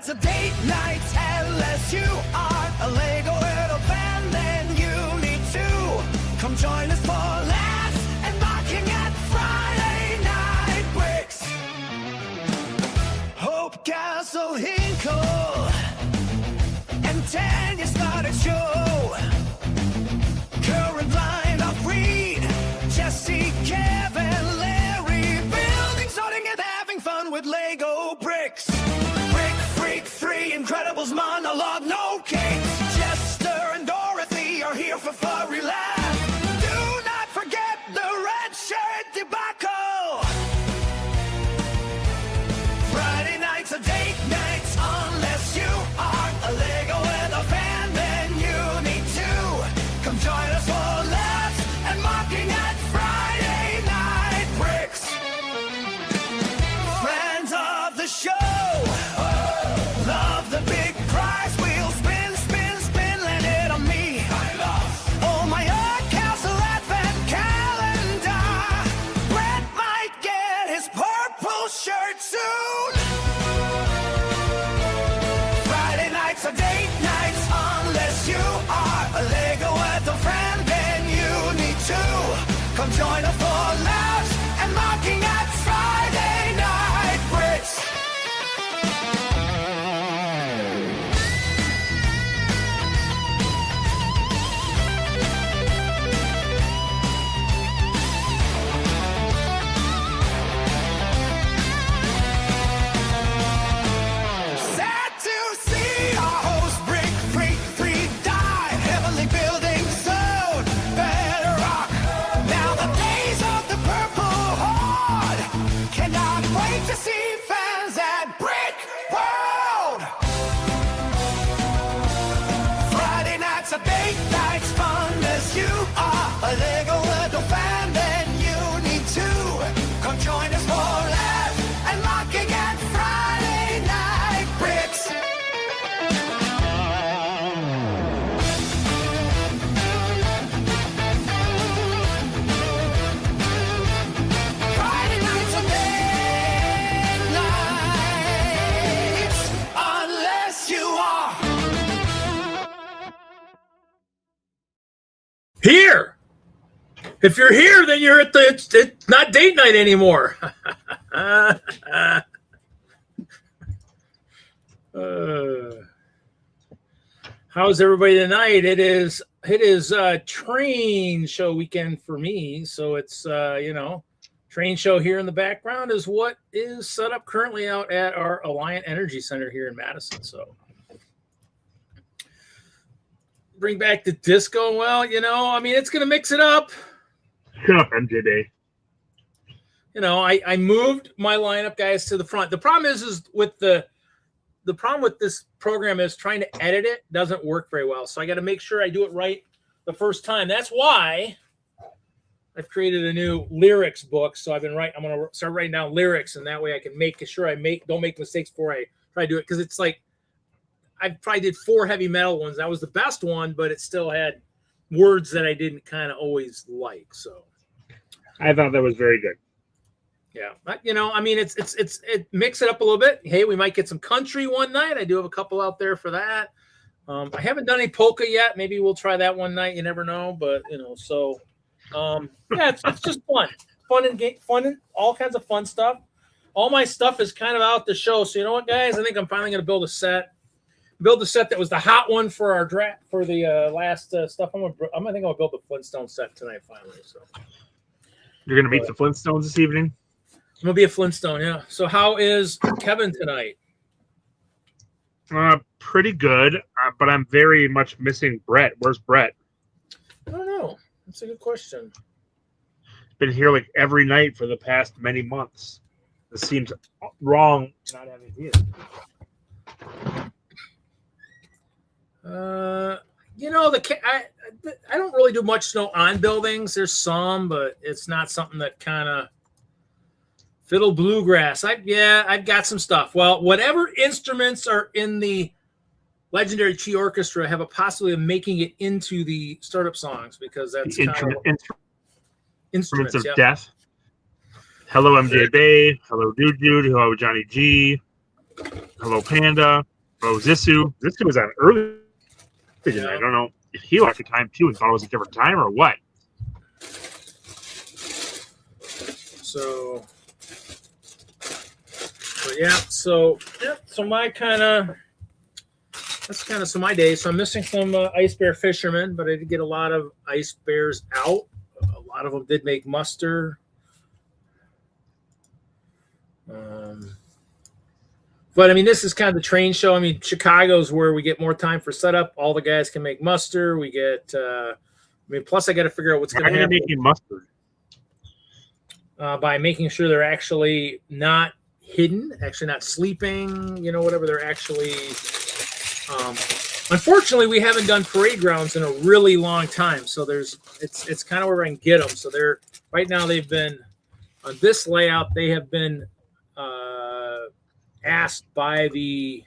nights are date nights unless you are a Lego little fan, then you need to come join us for laughs and mocking at Friday night bricks. Hope Castle Hinkle and Tanya started show. Current line of Reed, Jesse, Kevin, Larry, building, sorting and having fun with Lego bricks. Brick Freak 3, Incredibles monologue, no cakes. Jester and Dorothy are here for furry laugh. Do not forget the red shirt debacle. Friday nights are date nights unless you are a Lego and a fan, then you need to come join us for laughs and mocking at Friday night bricks. Fans of the show, love the big prize wheel, spin, spin, spin, land it on me. I love oh my Castle Advent calendar. Brett might get his purple shirt soon. Friday nights are date nights unless you are a Lego at a fan, then you need to come join us for laughs and mocking at Friday night bricks. Sad to see our host Brick Freak 3 die. Heavenly building zone, better rock. Now the days of the Purple Horde. Cannot wait to see fans at Brick World. Friday nights are date nights, fun as you are a Lego little fan, then you need to come join us for laughs and mocking at Friday night bricks. Friday nights are date nights unless you are Here. If you're here, then you're at the. It's not date night anymore. How's everybody tonight? It is train show weekend for me, so it's train show here in the background is what is set up currently out at our Alliant Energy Center here in Madison. So bring back the disco. Well, I mean, it's gonna mix it up. MJD. I moved my lineup guys to the front. The problem is with the problem with this program is trying to edit it doesn't work very well. So I got to make sure I do it right the first time. That's why I've created a new lyrics book. So I'm going to start writing down lyrics, and that way I can make sure don't make mistakes before I try to do it. Because it's like I probably did 4 heavy metal ones. That was the best one, but it still had words that I didn't kind of always like. So I thought that was very good. yeah, but I mean, it mix it up a little bit. Hey, we might get some country one night. I do have a couple out there for that. I haven't done any polka yet. Maybe we'll try that one night. You never know, but so yeah, it's just fun and all kinds of fun stuff. All my stuff is kind of out the show. So you know what, guys? I think I'm finally going to build a set that was the hot one for our draft for the last stuff. I think I'm gonna build the Flintstone set tonight finally. So you're gonna meet the Flintstones this evening. I'm gonna be a Flintstone, yeah. So how is Kevin tonight? Pretty good, but I'm very much missing Brett. Where's Brett? I don't know. That's a good question. Been here like every night for the past many months. This seems wrong not having here. I don't really do much snow on buildings. There's some, but it's not something that kind of fiddle bluegrass. I've got some stuff. Well, whatever instruments are in the Legendary Chi Orchestra have a possibility of making it into the startup songs because that's instruments of death. Hello, MJ Bay. Hello, Dude. Hello, Johnny G. Hello, Panda. Oh, Zissou was on early tonight. I don't know if he liked the time too and thought it was a different time or what. So, but yeah, so my so my day. So I'm missing some ice bear fishermen, but I did get a lot of ice bears out. A lot of them did make muster. But I mean, this is kind of the train show. I mean, Chicago's where we get more time for setup. All the guys can make muster. We get, plus I got to figure out what's going to happen. How are you making mustard? By making sure they're actually not hidden, actually not sleeping, whatever they're actually. Unfortunately, we haven't done parade grounds in a really long time, so it's kind of where I can get them. So they're right now they've been on this layout. They have been asked by the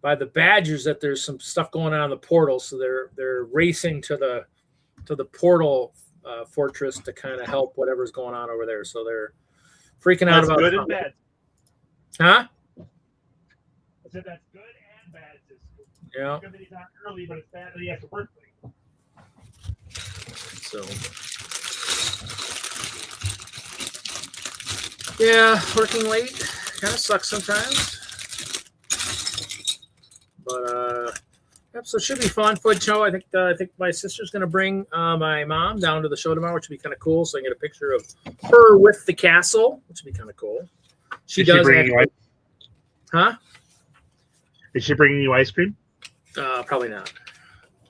Badgers that there's some stuff going on in the portal, so they're racing to the portal fortress to kind of help whatever's going on over there. So they're freaking out about good and bad. Huh? I said that's good and bad. Yeah. Good that he's not early, but it's bad that he has to work late. So yeah, working late kind of sucks sometimes. But yep, so it should be fun. Foot show. I think my sister's gonna bring my mom down to the show tomorrow, which would be kind of cool. So I can get a picture of her with the castle, which would be kind of cool. She Is does. She bringing you huh? Is she bringing you ice cream? Probably not.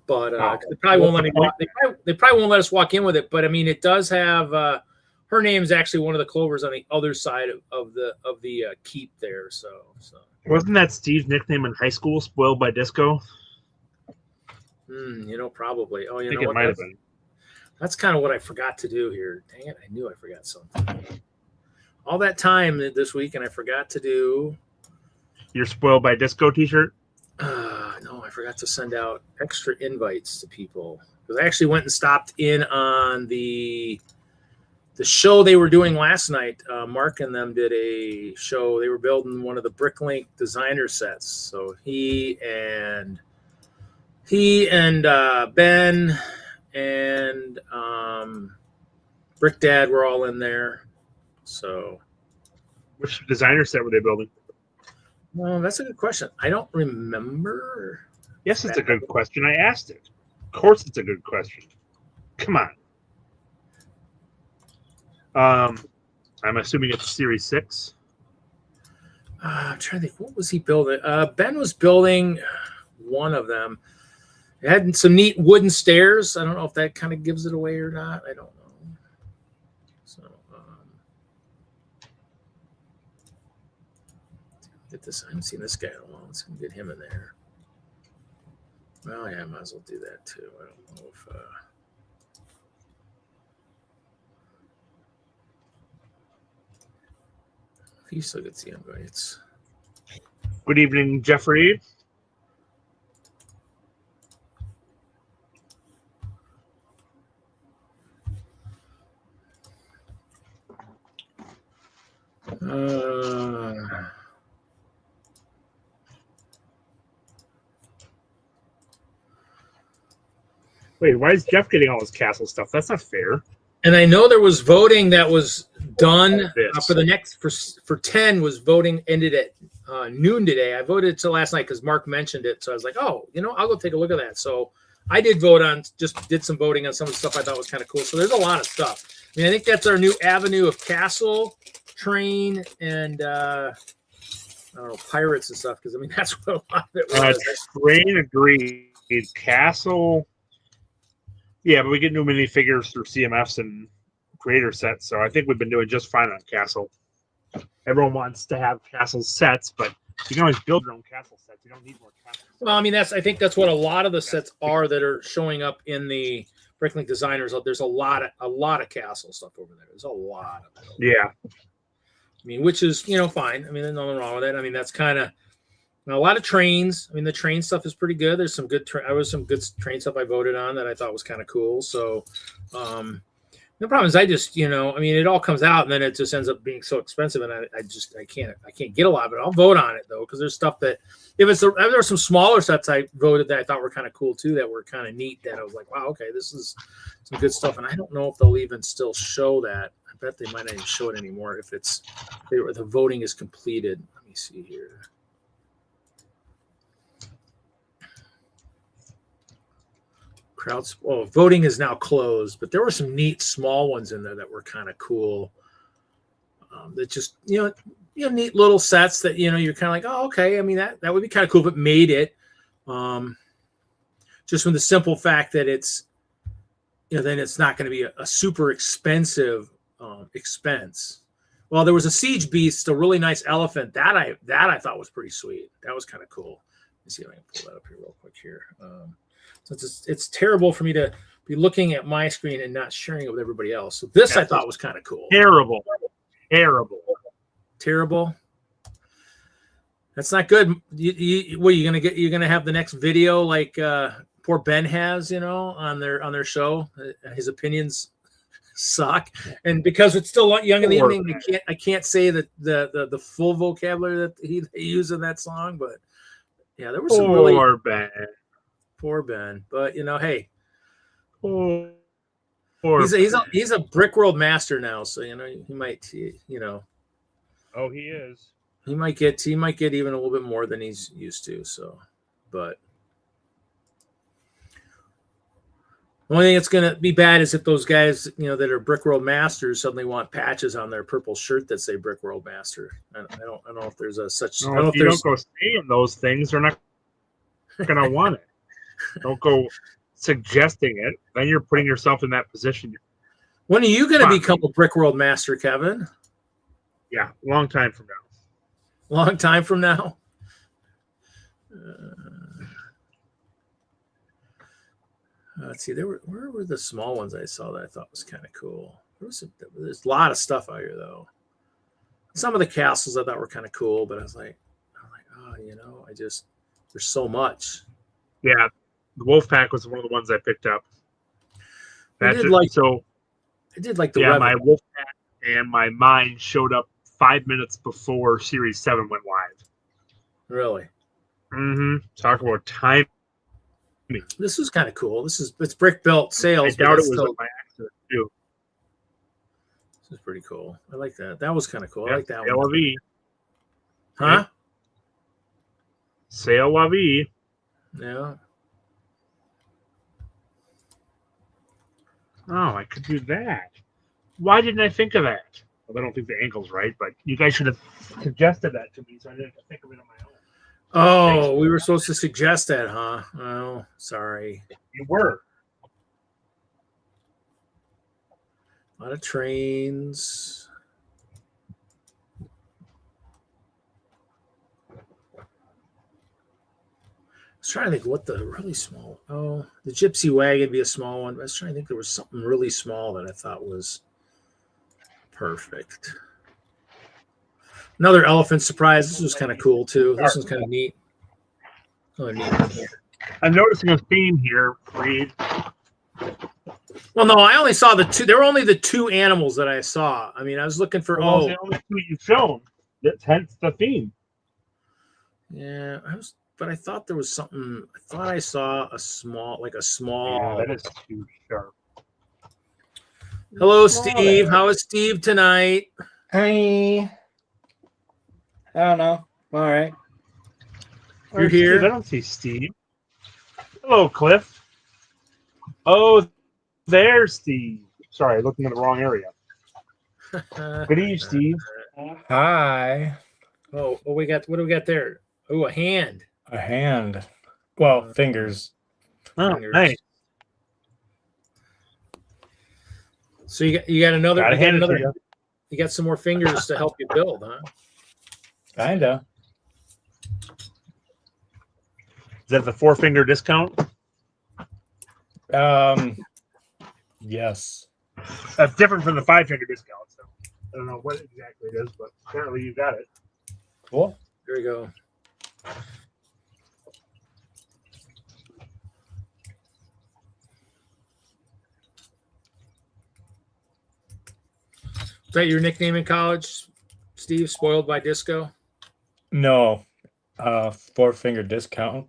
But they probably won't let me. They probably won't let us walk in with it. But I mean, it does have. Her name is actually one of the clovers on the other side of the keep there. So wasn't that Steve's nickname in high school? Spoiled by Disco. Probably. Oh, I think it might have been. That's kind of what I forgot to do here. Dang it! I knew I forgot something. All that time this week, and I forgot to do your Spoiled by Disco T-shirt. No, I forgot to send out extra invites to people because I actually went and stopped in on the show they were doing last night. Mark and them did a show. They were building one of the Bricklink designer sets. So he and Ben and Brick Dad were all in there. So, which designer set were they building? Well, that's a good question. I don't remember. Yes, it's a good question. I asked it. Of course, it's a good question. Come on. I'm assuming it's Series 6. I'm trying to think. What was he building? Ben was building one of them. It had some neat wooden stairs. I don't know if that kind of gives it away or not. I don't know. So, get this. I haven't seen this guy in a while. Let's get him in there. Well, yeah, I might as well do that too. I don't know if. He still gets the invites. Good evening, Jeffrey. Wait, why is Jeff getting all his castle stuff? That's not fair. And I know there was voting that was done for the next for 10 was voting ended at noon today. I voted till last night because Mark mentioned it, so I was like, oh, I'll go take a look at that. So I did did some voting on some of the stuff I thought was kind of cool. So there's a lot of stuff. I mean, I think that's our new avenue of castle, train, and I don't know, pirates and stuff. Because I mean, that's what a lot of it was. Train agreed. Castle. Yeah, but we get new minifigures through CMFs and creator sets, so I think we've been doing just fine on Castle. Everyone wants to have Castle sets, but you can always build your own Castle sets. You don't need more Castle sets. Well, I mean, I think that's what a lot of the sets are that are showing up in the Bricklink designers. There's a lot of Castle stuff over there. There's a lot of it. Yeah. I mean, which is fine. I mean, there's nothing wrong with it. I mean, that's kind of. A lot of trains. I mean, the train stuff is pretty good. There's some good. There was some good train stuff I voted on that I thought was kind of cool. So, The problem is I just, I mean, it all comes out and then it just ends up being so expensive, and I can't get a lot of it. I'll vote on it though, because there's stuff that there were some smaller sets I voted that I thought were kind of cool too, that were kind of neat, that I was like, wow, okay, this is some good stuff. And I don't know if they'll even still show that. I bet they might not even show it anymore if the voting is completed. Let me see here. Voting is now closed, but there were some neat small ones in there that were kind of cool. That just neat little sets that you're kind of like, oh, okay. I mean, that would be kind of cool if it made it. Just from the simple fact that it's then it's not going to be a super expensive expense. Well, there was a Siege Beast, a really nice elephant that I thought was pretty sweet. That was kind of cool. Let me see if I can pull that up here real quick here. So it's terrible for me to be looking at my screen and not sharing it with everybody else. So this I thought was kind of cool. Terrible. That's not good. What are you gonna get? You're gonna have the next video like poor Ben has, on their show. His opinions suck, and because it's still young in the evening, I can't say that the full vocabulary that he used in that song, but yeah, there was some really poor Ben. But hey, he's a Brick World master now, so he might Oh, he is. He might get even a little bit more than he's used to. So, but the only thing that's going to be bad is if those guys, that are Brick World Masters suddenly want patches on their purple shirt that say Brick World Master. I don't know if there's a such. No, I don't know if you don't go saying those things, they're not going to want it. Don't go suggesting it. Then you're putting yourself in that position. When are you going to become a Brick World Master, Kevin? Yeah, long time from now. Long time from now. Let's see. Where were the small ones I saw that I thought was kind of cool? There's a lot of stuff out here though. Some of the castles I thought were kind of cool, but I was like, oh, there's so much. Yeah, the Wolfpack was one of the ones I picked up. I did like the my Wolfpack and my mine showed up 5 minutes before Series 7 went live. Really? Mm-hmm. Talk about time. This is kind of cool. It's brick built sales. I doubt it was on my accident too. This is pretty cool. I like that. That was kind of cool. Yeah, I like that one. LV. Huh? C'est la vie. Yeah. Oh, I could do that. Why didn't I think of that? Well, I don't think the angle's right, but you guys should have suggested that to me, so I didn't think of it on my own. Oh, we were supposed to suggest that, huh? Oh, sorry. You were. A lot of trains. I was trying to think what the really small. Oh, the Gypsy Wagon would be a small one. I was trying to think there was something really small that I thought was perfect. Another elephant surprise. This was kind of cool too. This one's kind of neat. Oh, neat. I'm noticing a theme here, Reed. Well, no, I only saw the two. There were only the two animals that I saw. I mean, I was looking for. The only two you've shown. That's hence the theme. Yeah, but I thought there was something. I thought I saw a small. Yeah, that is too sharp. Hello, Steve. How is Steve tonight? Hi. I don't know. All right. You're here? Steve, I don't see Steve. Hello, Cliff. Oh, there's Steve. Sorry, looking in the wrong area. Good evening, Steve. Hi. Oh, what do we got there? Oh, a hand. A hand. Well, fingers. Oh, Fingers. nice. So you got another. Gotta hand it to you. You got some more fingers to help you build, huh? Kinda. Is that the 4-finger discount? Yes. That's different from the 5-finger discount. So I don't know what exactly it is, but apparently you got it. Cool. There we go. that your nickname in college, Steve? Spoiled by Disco? No, 4-finger discount.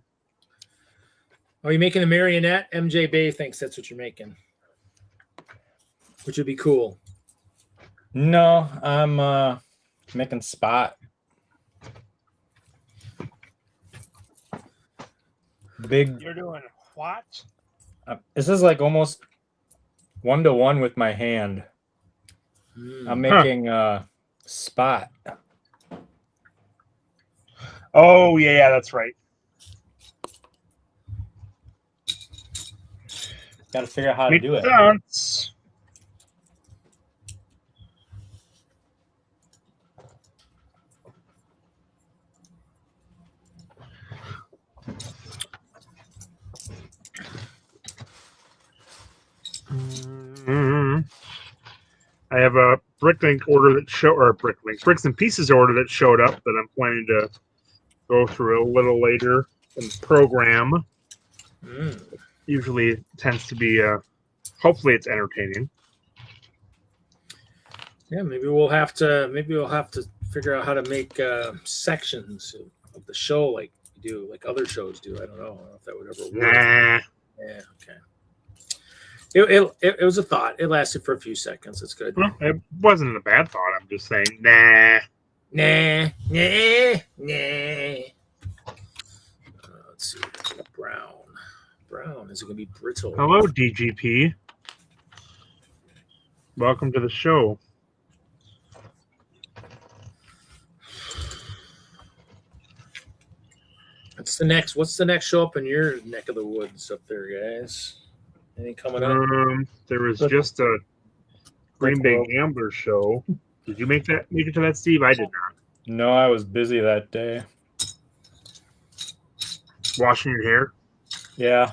Are you making a marionette? MJ Bay thinks that's what you're making, which would be cool. No, I'm making spot. Big. You're doing what? This is like almost 1-to-1 with my hand. I'm making spot. Oh yeah, that's right. Got to figure out how to do it. Sense. I have a Bricklink order that Bricks and Pieces order that showed up that I'm planning to go through a little later in the program. Usually tends to be hopefully it's entertaining. Yeah, maybe we'll have to figure out how to make sections of the show like we do, like other shows do. I don't know if that would ever work. Nah. Yeah, okay. It was a thought. It lasted for a few seconds. It's good. Well, it wasn't a bad thought. I'm just saying, nah. Nah. Let's see. Brown. Is it going to be brittle? Hello, DGP. Welcome to the show. What's the next show up in your neck of the woods up there, guys? Anything coming up? There was just a Green Bay Gambler show. Did you make it to that, Steve? I did not. No, I was busy that day. Washing your hair? Yeah.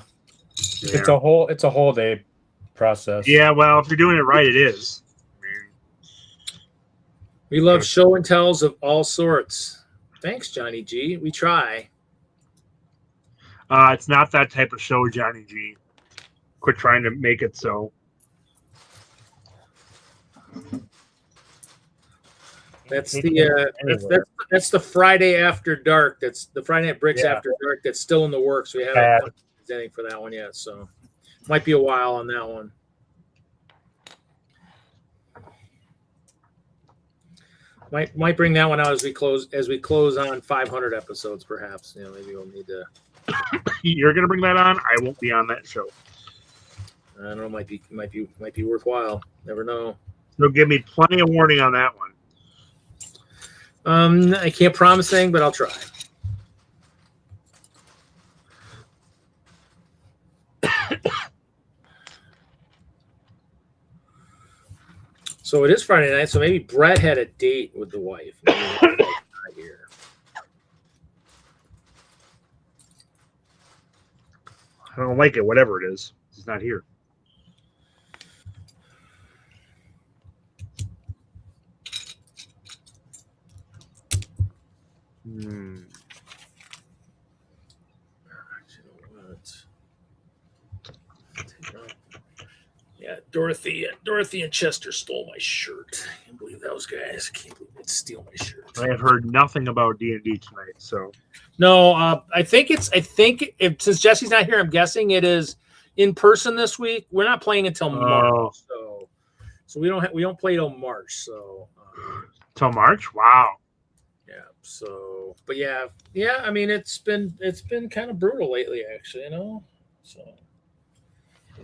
It's a whole day process. Yeah, well, if you're doing it right, it is. We love show and tells of all sorts. Thanks, Johnny G. We try. It's not that type of show, Johnny G. Quit trying to make it so. That's that's the Friday after dark. That's the Friday Night Bricks after dark. That's still in the works. We haven't done anything for that one yet, so might be a while on that one. Might bring that one out as we close on 500 episodes, perhaps. Maybe we'll need to. You're gonna bring that on? I won't be on that show. I don't know. Might be worthwhile. Never know. They'll give me plenty of warning on that one. I can't promise anything, but I'll try. So it is Friday night, so maybe Brett had a date with the wife. Maybe that's not here. I don't like it, whatever it is. He's not here. Yeah, Dorothy and Chester stole my shirt. I can't believe those guys. I can't believe they'd steal my shirt. I have heard nothing about D&D tonight, so. No, I think since Jesse's not here, I'm guessing it is in person this week. We're not playing until March, so we don't play till March. So till March? Wow. Yeah. So, but yeah. I mean, it's been kind of brutal lately, actually. So.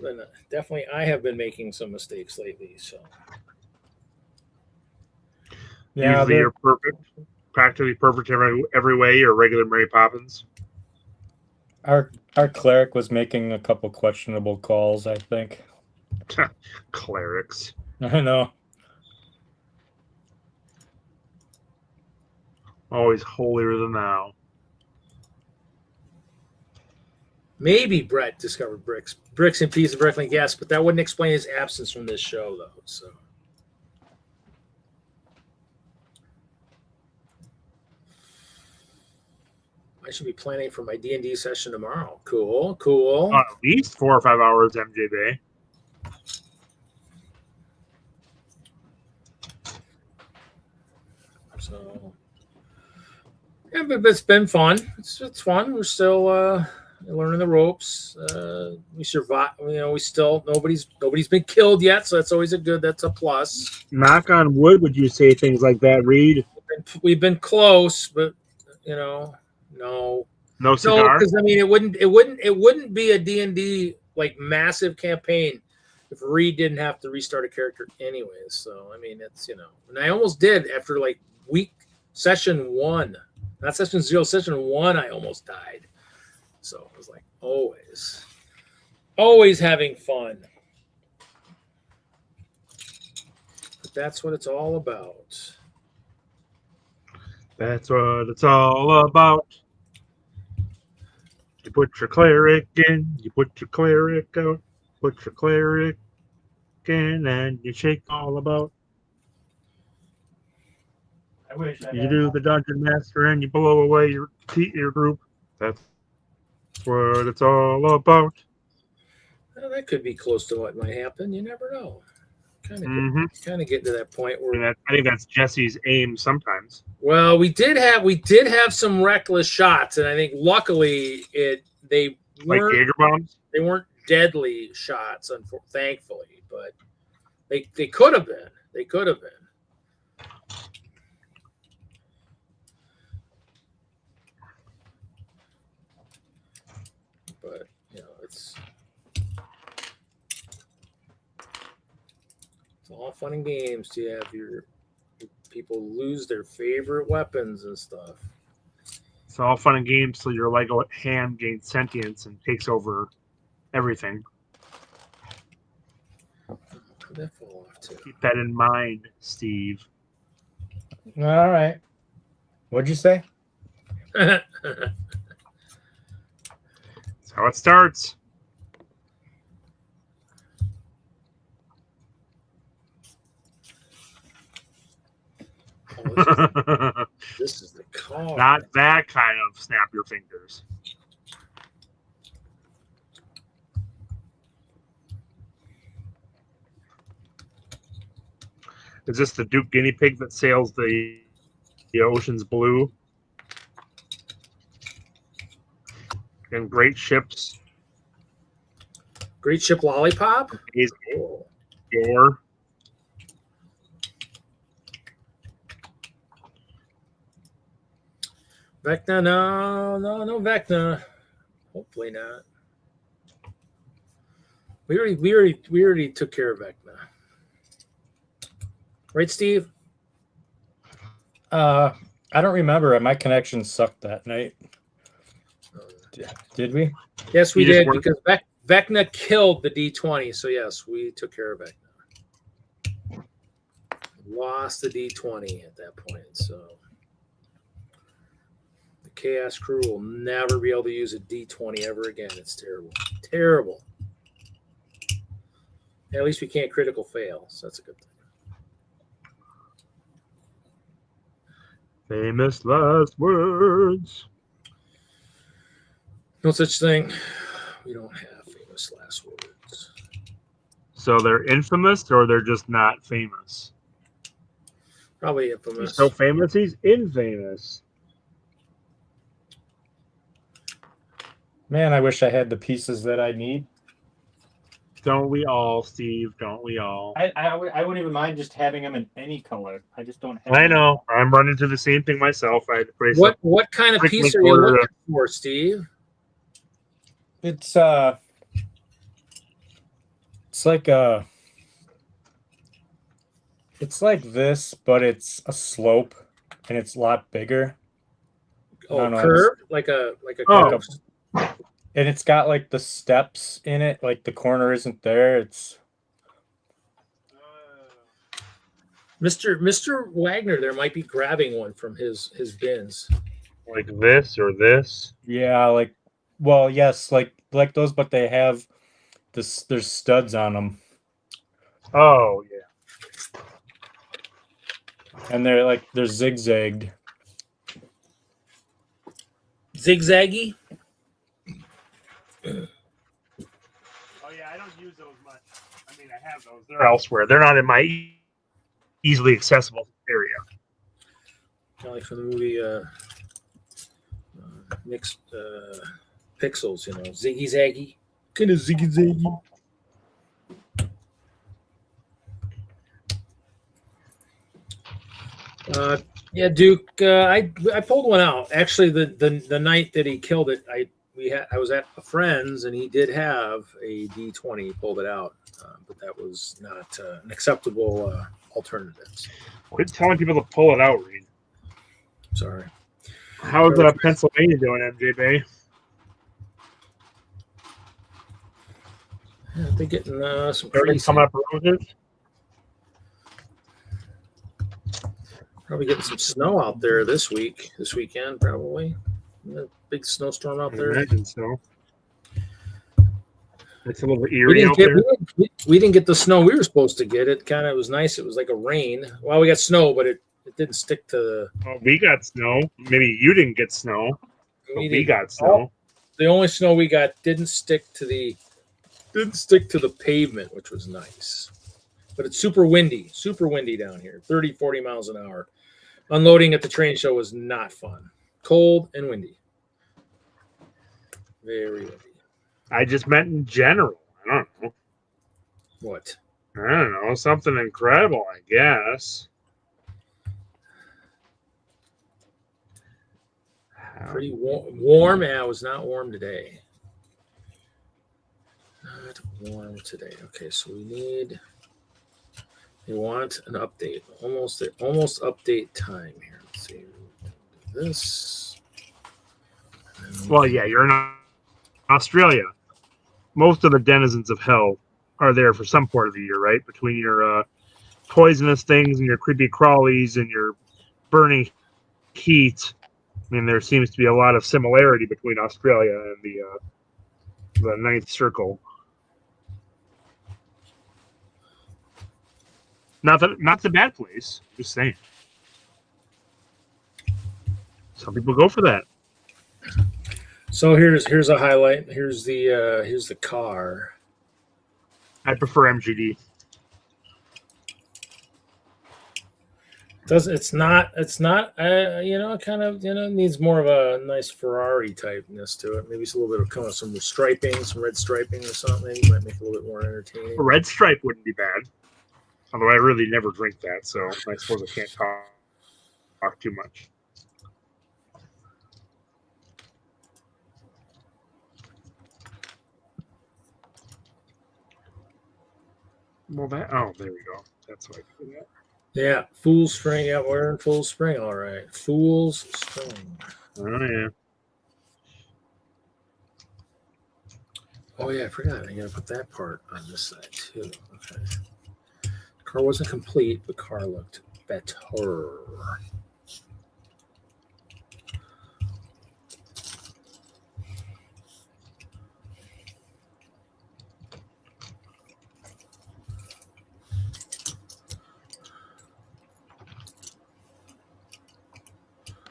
Then definitely, I have been making some mistakes lately. So. Yeah, usually you're perfect, practically perfect every way. You're a regular Mary Poppins. Our cleric was making a couple questionable calls, I think. Clerics. I know. Always holier than thou. Maybe Brett discovered bricks and pieces of Bricklink, yes, but that wouldn't explain his absence from this show, though. So. I should be planning for my D&D session tomorrow. Cool. At least 4 or 5 hours, MJ Bay. Yeah, but it's been fun. It's fun. We're still learning the ropes. We survive. You know, we still nobody's been killed yet, so that's always that's a plus. Knock on wood. Would you say things like that, Reed? We've been close, but you know, no, cigar. because I mean, it wouldn't be a D&D like massive campaign if Reed didn't have to restart a character anyways. So I mean, it's and I almost did after like session 1. Not session 0, session 1, I almost died. So it was like always having fun. But that's what it's all about. That's what it's all about. You put your cleric in, you put your cleric out, put your cleric in, and you shake all about. I wish You do the dungeon master and you blow away your group. That's what it's all about. Well, that could be close to what might happen. You never know. Kind of get to that point where I think that's Jesse's aim sometimes. Well, we did have some reckless shots, and I think luckily they weren't Jaeger bombs. They weren't deadly shots, thankfully, but they could have been. They could have been. But it's all fun and games to have your people lose their favorite weapons and stuff. It's all fun and games till your Lego hand gains sentience and takes over everything. How'd that fall off too? Keep that in mind, Steve. All right. What'd you say? That's how it starts. This is the card. Not that kind of snap your fingers. Is this the Duke guinea pig that sails the ocean's blue? And great ships. Great ship lollipop. Cool. Door. Vecna, no Vecna. Hopefully not. We already took care of Vecna. Right, Steve? I don't remember. My connection sucked that night. Did we? Yes, we did, because Vecna killed the D20. So yes, we took care of Vecna. Lost the D20 at that point. So the Chaos crew will never be able to use a D20 ever again. It's terrible. Terrible. At least we can't critical fail, so that's a good thing. Famous last words. No such thing. We don't have famous last words. So they're infamous, or they're just not famous? Probably infamous. He's so famous, he's infamous. Man, I wish I had the pieces that I need. Don't we all, Steve? Don't we all? I wouldn't even mind just having them in any color. I just don't have I know. I'm running into the same thing myself. I had to brace up. What kind of piece are you looking for, Steve? It's like it's like this, but it's a slope and it's a lot bigger. Oh, curve? Like a curve. And it's got like the steps in it, like the corner isn't there. It's Mr. Wagner there might be grabbing one from his bins. Like this or this? Yeah, like, well, yes, like those, but they have this. There's studs on them. Oh yeah. And they're zigzagged. Zigzaggy? Oh yeah, I don't use those much. I mean, I have those. They're elsewhere. They're not in my easily accessible area. Kind of like from the movie mixed pixels, ziggy zaggy, kind of ziggy zaggy. Yeah, Duke. I pulled one out. Actually, the night that he killed it, I was at a friend's and he did have a D20. He pulled it out, but that was not an acceptable alternative. Quit telling people to pull it out, Reed. Sorry. How's Pennsylvania doing, MJ Bay? Yeah, they're getting some Everything crazy. coming up roses? Probably getting some snow out there this weekend, probably. Big snowstorm out I there. imagine so. It's a little eerie out there. We didn't get the snow we were supposed to get. It was nice. It was like a rain. Well, we got snow, but it didn't stick to the. Oh, we got snow. Maybe you didn't get snow. But we got snow. The only snow we got didn't stick to the pavement, which was nice. But it's super windy down here. 30, 40 miles an hour. Unloading at the train show was not fun. Cold and windy. Very windy. I just meant in general. I don't know. What? I don't know. Something incredible, I guess. Pretty warm. Yeah, it was not warm today. Not warm today. Okay, so we want an update. Almost update time here. Let's see. This. Well, yeah, you're in Australia. Most of the denizens of hell are there for some part of the year, right? Between your poisonous things and your creepy crawlies and your burning heat. I mean, there seems to be a lot of similarity between Australia and the Ninth Circle. Not a bad place. Just saying. Some people go for that. So here's a highlight. Here's the car. I prefer MGD. It's not needs more of a nice Ferrari typeness to it. Maybe it's a little bit of some striping, some red striping or something. Maybe might make it a little bit more entertaining. A red stripe wouldn't be bad. Although I really never drink that, so I suppose I can't talk too much. Well, there we go. That's what I do that. Yeah, full spring. Yeah, we're in full spring. All right, fool's spring. Oh yeah. Oh yeah, I forgot. I gotta put that part on this side too. Okay. Car wasn't complete, but car looked better.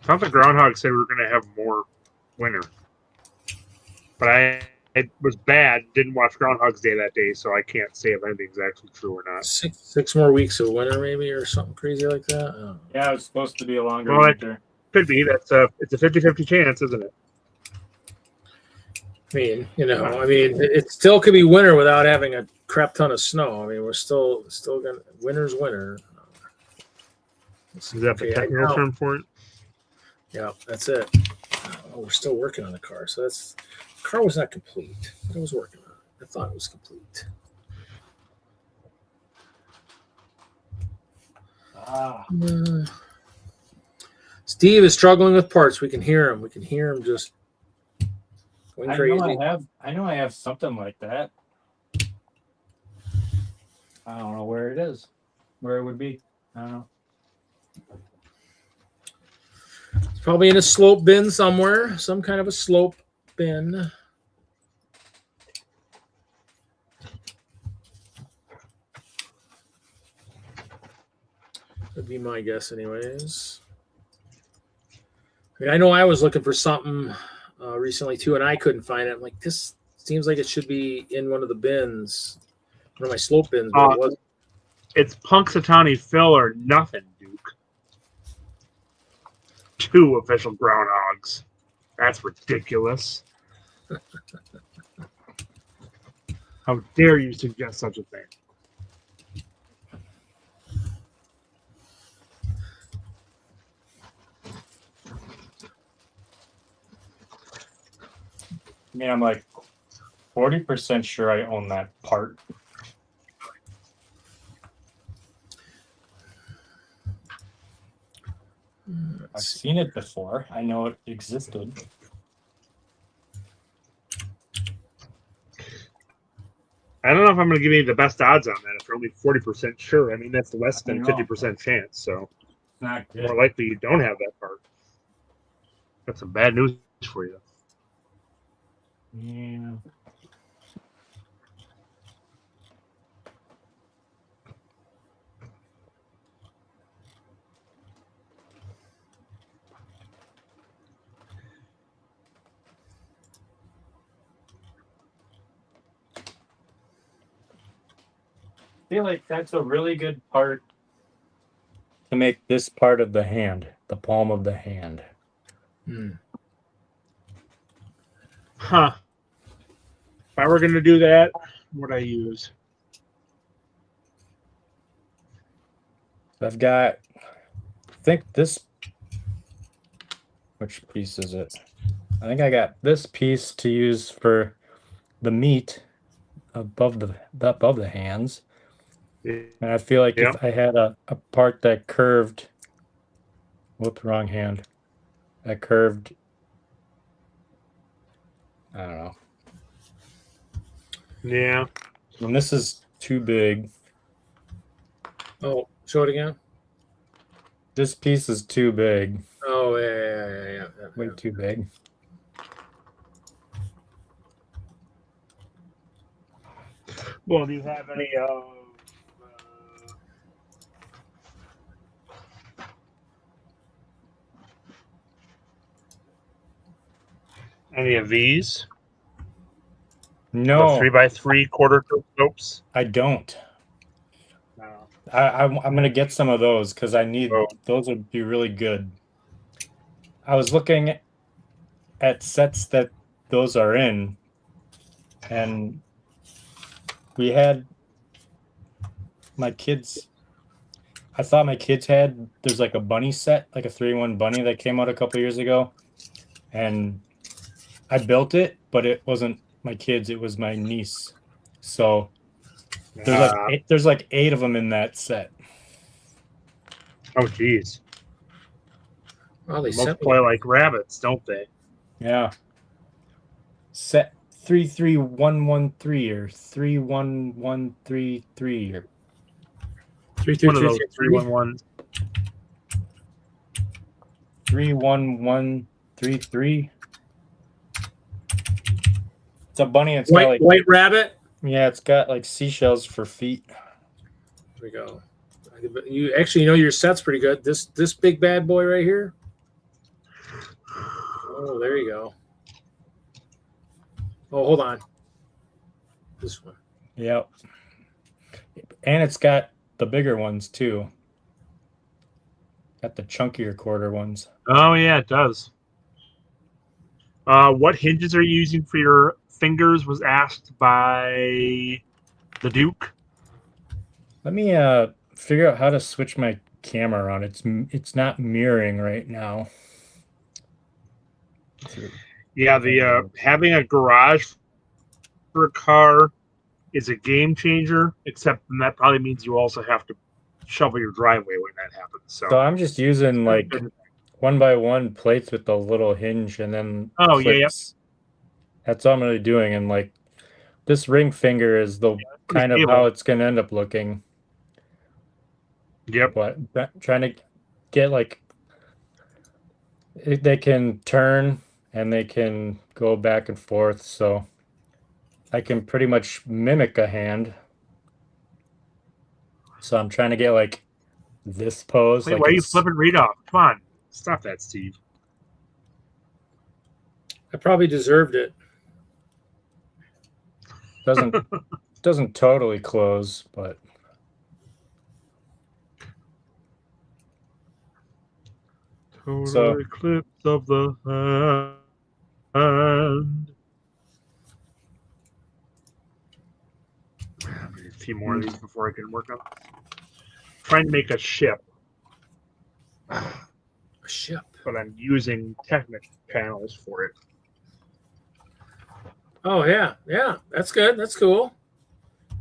I thought the groundhog said we were going to have more winter, but it was bad. Didn't watch Groundhog's Day that day, so I can't say if anything's actually true or not. Six more weeks of winter, maybe, or something crazy like that. Oh. Yeah, it's supposed to be a longer winter. Could be. It's a 50-50 chance, isn't it? I mean, it still could be winter without having a crap ton of snow. I mean, we're still gonna winter's winter. Is that the technical term for it? Yeah, that's it. Oh, we're still working on the car, so the car was not complete, but I was working on it. I thought it was complete. Steve is struggling with parts. We can hear him. We can hear him just going crazy. I know I have something like that. I don't know where it is. Where it would be. I don't know. It's probably in a slope bin somewhere. Some kind of a slope bin. Would be my guess, anyways. I mean, I know I was looking for something recently too, and I couldn't find it. I'm like, this seems like it should be in one of the bins, one of my slope bins, but it wasn't. It's Punxsutawney Phil or nothing, Duke. 2 official groundhogs. That's ridiculous. How dare you suggest such a thing? I mean, I'm like 40% sure I own that part. I've seen it before. I know it existed. I don't know if I'm going to give you the best odds on that if you're only 40% sure. I mean, that's less than 50% chance. So Not good. more likely you don't have that part. That's some bad news for you. Yeah. I feel like that's a really good part to make this part of the hand, the palm of the hand. Huh. If I were going to do that, what would I use? I've got, I think this, which piece is it? I think I got this piece to use for the meat above the hands. And I feel like if I had a part that curved, whoops, wrong hand, that curved, I don't know. Yeah. And this is too big. Oh, show it again. This piece is too big. Oh, yeah. Way too big. Well, do you have any of these? No, 3x3 quarter scopes? I don't. No. I'm gonna get some of those because I need those would be really good. I was looking at sets that those are in, and we had my kids. I thought my kids had. There's like a bunny set, like a 3-in-1 bunny that came out a couple years ago, and I built it, but it wasn't my kids. It was my niece. So there's like 8 of them in that set. Oh, geez. Well, they multiply like rabbits, don't they? Yeah. Set 33113 or 31133 or 311. 31133. It's a bunny. It's white, got like white rabbit. Yeah, it's got like seashells for feet. There we go. You actually, your set's pretty good. This big bad boy right here. Oh, there you go. Oh, hold on. This one. Yep. And it's got the bigger ones too. Got the chunkier quarter ones. Oh yeah, it does. What hinges are you using for your fingers was asked by the Duke. Let me figure out how to switch my camera around. It's not mirroring right now. Yeah, the having a garage for a car is a game changer, except that probably means you also have to shovel your driveway when that happens. So I'm just using like 1x1 plates with the little hinge and then clips. That's all I'm really doing. And like this ring finger is the kind of how it's gonna end up looking. Yep. But trying to get like they can turn and they can go back and forth, so I can pretty much mimic a hand. So I'm trying to get like this pose. Wait, like why are you flipping read off? Come on, stop that, Steve. I probably deserved it. Doesn't totally close, but Total eclipse of the A few more of these before I can work on. Trying to make a ship, A ship. but I'm using Technic panels for it. Oh yeah, yeah. That's good. That's cool.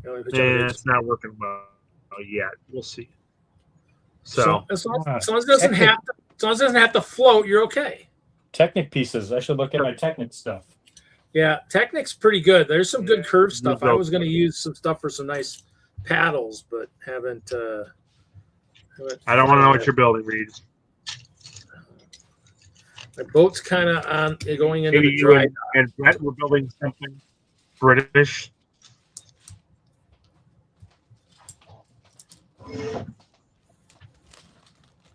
It's not working well yet. We'll see. So as long as it doesn't have to float, you're okay. Technic pieces. I should look at my Technic stuff. Yeah, Technic's pretty good. There's some good curve stuff. I was going to use some stuff for some nice paddles, but haven't. I don't want to know what you're building, Reed. My boat's kind of on going into Maybe the you dry. and Brett were building something British.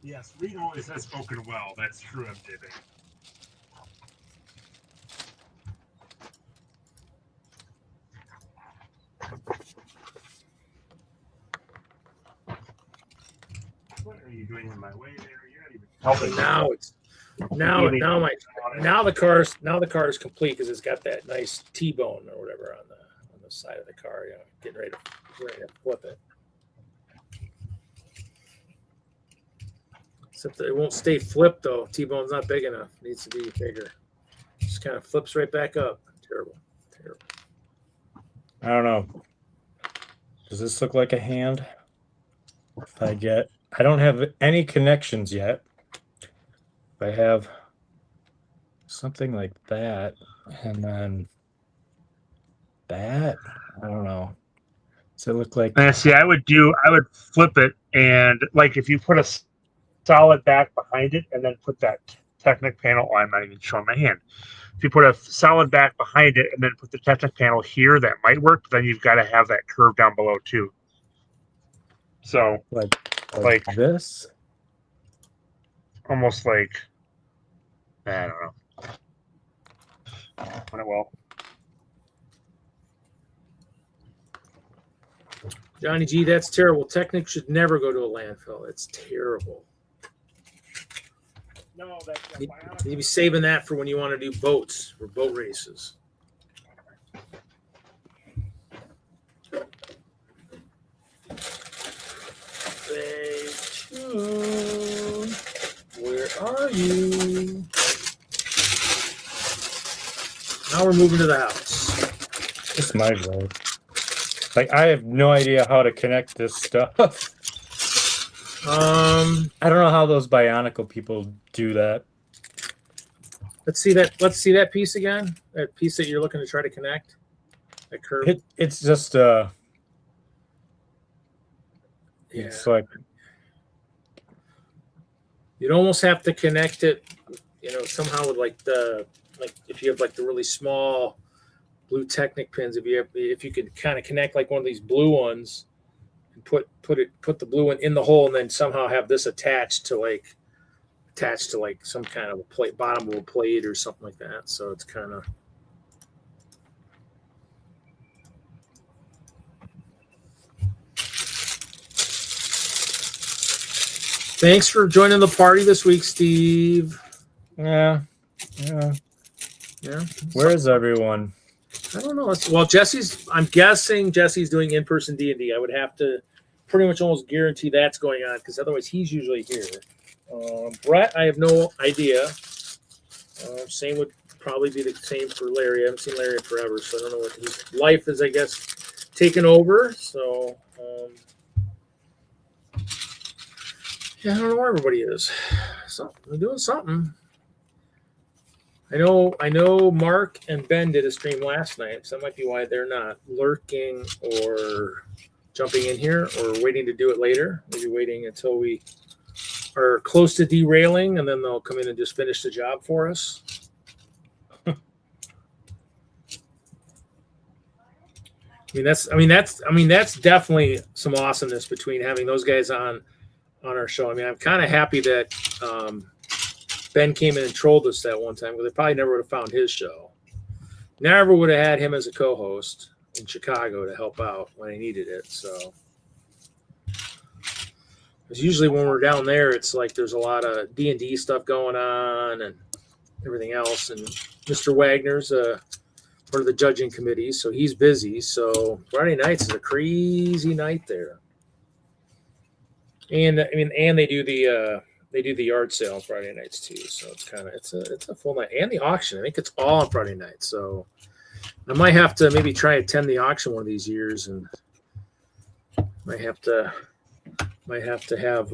Yes, Reed always has spoken well. That's true, MJB. What are you doing in my way there? You're not even helping. Now the car is complete because it's got that nice T-bone or whatever on the side of the car. You know, getting ready to flip it. Except that it won't stay flipped though. T-bone's not big enough. It needs to be bigger. Just kind of flips right back up. Terrible. I don't know. Does this look like a hand? I don't have any connections yet. If I have something like that, and then that, I don't know. Does it look like? See, I would flip it, and like if you put a solid back behind it, and then put that Technic panel. Oh, I'm not even showing my hand. If you put a solid back behind it, and then put the Technic panel here, that might work. But then you've got to have that curve down below too. So like this, almost like I don't know. Well, Johnny G, that's terrible. Technic should never go to a landfill. It's terrible. no, that's You need to be saving that for when you want to do boats or boat races. Stay tuned. Where are you? Now we're moving to the house. it's my road. Like I have no idea how to connect this stuff. I don't know how those Bionicle people do that. Let's see that piece again. That piece that you're looking to try to connect. That curve. It's just it's like you'd almost have to connect it, somehow with like if you have like the really small blue Technic pins, if you could kind of connect like one of these blue ones and put the blue one in the hole and then somehow have this attached to like some kind of a plate, bottom of a plate or something like that. So it's kind of. Thanks for joining the party this week, Steve. yeah. Where is everyone? I don't know. Well, I'm guessing Jesse's doing in-person D&D. I would have to pretty much almost guarantee that's going on because otherwise he's usually here. Brett, I have no idea. Same would probably be the same for Larry. I haven't seen Larry in forever, so I don't know what his life is, I guess, taken over. So, yeah, I don't know where everybody is. So they're doing something. I know Mark and Ben did a stream last night, so that might be why they're not lurking or jumping in here or waiting to do it later. Maybe waiting until we are close to derailing, and then they'll come in and just finish the job for us. That's definitely some awesomeness between having those guys on our show. I mean, I'm kind of happy that Ben came in and trolled us that one time because they probably never would have found his show. Never would have had him as a co-host in Chicago to help out when I needed it. So, because usually when we're down there, it's like there's a lot of D&D stuff going on, and everything else. And Mr. Wagner's part of the judging committee, so he's busy. So Friday nights is a crazy night there. And I mean, and they do the yard sale on Friday nights too. So it's a full night, and the auction. I think it's all on Friday night. So I might have to maybe try attend the auction one of these years, and might have to have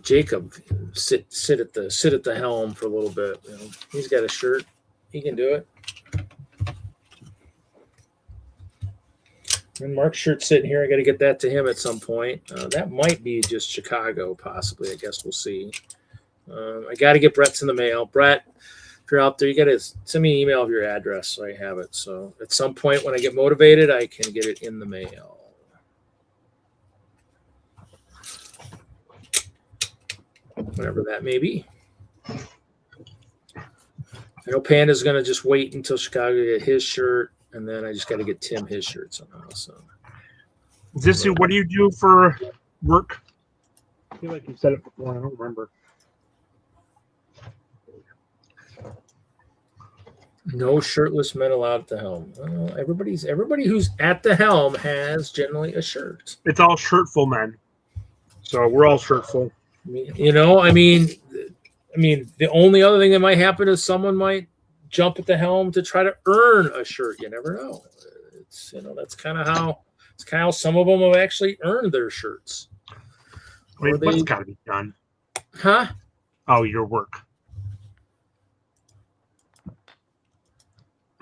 Jacob sit at the helm for a little bit. You know, he's got a shirt; he can do it. And Mark's shirt sitting here. I got to get that to him at some point. That might be just Chicago, possibly. I guess we'll see. I got to get Brett's in the mail. Brett, if you're out there, you got to send me an email of your address so I have it. So at some point when I get motivated, I can get it in the mail. Whatever that may be. I know Panda's going to just wait until Chicago to get his shirt, and then I just got to get Tim his shirt somehow. So, what do you do for work? I feel like you said it before. I don't remember. No shirtless men allowed at the helm. Everybody who's at the helm has generally a shirt. It's all shirtful men, so we're all shirtful. I mean, the only other thing that might happen is someone might jump at the helm to try to earn a shirt. You never know. It's that's kind of how some of them have actually earned their shirts. What's got to be done? Huh? Oh, your work.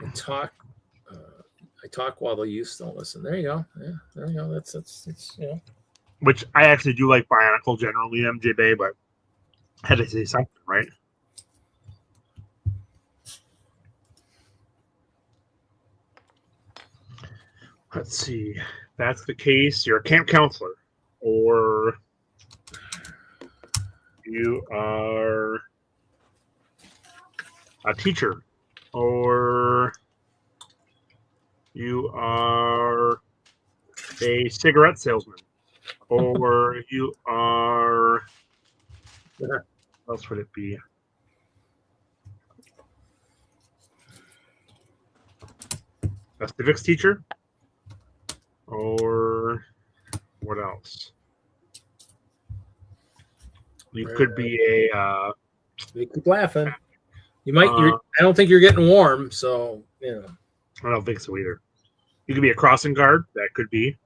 I talk while the youth don't listen. There you go. Yeah, there you go. That's Which I actually do like Bionicle generally, MJB, but I had to say something, right? Let's see. If that's the case, you're a camp counselor, or you are a teacher, or you are a cigarette salesman, or you are, what else would it be? A civics teacher, or what else? You could be a. They keep laughing. You might. I don't think you're getting warm, so I don't think so either. You could be a crossing guard. That could be.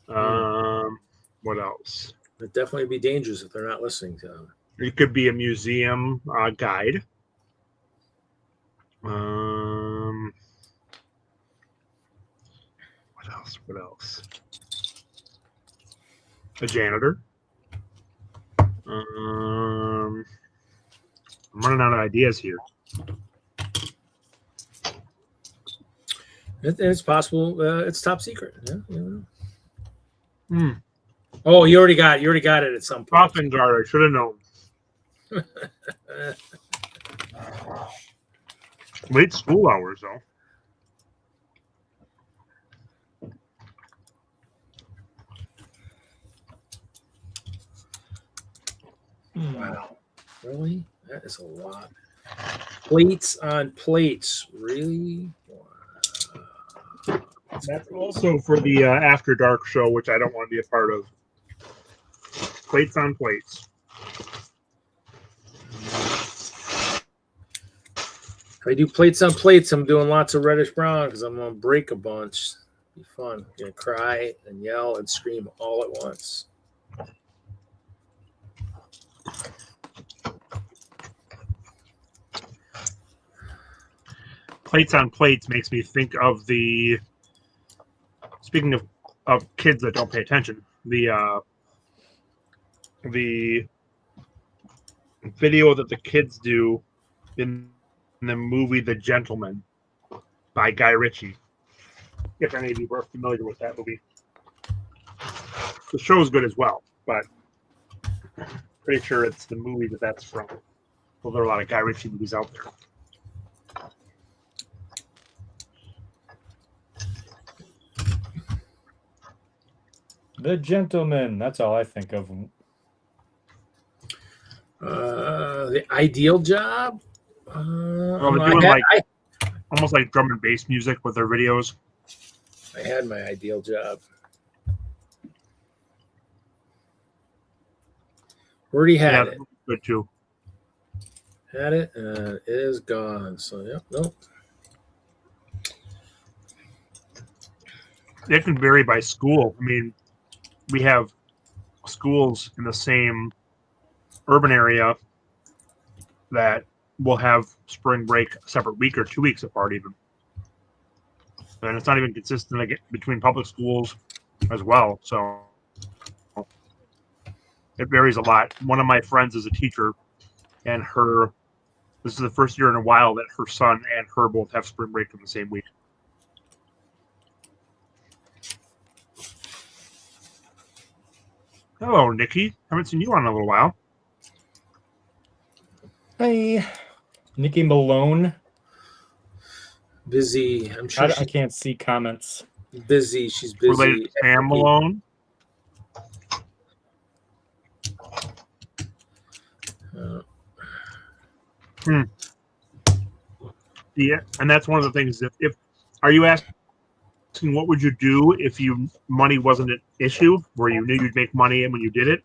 What else? It'd definitely be dangerous if they're not listening to them. You could be a museum guide. What else? What else? A janitor. I'm running out of ideas here. It's possible. It's top secret. Yeah. Oh, you already got it at some point. Crossing guard. I should have known. Late school hours, though. Wow. Really? That is a lot. Plates on plates. Really? Wow. That's also for the After Dark show, which I don't want to be a part of. Plates on plates. If I do plates on plates, I'm doing lots of reddish brown because I'm going to break a bunch. It'll be fun. I'm going to cry and yell and scream all at once. Plates on plates makes me think of the. Speaking of kids that don't pay attention, the video that the kids do in the movie The Gentleman by Guy Ritchie. If any of you are familiar with that movie, the show is good as well, but pretty sure it's the movie that's from. Well, there are a lot of Guy Ritchie movies out there. The Gentleman. That's all I think of The ideal job. Well, they're doing almost like drum and bass music with their videos. I had my ideal job. Already had it. Good too. Had it, and it is gone. So, yep, nope. It can vary by school. I mean, we have schools in the same urban area that will have spring break a separate week or 2 weeks apart even. And it's not even consistent between public schools as well. So it varies a lot. One of my friends is a teacher, and this is the first year in a while that her son and her both have spring break in the same week. Hello, Nikki. Haven't seen you on a little while. Hey, Nikki Malone. Busy. I'm sure I can't see comments. Busy. She's busy. Related to Sam Malone. Yeah, and that's one of the things. If are you asking what would you do if money wasn't an issue, where you knew you'd make money and when you did it?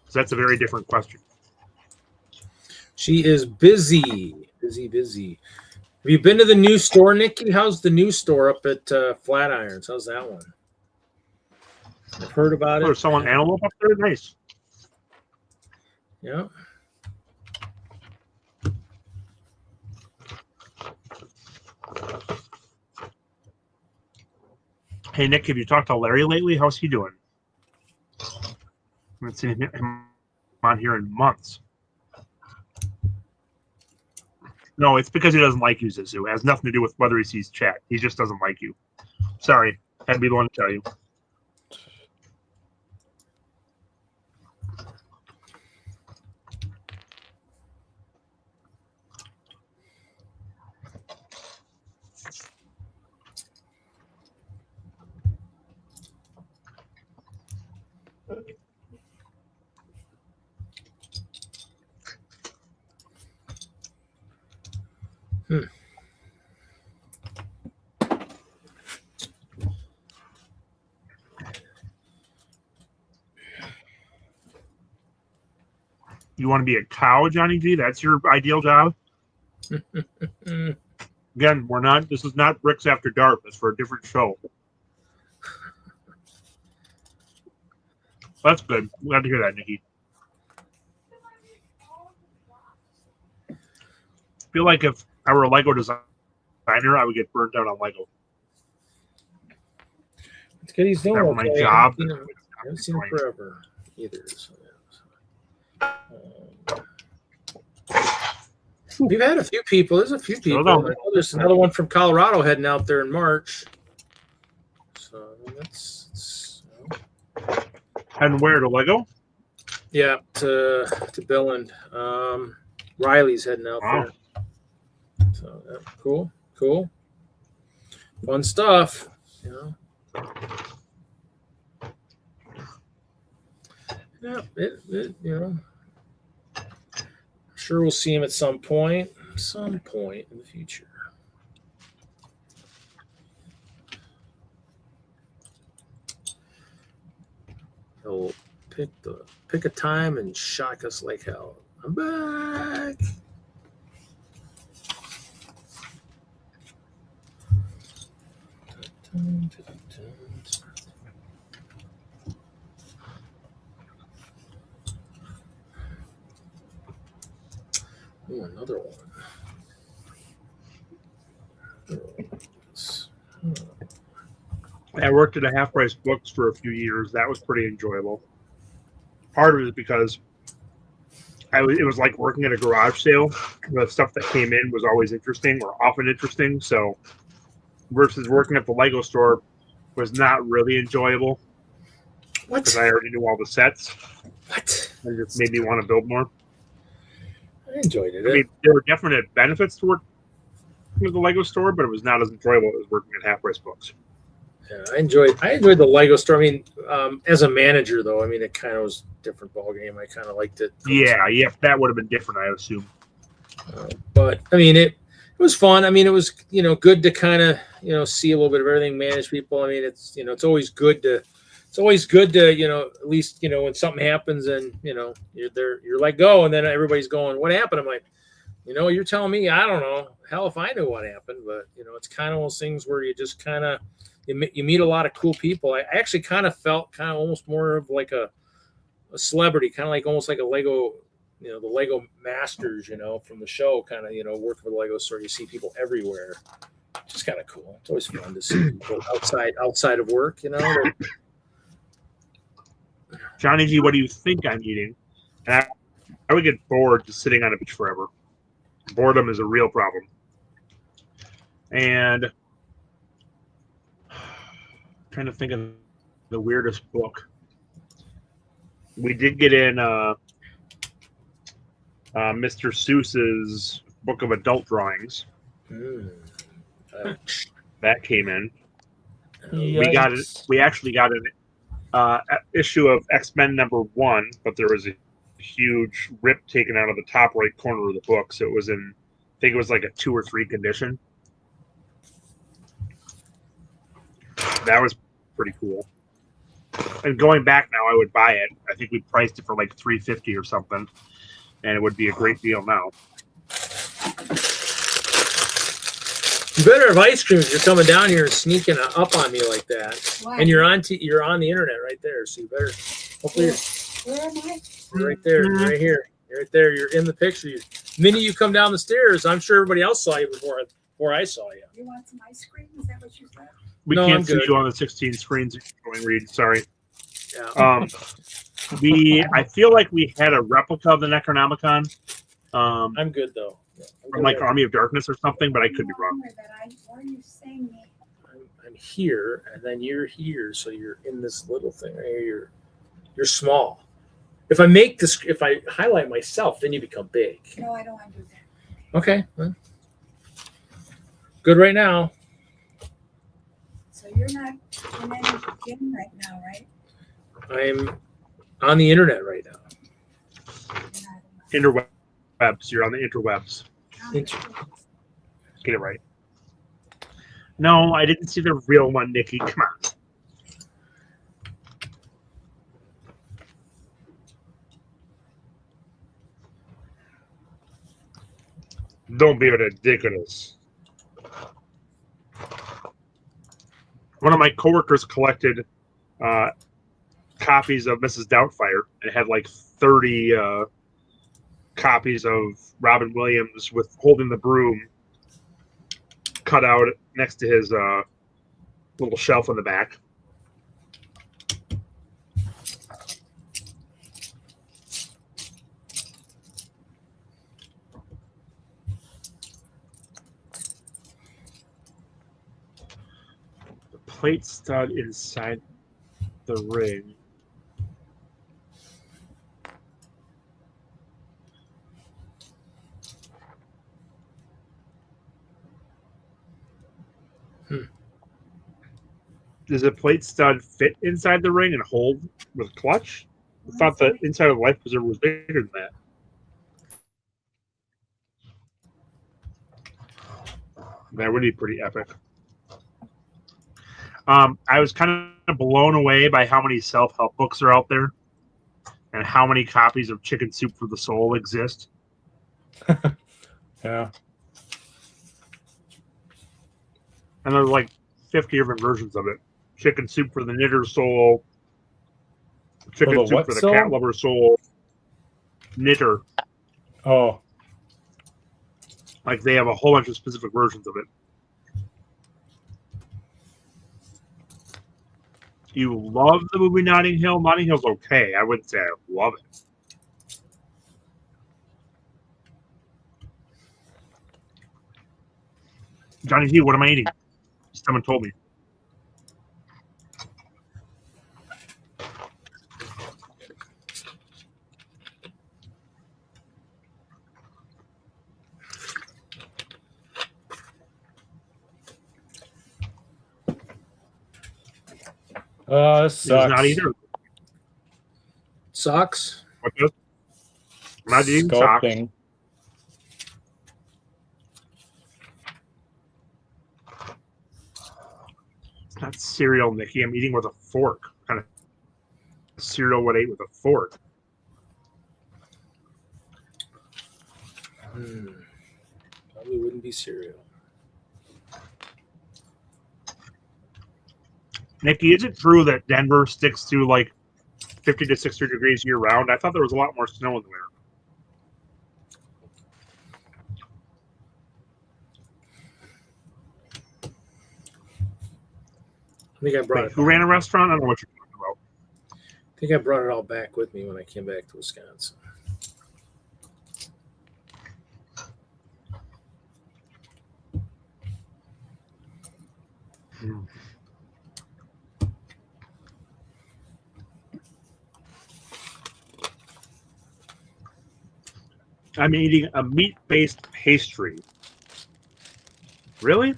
Because that's a very different question. She is busy. Busy. Have you been to the new store, Nikki? How's the new store up at Flatirons? How's that one? I've heard about it. There's someone antelope up there. Nice. Yeah. Hey, Nick, have you talked to Larry lately? How's he doing? I haven't seen him on here in months. No, it's because he doesn't like you, Zizu. It has nothing to do with whether he sees chat. He just doesn't like you. Sorry. Had to be the one to tell you. You want to be a cow, Johnny G? That's your ideal job? Again, this is not Bricks After Dark. It's for a different show. That's good. Glad to hear that, Nikki. I feel like if I were a Lego designer, I would get burnt out on Lego. It's good he's doing that okay. My job. I haven't seen him forever either. So, we've had a few people. There's a few people. There's another one from Colorado heading out there in March. So that's And where to Lego? Yeah, to Billund. Riley's heading out there. So cool. Fun stuff. Yeah, sure we'll see him at some point in the future. He'll pick a time and shock us like hell. I'm back. Oh, another one. I worked at a Half Price Books for a few years. That was pretty enjoyable. Part of it is because it was like working at a garage sale. The stuff that came in was always interesting, or often interesting. So versus working at the Lego store was not really enjoyable. What? Because I already knew all the sets. What? And it just made me want to build more. I enjoyed it. I mean, there were definite benefits to working at the Lego store, but it was not as enjoyable as working at Half Price Books. Yeah, I enjoyed the Lego store. I mean, as a manager though, I mean, it kind of was a different ball game. I kind of liked it. Yeah, that would have been different, I assume. But I mean, it was fun. I mean, it was good to kind of see a little bit of everything, manage people. I mean, it's it's always good to at least when something happens and you're there, you're let go, and then everybody's going, "What happened?" I'm like, you're telling me, I don't know. Hell if I knew what happened, but it's kind of those things where you just kind of you meet a lot of cool people. I actually kind of felt almost more of like a celebrity, kind of like almost like a Lego, the Lego masters, from the show, kind of working with the Lego store. You see people everywhere. It's just kind of cool. It's always fun to see people outside of work, Johnny G, what do you think I'm eating? And I would get bored just sitting on a beach forever. Boredom is a real problem. And trying to think of the weirdest book. We did get in Mr. Seuss's book of adult drawings. That came in. Yikes. We actually got an issue of X-Men #1, but there was a huge rip taken out of the top right corner of the book, so it was in, I think it was like a 2 or 3 condition. That was pretty cool. And going back now, I would buy it. I think we priced it for like $350 or something, and it would be a great deal now. You better have ice cream if you're coming down here and sneaking up on me like that. Why? And you're on the internet right there, so you better. Hopefully, Where am I? you're right there, you're right here, you're right there. You're in the picture. The minute you come down the stairs, I'm sure everybody else saw you before I saw you. You want some ice cream? Is that what you said? We No, can't I'm see good. you on the 16 screens. Going Reed, sorry. Yeah. I feel like we had a replica of the Necronomicon I'm good though. Yeah, I'm from good like there. Army of Darkness or something, but I could be wrong. Why are you saying me? I'm here, and then you're here, so you're in this little thing right here. You're small. If I highlight myself, then you become big. No, I don't want to do that. Okay. Well, good right now. So you're not in any gym right now, right? I'm on the internet right now. You're not. Interwebs. You're on the interwebs. Inter- Get it right. No, I didn't see the real one, Nikki. Come on. Don't be ridiculous. One of my coworkers collected copies of Mrs. Doubtfire and had like 30 copies of Robin Williams with holding the broom cut out next to his little shelf in the back. The plate stud inside the ring. Does a plate stud fit inside the ring and hold with clutch? I thought the inside of the life preserver was bigger than that. That would be pretty epic. I was kind of blown away by how many self-help books are out there and how many copies of Chicken Soup for the Soul exist. Yeah. And there's like 50 different versions of it. Chicken Soup for the Knitter Soul. Chicken the Soup what for the soul? Cat Lover Soul. Knitter. Oh, Like they have a whole bunch of specific versions of it. You love the movie Notting Hill? Notting Hill's okay. I wouldn't say I love it. Johnny G, what am I eating? Someone told me. This It's not sucks. either. Socks. What does? Not eating socks. Sculpting. It's not cereal, Nikki. I'm eating with a fork. What kind of cereal would I eat with a fork? Probably wouldn't be cereal. Nikki, is it true that Denver sticks to like 50 to 60 degrees year round? I thought there was a lot more snow in the winter. I think I brought Wait, it. who ran a restaurant? I don't know what you're talking about. I think I brought it all back with me when I came back to Wisconsin. I'm eating a meat-based pastry. Really?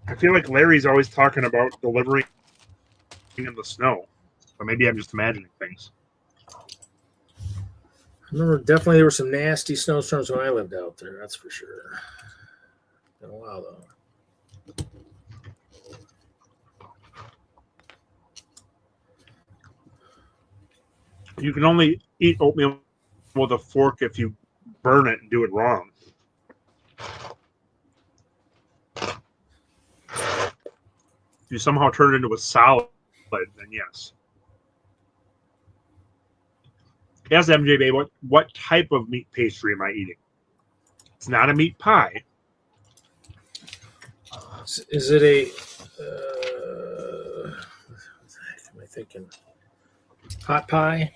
I feel like Larry's always talking about delivering in the snow, but maybe I'm just imagining things. I remember definitely there were some nasty snowstorms when I lived out there. That's for sure. Been a while though. You can only eat oatmeal with a fork if you burn it and do it wrong. If you somehow turn it into a solid, then yes. Yes, MJB, what type of meat pastry am I eating? It's not a meat pie. Is it a? What the heck am I thinking? Hot pie.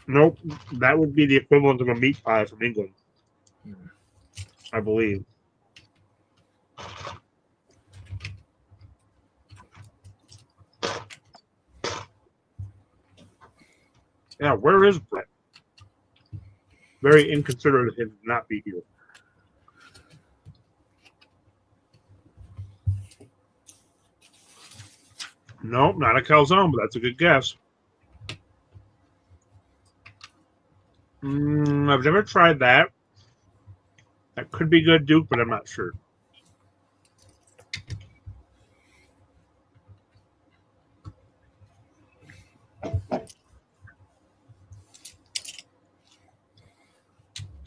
Nope, that would be the equivalent of a meat pie from England, I believe. Yeah, where is Brett? Very inconsiderate of him to not be here. Nope, not a calzone, but that's a good guess. I've never tried that. That could be good, Duke, but I'm not sure.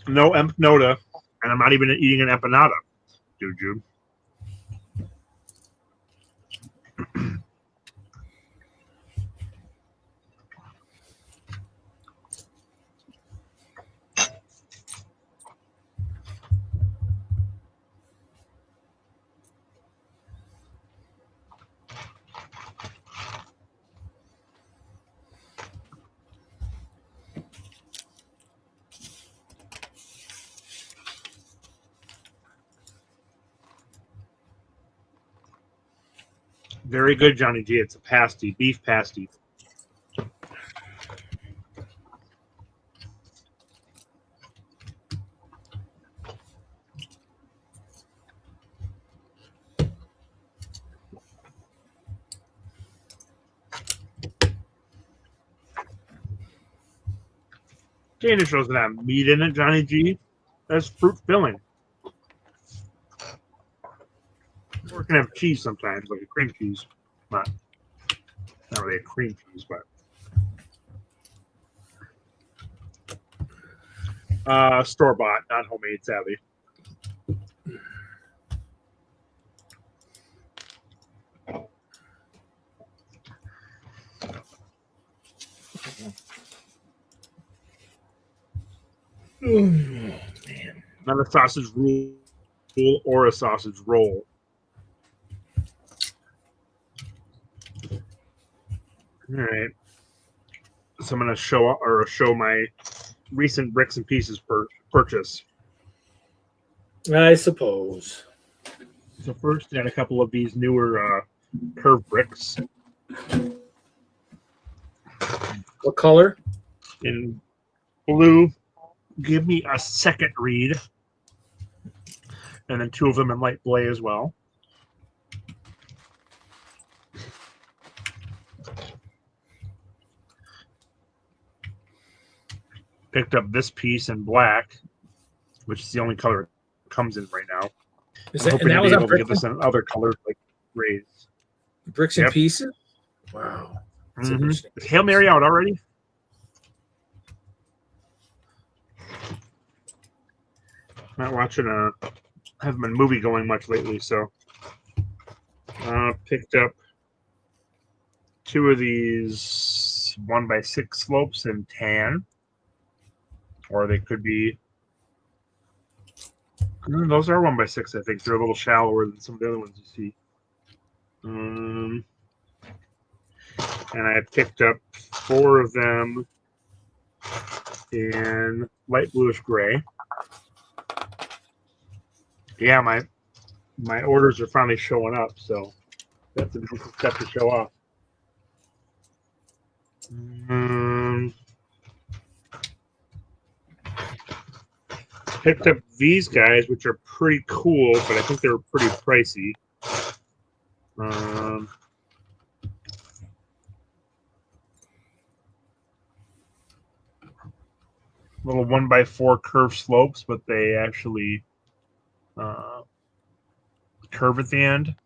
No empanada, and I'm not even eating an empanada, Juju. Very good, Johnny G. It's a pasty, beef pasty. Danish doesn't have meat in it, Johnny G. That's fruit filling. Or it can have cheese sometimes, like a cream cheese. Not really a cream cheese, but store-bought, not homemade, sadly. Man. Not a sausage roll or a sausage roll. All right. So I'm going to show my recent bricks and pieces purchase. I suppose. So first, I got a couple of these newer curved bricks What color? in blue give me a second read. And then 2 of them in light blay as well. Picked up this piece in black, which is the only color it comes in right now. Is I'm that, hoping and that to was be on able to get this in other colors like grays. bricks and Yep. pieces? Wow. That's Mm-hmm. interesting. Is Hail Mary out already? Not watching haven't been movie going much lately, so picked up 2 of these 1x6 slopes in tan, or they could be. Those are 1x6. I think they're a little shallower than some of the other ones you see. And I picked up 4 of them in light bluish gray. Yeah, my orders are finally showing up, so that's a good step to show off. Picked up these guys, which are pretty cool, but I think they're pretty pricey. Little 1x4 curved slopes, but they actually curve at the end.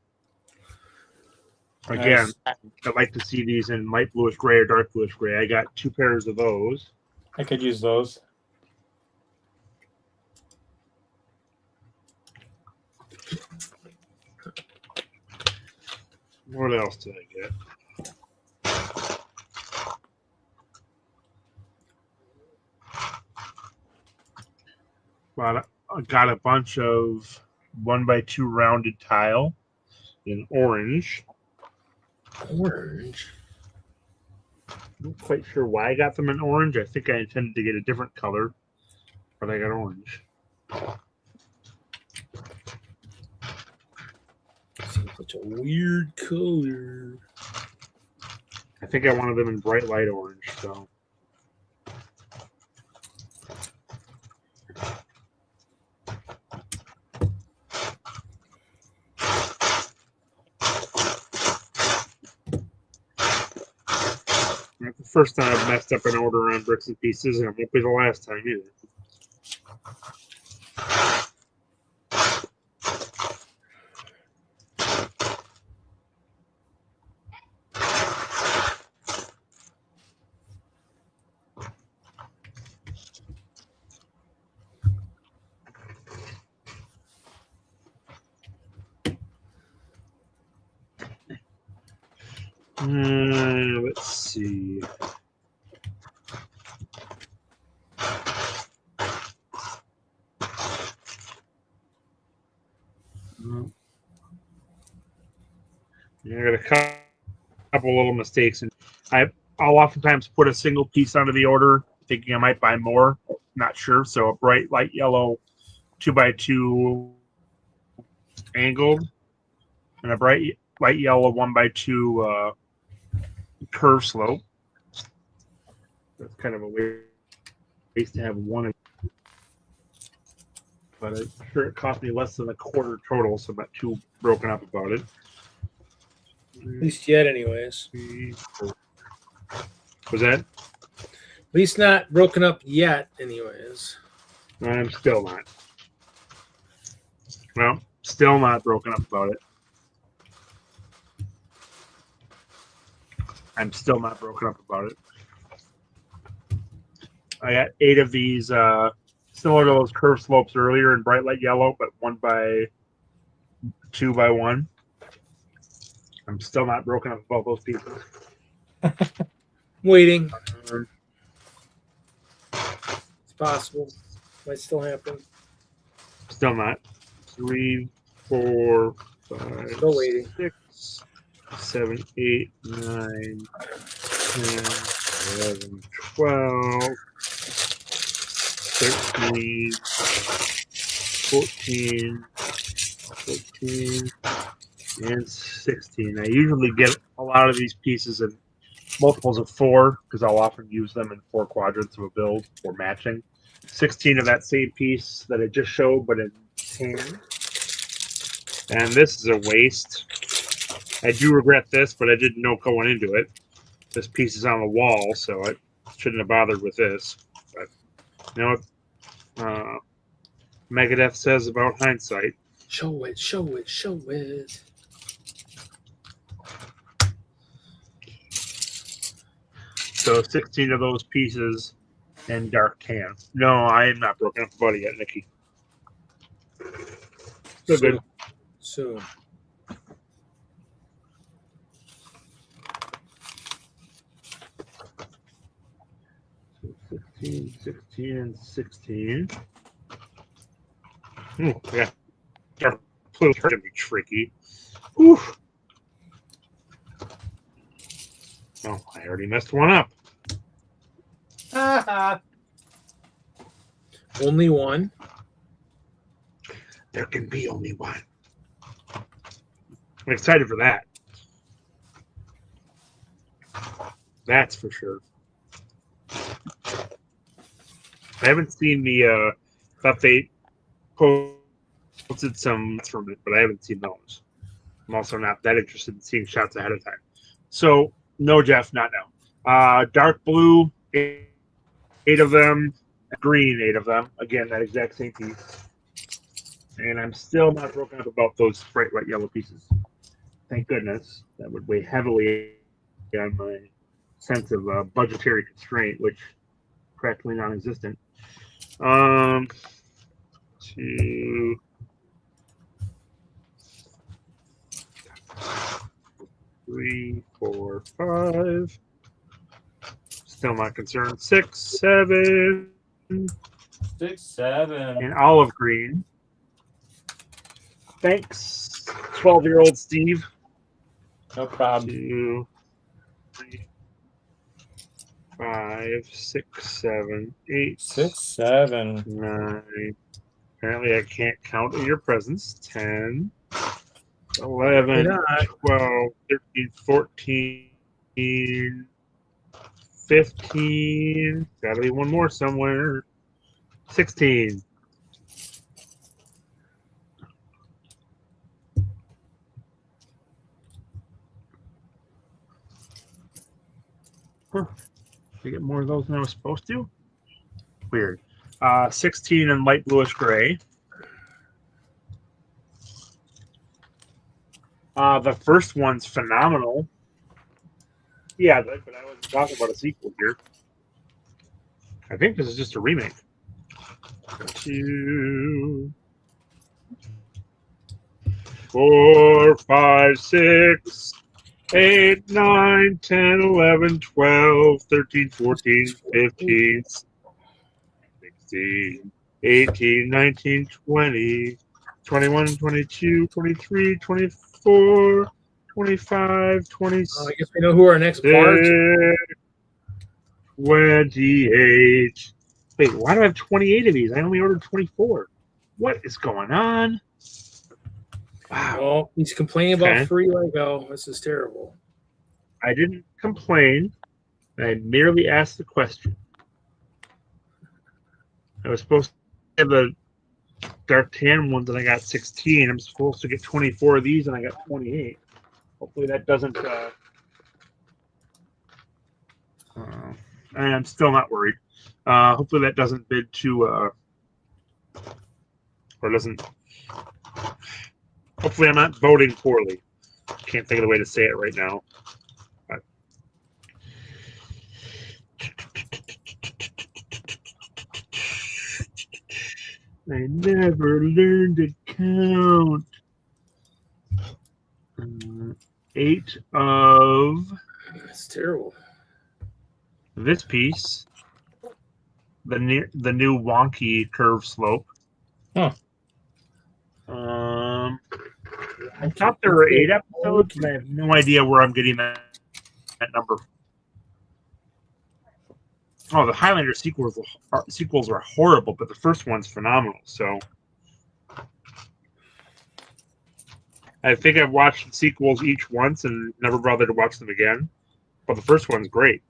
Again, Nice. I'd like to see these in light bluish gray or dark bluish gray. I got 2 pairs of those. I could use those. What else did I get? Well, I got a bunch of 1x2 rounded tile in orange. Orange. I'm not quite sure why I got them in orange. I think I intended to get a different color, but I got orange. Seems such a weird color. I think I wanted them in bright light orange, so. Not the first time I've messed up an order on bricks and pieces, and it won't be the last time either. Let's see. Yeah, I got a couple little mistakes, and I'll oftentimes put a single piece onto the order, thinking I might buy more. Not sure. So a bright light yellow 2x2 angled, and a bright light yellow 1x2 curve slope. That's kind of a waste to have one, but I'm sure it cost me less than a quarter total, so I'm not too broken up about it. At least yet, anyways. Was that? At least not broken up yet, anyways. I'm still not. Well, still not broken up about it. I'm still not broken up about it. I got 8 of these, similar to those curved slopes earlier in bright light yellow, but 1x2x1. I'm still not broken up about those pieces. Waiting. It's possible. Might still happen. Still not. 3, 4, 5, Still waiting. 6, 7, 8, 9, 10, 11, 12, 13, 14, 15, and 16. I usually get a lot of these pieces in multiples of 4 because I'll often use them in 4 quadrants of a build for matching. 16 of that same piece that I just showed, but in tan. And this is a waste. I do regret this, but I didn't know going into it. This piece is on the wall, so I shouldn't have bothered with this. But you know what Megadeth says about hindsight. Show it, show it, show it. So 16 of those pieces in dark tan. No, I am not broken up the body yet, Nikki. Still good. Soon. 16, and 16. Yeah. Dark blue gonna be tricky. Whew. Oh, I already messed one up. Only one. There can be only one. I'm excited for that. That's for sure. I haven't seen the thought they posted some from it, but I haven't seen those. I'm also not that interested in seeing shots ahead of time. So no, Jeff, not now. Dark blue, 8 of them. Green, 8 of them. Again, that exact same piece. And I'm still not broken up about those bright white yellow pieces. Thank goodness. That would weigh heavily on my sense of budgetary constraint, which is practically non-existent. 2, 3, 4, 5. Still not concerned. 6, 7. 6, 7. And olive green. Thanks, 12-year-old Steve. No problem. 2, 3, 5, 6, 7, 8. 6, 7. 9. Apparently, I can't count in your presence. 10, 11, 12, 13, 14, 15. Gotta be one more somewhere. 16. Huh. Did I get more of those than I was supposed to? Weird. 16 in light bluish gray. The first one's phenomenal. Yeah, but I wasn't talking about a sequel here. I think this is just a remake. 2, 4, 5, 6, 8, 9, 10, 11, 12, 13, 14, 15, 16, 18, 19, 20, 21, 22, 23, 24, 25, 26. I guess we know who our next part. 28. Wait, why do I have 28 of these? I only ordered 24. What is going on? Wow. Well, he's complaining about free Lego. This is terrible. I didn't complain. I merely asked the question. I was supposed to have the dark tan ones, and I got 16. I'm supposed to get 24 of these, and I got 28. Hopefully that doesn't. And I'm still not worried. Hopefully that doesn't bid to, or doesn't. Hopefully I'm not voting poorly. Can't think of the way to say it right now. But. I never learned to count. 8 of. That's terrible. This piece, the new wonky curve slope. Huh. I thought there were 8 episodes, and I have no idea where I'm getting that number. Oh, the Highlander sequels are horrible, but the first one's phenomenal. So I think I've watched the sequels each once and never bothered to watch them again. But the first one's great.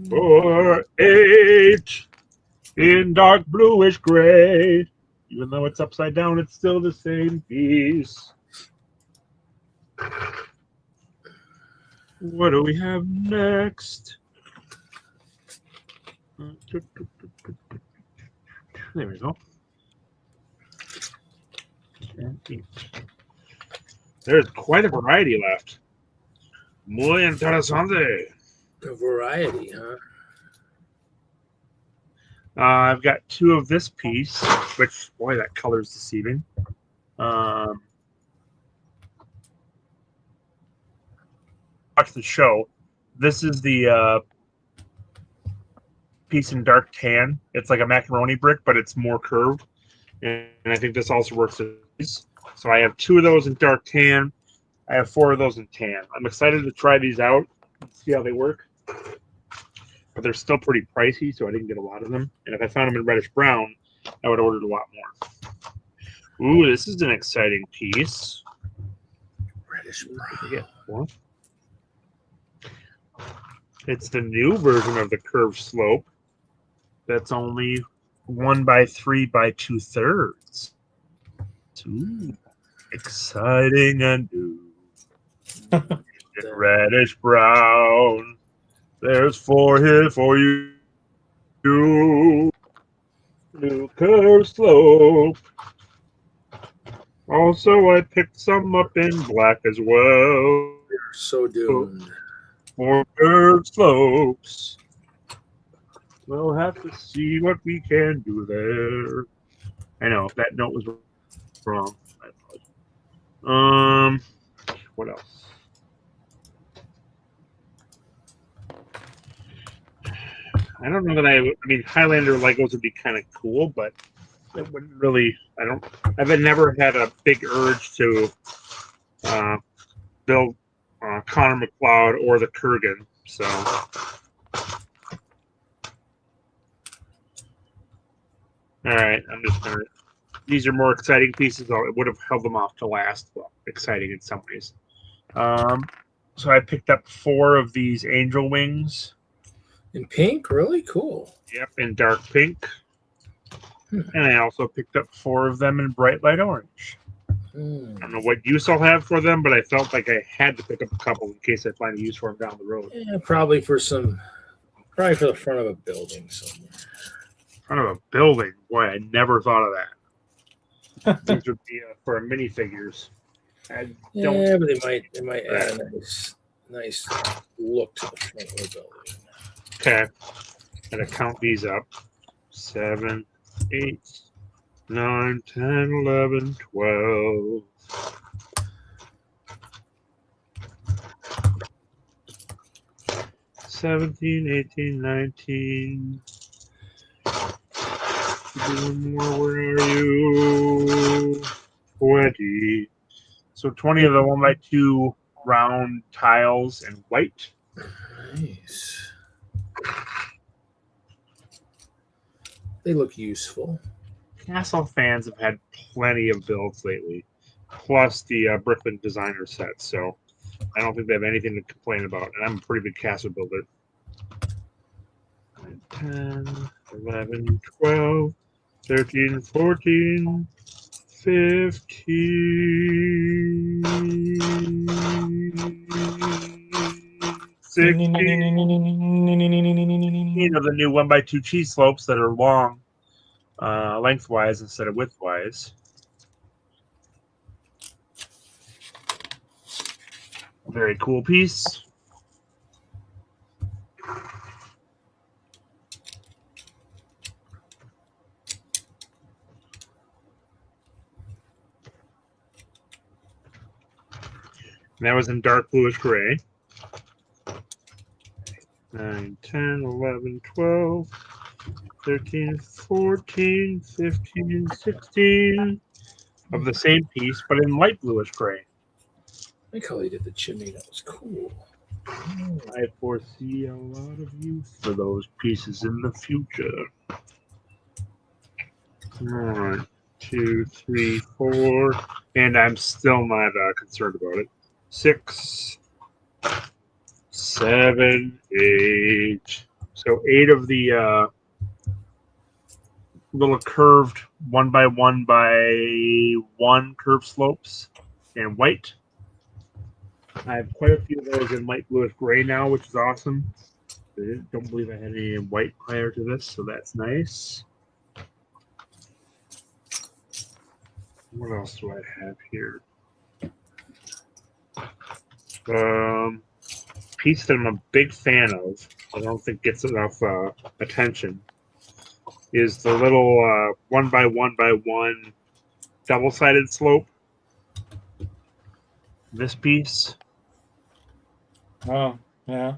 4, 8 in dark bluish gray. Even though it's upside down, it's still the same piece. What do we have next? There we go. There's quite a variety left. Muy interesante. A variety, huh? I've got 2 of this piece, which, boy, that color is deceiving. Watch the show. This is the piece in dark tan. It's like a macaroni brick, but it's more curved. And I think this also works as these. So I have 2 of those in dark tan. I have 4 of those in tan. I'm excited to try these out, see how they work. But they're still pretty pricey, so I didn't get a lot of them. And if I found them in reddish brown, I would have ordered a lot more. Ooh, this is an exciting piece. Reddish brown. It's the new version of the curved slope. That's only 1 by 3 by 2/3. Ooh, exciting and new. Reddish brown. There's 4 here for you. New curved slope. Also, I picked some up in black as well. We're so doomed. 4 curved slopes. We'll have to see what we can do there. I know, if that note was wrong. What else? I don't know that I mean, Highlander Legos would be kind of cool, but it wouldn't really. I've never had a big urge to build Connor McLeod or the Kurgan. So, all right, I'm just gonna. These are more exciting pieces. I would have held them off to last. Well, exciting in some ways. So I picked up 4 of these angel wings. In pink? Really? Cool. Yep, in dark pink. And I also picked up 4 of them in bright light orange. I don't know what use I'll have for them, but I felt like I had to pick up a couple in case I find a use for them down the road. Yeah, probably for the front of a building somewhere. Front of a building? Boy, I never thought of that. These would be for minifigures. Yeah, but they might add a nice look to the front of the building. Okay. I'm going to count these up. 7, 8, 9, 10, 11, 12. 17, 18, 19. One more, where are you? 20. So 20 of the 1 by 2 round tiles in white. Nice. They look useful. Castle fans have had plenty of builds lately, plus the Brooklyn designer set. So I don't think they have anything to complain about. And I'm a pretty big castle builder. 10, 11, 12, 13, 14, 15, 16 of the new 1 by 2 cheese slopes that are long lengthwise instead of widthwise. Very cool piece. And that was in dark bluish gray. 9, 10, 11, 12, 13, 14, 15, 16 of the same piece, but in light bluish gray. I like how they did the chimney. That was cool. I foresee a lot of use for those pieces in the future. 1, 2, 3, 4, and I'm still not concerned about it. 6, 7, 8. So 8 of the little curved 1x1x1 curved slopes in white. I have quite a few of those in light bluish gray now, which is awesome. I don't believe I had any in white prior to this, so that's nice. What else do I have here? Piece that I'm a big fan of, I don't think gets enough attention, is the little 1x1x1 double-sided slope. This piece. Oh, yeah.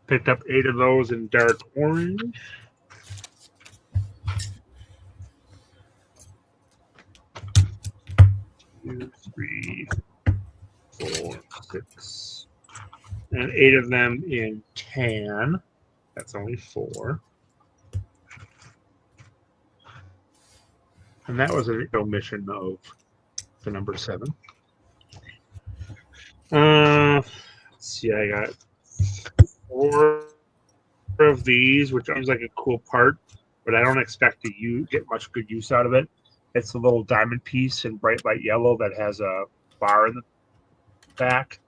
Picked up 8 of those in dark orange. Two, 3, 4, 6. And 8 of them in tan. That's only 4. And that was an omission of the number 7. Let's see, I got 4 of these, which seems like a cool part, but I don't expect to get much good use out of it. It's a little diamond piece in bright light yellow that has a bar in the back.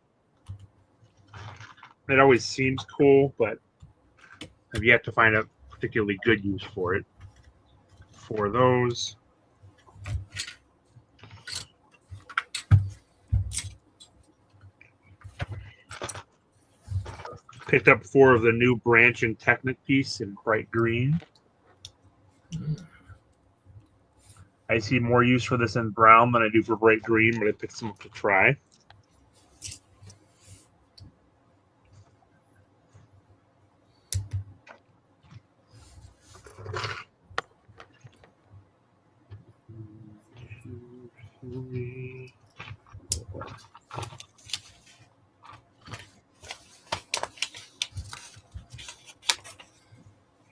It always seems cool, but I've yet to find a particularly good use for it. For those. Picked up 4 of the new branch and Technic piece in bright green. I see more use for this in brown than I do for bright green, but I picked some up to try.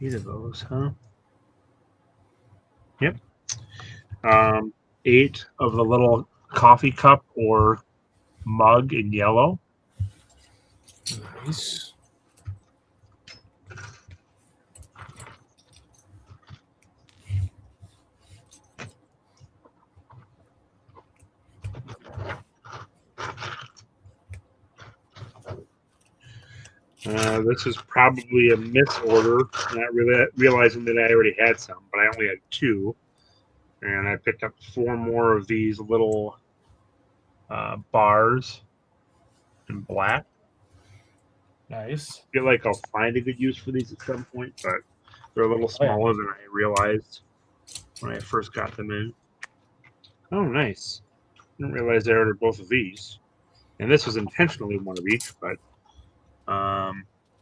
Eight of those, huh? Yep. 8 of the little coffee cup or mug in yellow. Nice. This is probably a misorder, not really realizing that I already had some, but I only had 2. And I picked up 4 more of these little bars in black. Nice. I feel like I'll find a good use for these at some point, but they're a little smaller than I realized when I first got them in. Oh, nice. Didn't realize I ordered both of these. And this was intentionally one of each, but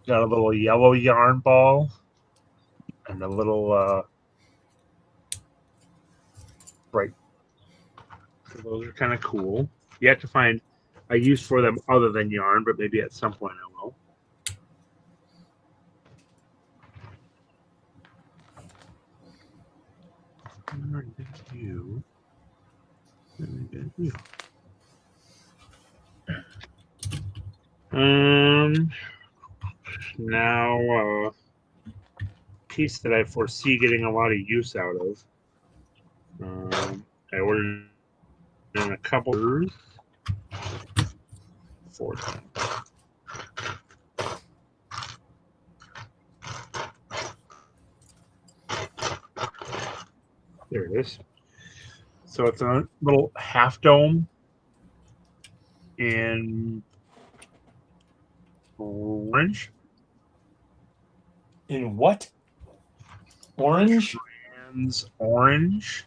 got a little yellow yarn ball and a little bright. So those are kind of cool. You have to find a use for them other than yarn, but maybe at some point I will. Now piece that I foresee getting a lot of use out of. I ordered in a couple 4 times. There it is. So it's a little half dome in orange. In what? Orange? Trans orange.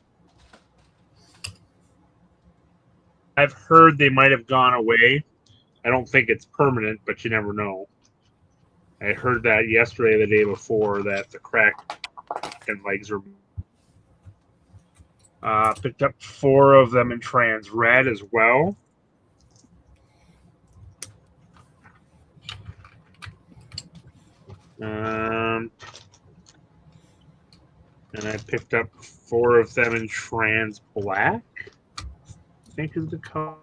I've heard they might have gone away. I don't think it's permanent, but you never know. I heard that yesterday, the day before, that the crack and legs are. Picked up 4 of them in trans red as well. And I picked up 4 of them in trans black, I think is the color.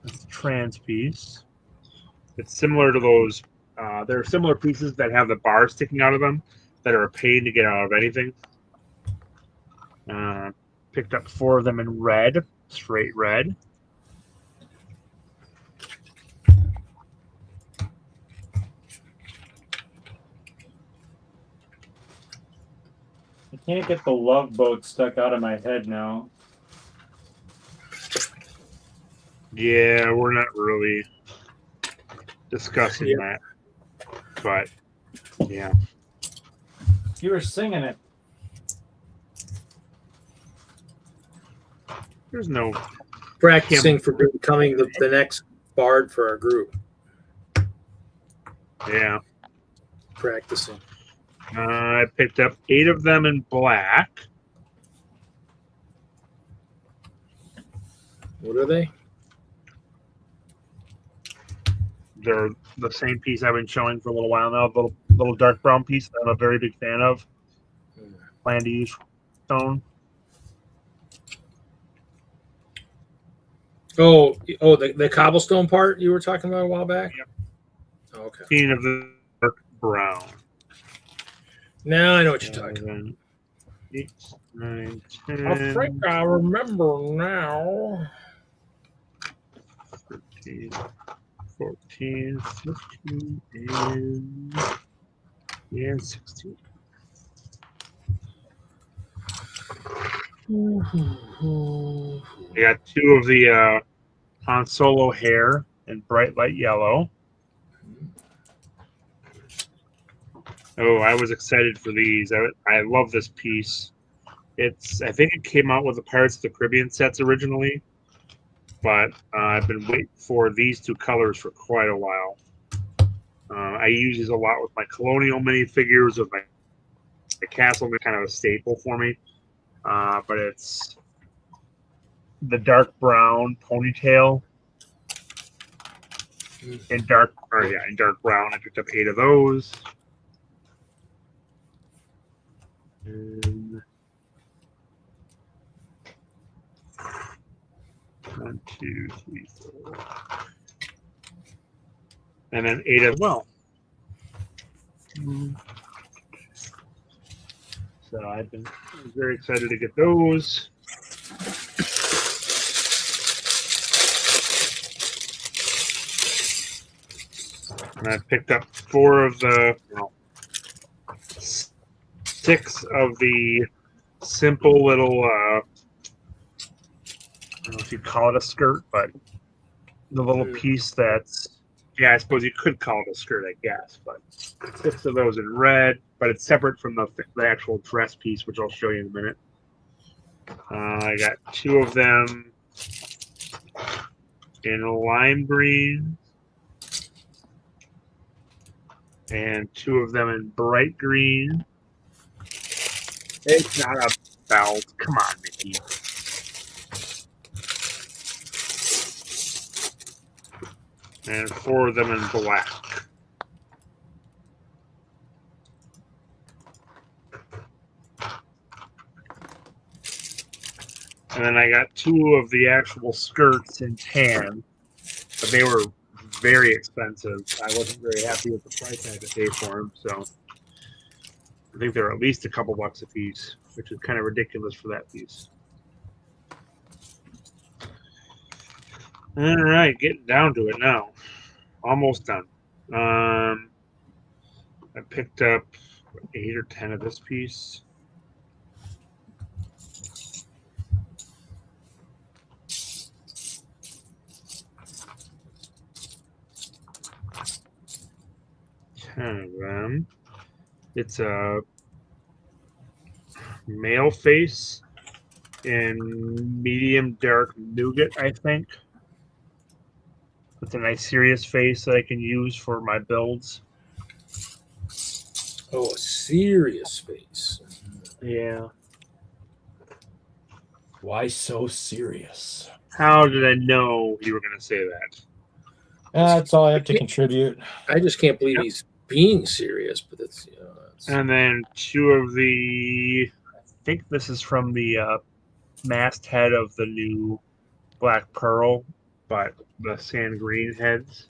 That's trans piece. It's similar to those. There are similar pieces that have the bar sticking out of them that are a pain to get out of anything. Picked up 4 of them in red, straight red. I can't get the love boat stuck out of my head now. Yeah, we're not really discussing that, but yeah. You were singing it. There's no Practicing for becoming the next bard for our group. yeah. Practicing. I picked up 8 of them in black. What are they? They're the same piece I've been showing for a little while now. Little dark brown piece that I'm a very big fan of. Plan to use stone. Oh, the cobblestone part you were talking about a while back? Yep. Oh, okay. 15 of the dark brown. Now I know what you're talking about. 8, 9, 10. I think I remember now. 13, 14, 15, and 16. I got 2 of the Han Solo hair in bright light yellow. Oh, I was excited for these. I love this piece. I think it came out with the Pirates of the Caribbean sets originally, but I've been waiting for these 2 colors for quite a while. I use these a lot with my Colonial minifigures, with my castle, kind of a staple for me. But it's the dark brown ponytail in dark brown. I picked up 8 of those. And 1, 2, 3, 4. And then 8 as well. So I was very excited to get those. And I picked up 4 of the 6 of the simple little I don't know if you'd call it a skirt, but the little piece that's, yeah, I suppose you could call it a skirt, I guess, but 6 of those in red, but it's separate from the actual dress piece, which I'll show you in a minute. I got 2 of them in lime green and 2 of them in bright green. It's not a belt. Come on, Mickey. And 4 of them in black. And then I got 2 of the actual skirts in tan, but they were very expensive. I wasn't very happy with the price I had to pay for them, so I think they're at least a couple bucks a piece, which is kind of ridiculous for that piece. All right, getting down to it now. Almost done. I picked up 8 or 10 of this piece. Of them. It's a male face in medium dark nougat, I think. It's a nice serious face that I can use for my builds. Oh, a serious face. Yeah. Why so serious? How did I know you were going to say that? That's all I have to contribute. I just can't believe he's being serious, but that's, you know, that's... And then 2 of the, I think this is from the masthead of the new Black Pearl but the sand green heads.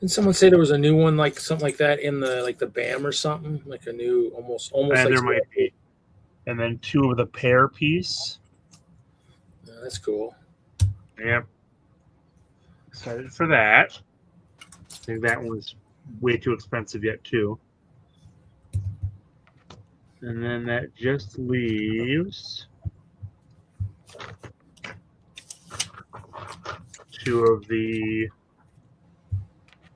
Didn't someone say there was a new one like something like that in the BAM or something? Like a new almost And like there might be. And then 2 of the pear piece. Yeah, that's cool. Yep. Excited for that. I think that one's way too expensive yet too. And then that just leaves 2 of the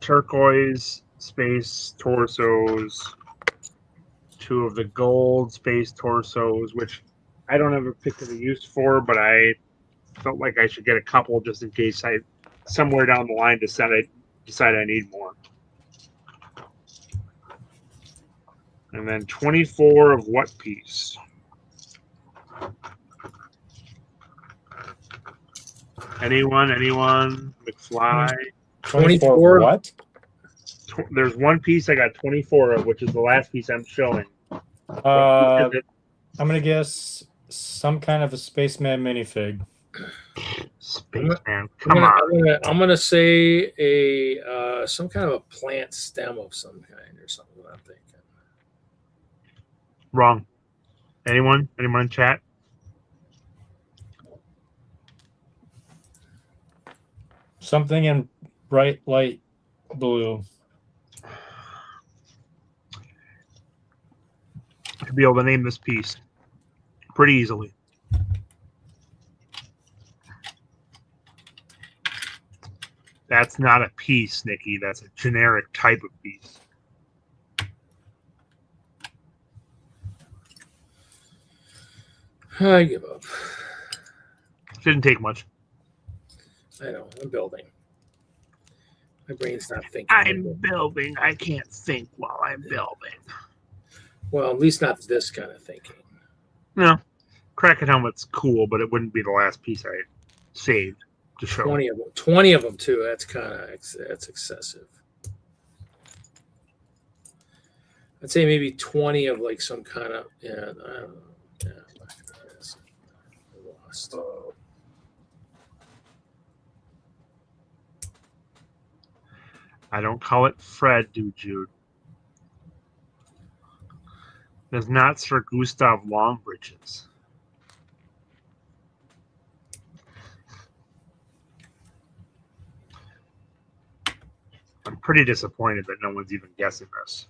turquoise space torsos, 2 of the gold space torsos, which I don't have a particular use for, but I felt like I should get a couple just in case I somewhere down the line decide I need more. And then 24 of what piece? Anyone? McFly? 24 what? There's one piece I got 24 of, which is the last piece I'm showing. I'm gonna guess some kind of a spaceman minifig. Spaceman, come on. I'm gonna say a some kind of a plant stem of some kind or something. What I'm thinking. Wrong. Anyone in chat? Something in bright light blue. To be able to name this piece pretty easily. That's not a piece, Nikki. That's a generic type of piece. I give up. Didn't take much. I know. I'm building. My brain's not thinking. I'm building. I can't think while I'm building. Well, at least not this kind of thinking. No. Kraken helmet's cool, but it wouldn't be the last piece I saved to show. 20 of them too. That's that's excessive. I'd say maybe 20 of like some kind of I don't know. Yeah, I lost. I don't call it Fred, do Jude. There's not Sir Gustav Longbridges. I'm pretty disappointed that no one's even guessing this.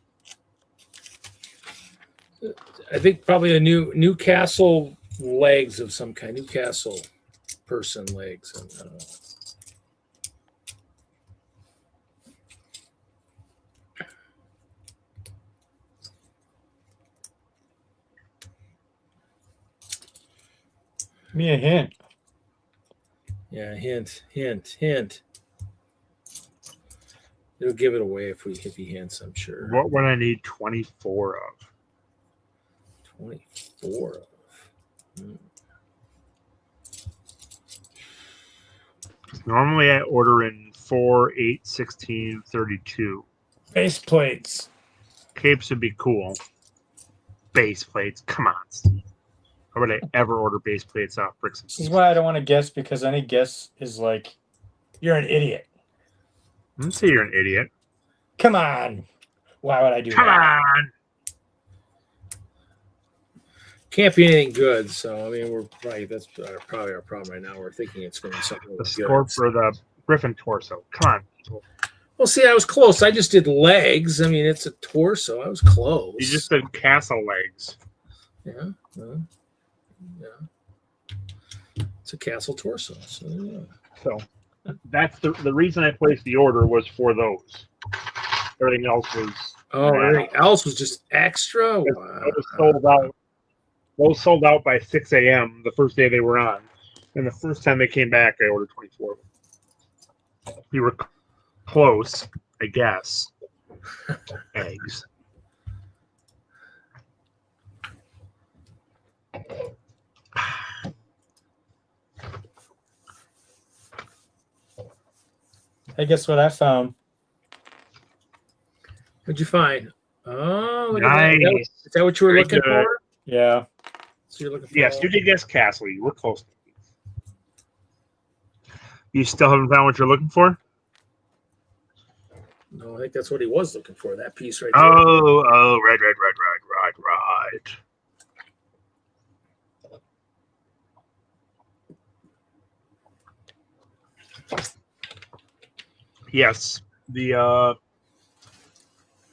I think probably a Newcastle legs of some kind. Newcastle person legs. I don't know. Give me a hint. Yeah, hint. It'll give it away if he hints, I'm sure. What would I need 24 of? 24 of. Normally I order in 4, 8, 16, 32. Base plates. Capes would be cool. Base plates. Come on, Steve. How would I ever order base plates off Bricks and This is why I don't want to guess, because any guess is like, you're an idiot. I didn't say you're an idiot. Come on. Why would I do Come that? on. Can't be anything good. So, I mean, we're right. That's probably our problem right now. We're thinking it's going to be something The good. score for the Griffin torso. Come on, people. Well, see, I was close. I just did legs. I mean, it's a torso. I was close. You just said castle legs. Yeah. It's a castle torso. So, yeah. So that's the reason I placed the order was for those. Everything else was Everything else was just extra. Wow. those sold out. Those sold out by 6 a.m. the first day they were on. And the first time they came back, I ordered 24 of them. We were close, I guess. Eggs. Hey, guess what I found? What'd you find? Oh, look Nice. at that. Is that what you were Very looking good. for? Yeah. So you're looking for Yes, you did guess castle. You were close. You still haven't found what you're looking for? No, I think that's what he was looking for. That piece right there. Right. Yes,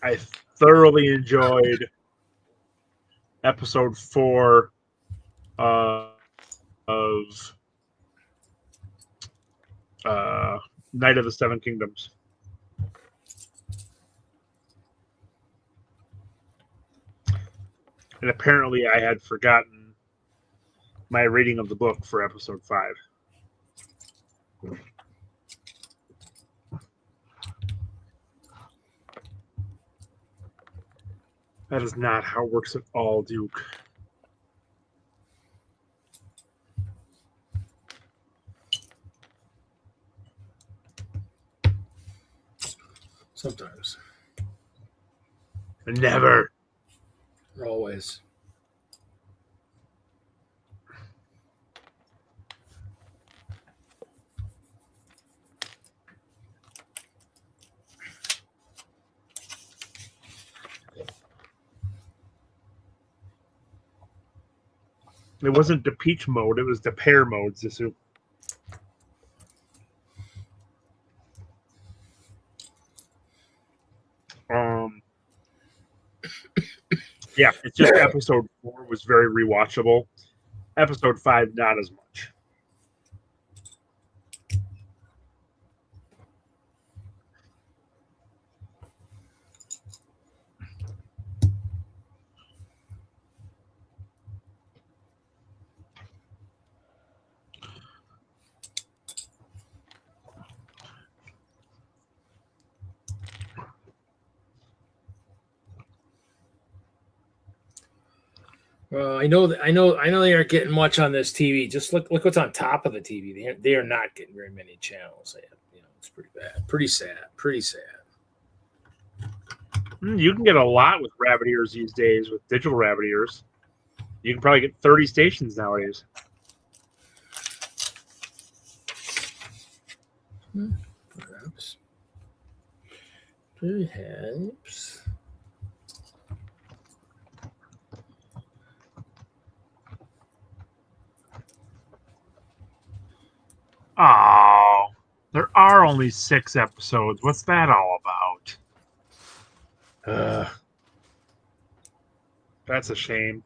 I thoroughly enjoyed episode 4 of Night of the Seven Kingdoms. And apparently I had forgotten my reading of the book for episode 5. That is not how it works at all, Duke. Sometimes. Never. Always. It wasn't the peach mode, it was the pear mode, Zisu. Yeah, it's just episode 4 was very rewatchable. Episode 5, not as much. I know they aren't getting much on this TV. Just look what's on top of the TV. They are not getting very many channels. You know, it's pretty bad. Pretty sad. You can get a lot with rabbit ears these days with digital rabbit ears. You can probably get 30 stations nowadays. Perhaps. Perhaps. Oh, there are only 6 episodes. What's that all about? That's a shame.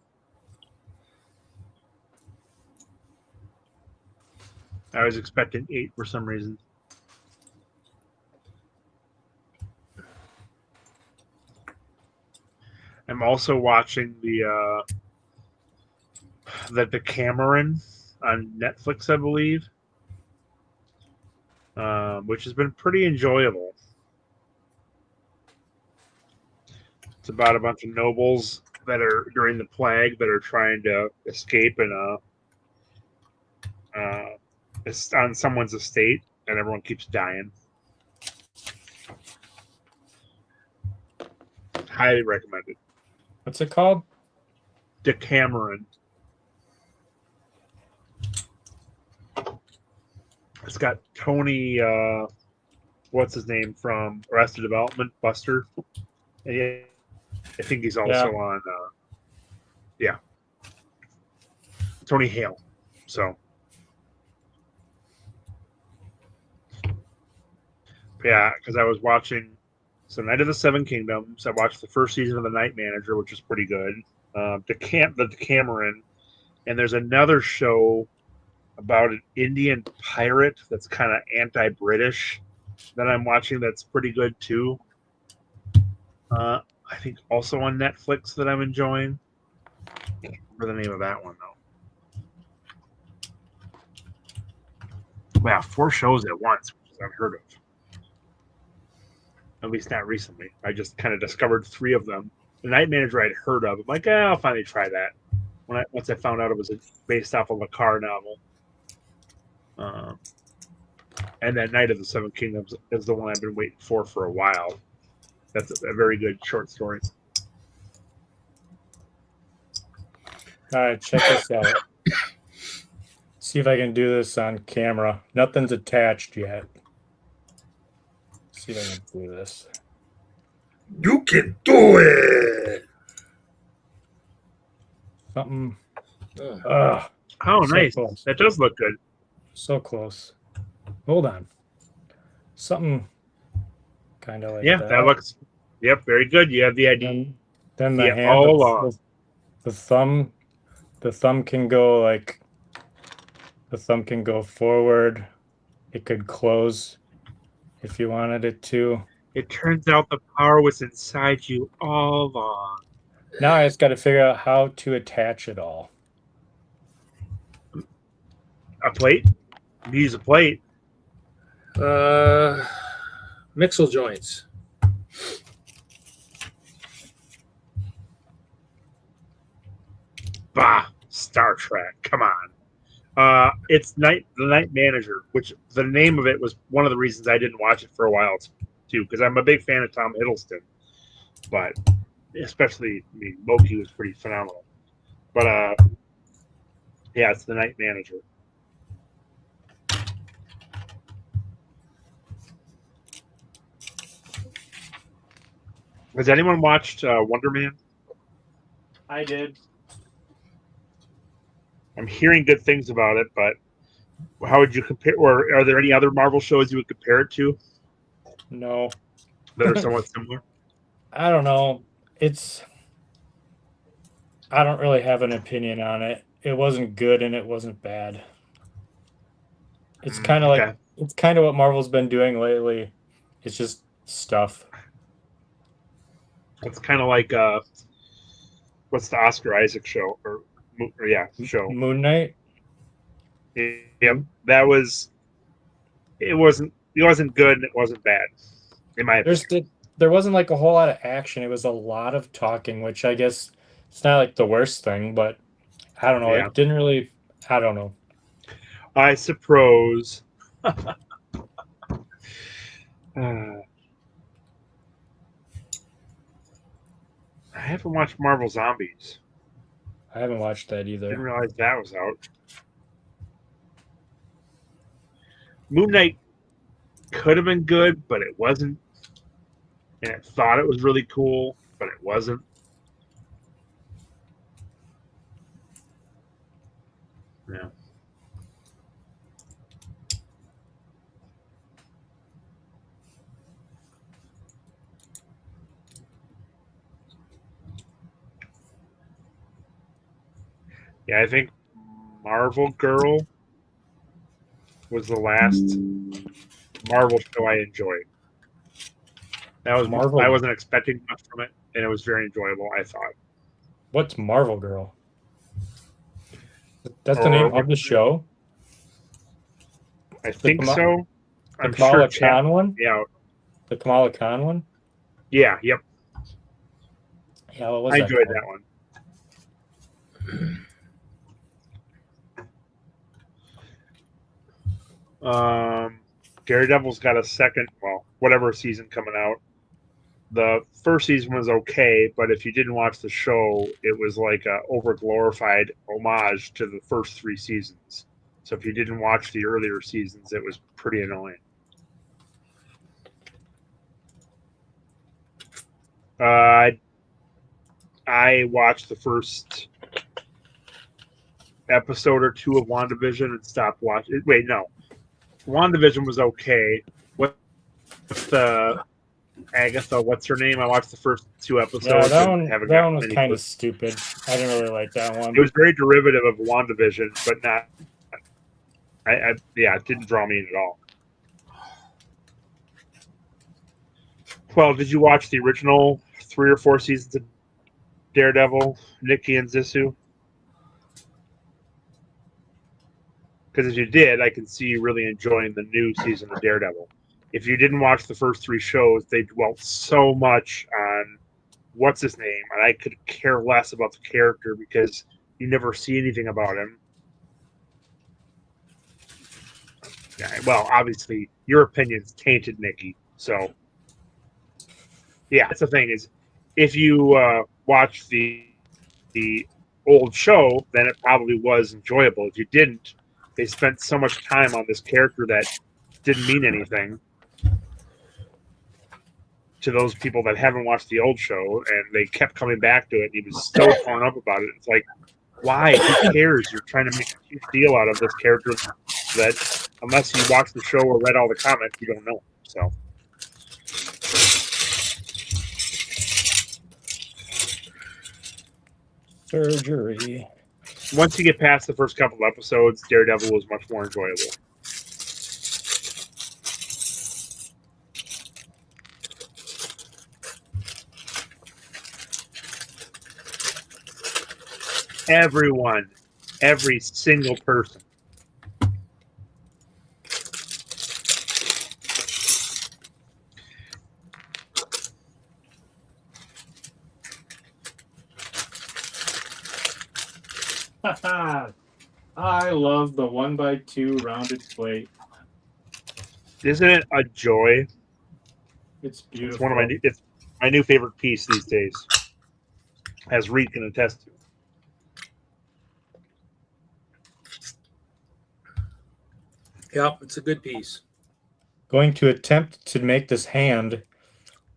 I was expecting 8 for some reason. I'm also watching the Cameron on Netflix, I believe, which has been pretty enjoyable. It's about a bunch of nobles that are during the plague that are trying to escape in it's on someone's estate, and everyone keeps dying. Highly recommended. What's it called? Decameron. It's got Tony, what's his name from Arrested Development, Buster. And yeah, I think he's also on, Tony Hale. So, yeah, because I was watching Night of the Seven Kingdoms. I watched the first season of The Night Manager, which was pretty good. The Decameron, and there's another show about an Indian pirate that's kind of anti-British that I'm watching that's pretty good too. I think also on Netflix that I'm enjoying. I can't remember the name of that one though. Wow, 4 shows at once, which is unheard of. At least not recently. I just kind of discovered 3 of them. The Night Manager I'd heard of. I'm like, I'll finally try that. Once I found out it was based off of a car novel. And then Night of the Seven Kingdoms is the one I've been waiting for a while. That's a very good short story. All right, check this out. see if I can do this on camera. Nothing's attached yet. See if I can do this. You can do it. Something. Oh, So nice. close. That does look good. So close. Hold on. Something kind of like Yeah, that. that looks. Yep, very good. You have the idea. Then the Yeah, hand, all along. the thumb can go like. The thumb can go forward. It could close if you wanted it to. It turns out the power was inside you all along. Now I just got to figure out how to attach it all. A plate? You use a plate. Mixel joints. Bah, Star Trek. Come on. It's the Night Manager, which the name of it was one of the reasons I didn't watch it for a while too, because I'm a big fan of Tom Hiddleston. But especially, I mean, Loki was pretty phenomenal. But yeah, it's the Night Manager. Has anyone watched Wonder Man? I did. I'm hearing good things about it, but how would you compare? Or are there any other Marvel shows you would compare it to No. that are somewhat similar? I don't know. I don't really have an opinion on it. It wasn't good and it wasn't bad. It's kind of okay. like it's kind of what Marvel's been doing lately. It's just stuff. It's kind of like what's the Oscar Isaac show show? Moon Knight. Yep, that was. It wasn't good and it wasn't bad. In my opinion. There wasn't like a whole lot of action. It was a lot of talking, which I guess it's not like the worst thing, but I don't know. Yeah. It didn't really. I don't know. I suppose. I haven't watched Marvel Zombies. I haven't watched that Didn't either. realize that was out. Moon Knight could have been good, but it wasn't. And it thought it was really cool, but it wasn't. Yeah. Yeah, I think Marvel Girl was the last Marvel show I enjoyed. That was Marvel. I wasn't expecting much from it, and it was very enjoyable, I thought. What's Marvel Girl? That's the name of the show. I think so. The I'm Kamala sure. Khan one. Yeah. The Kamala Khan one. Yeah. Yep. Yeah, what was I that enjoyed called? that one. Daredevil's got a second, whatever season coming out. The first season was okay, but if you didn't watch the show, it was like a over-glorified homage to the first 3 seasons. So if you didn't watch the earlier seasons, it was pretty annoying. I watched the first episode or 2 of WandaVision and stopped watching. Wait, no. WandaVision was okay. With Agatha, what's her name? I watched the first 2 episodes. Yeah, that and one was kind of stupid. I didn't really like that one. It was very derivative of WandaVision, but not. It didn't draw me in at all. Well, did you watch the original 3 or 4 seasons of Daredevil, Nikki and Zissou? Because if you did, I can see you really enjoying the new season of Daredevil. If you didn't watch the first 3 shows, they dwelt so much on what's his name, and I could care less about the character because you never see anything about him. Yeah, well, obviously, your opinion's tainted, Nikki. So, yeah, that's the thing is, if you watch the old show, then it probably was enjoyable. If you didn't, they spent so much time on this character that didn't mean anything to those people that haven't watched the old show, and they kept coming back to it. And he was so torn up about it. It's like, why? Who cares? You're trying to make a huge deal out of this character that, unless you watched the show or read all the comics, you don't know. So. Surgery. Once you get past the first couple of episodes, Daredevil was much more enjoyable. Everyone, every single person. I love the 1x2 rounded plate. Isn't it a joy? It's beautiful. It's one of it's my new favorite piece these days, as Reed can attest to. Yeah, it's a good piece. Going to attempt to make this hand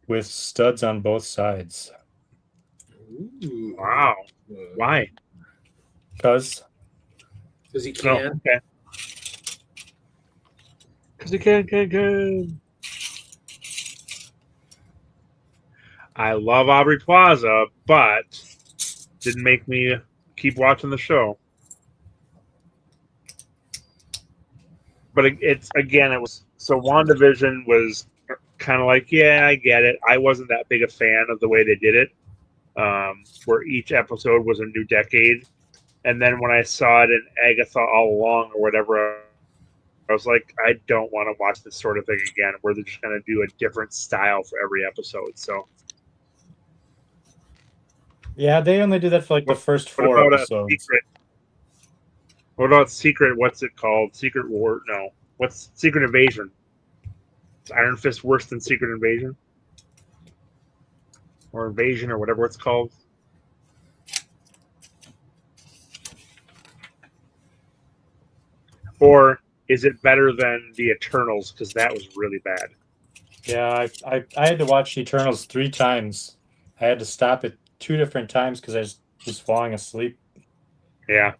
with studs on both sides. Ooh. Wow. Why? Because He can. Oh, okay. Because he can. I love Aubrey Plaza, but didn't make me keep watching the show. But it was so WandaVision was kind of like, yeah, I get it. I wasn't that big a fan of the way they did it, where each episode was a new decade. And then when I saw it in Agatha All Along or whatever, I was like, I don't want to watch this sort of thing again, where they're just going to do a different style for every episode. So, yeah, they only do that for like the first 4 what about episodes. Secret? What about Secret? What's it called? Secret War? No. What's Secret Invasion? Is Iron Fist worse than Secret Invasion? Or Invasion or whatever it's called? Or is it better than the Eternals? Because that was really bad. Yeah, I had to watch Eternals 3 times. I had to stop it 2 different times because I was falling asleep. Yeah.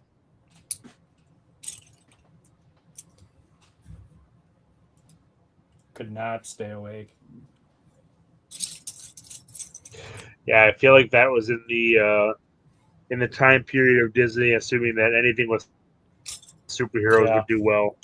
Could not stay awake. Yeah, I feel like that was in the time period of Disney, assuming that anything with superheroes would do well.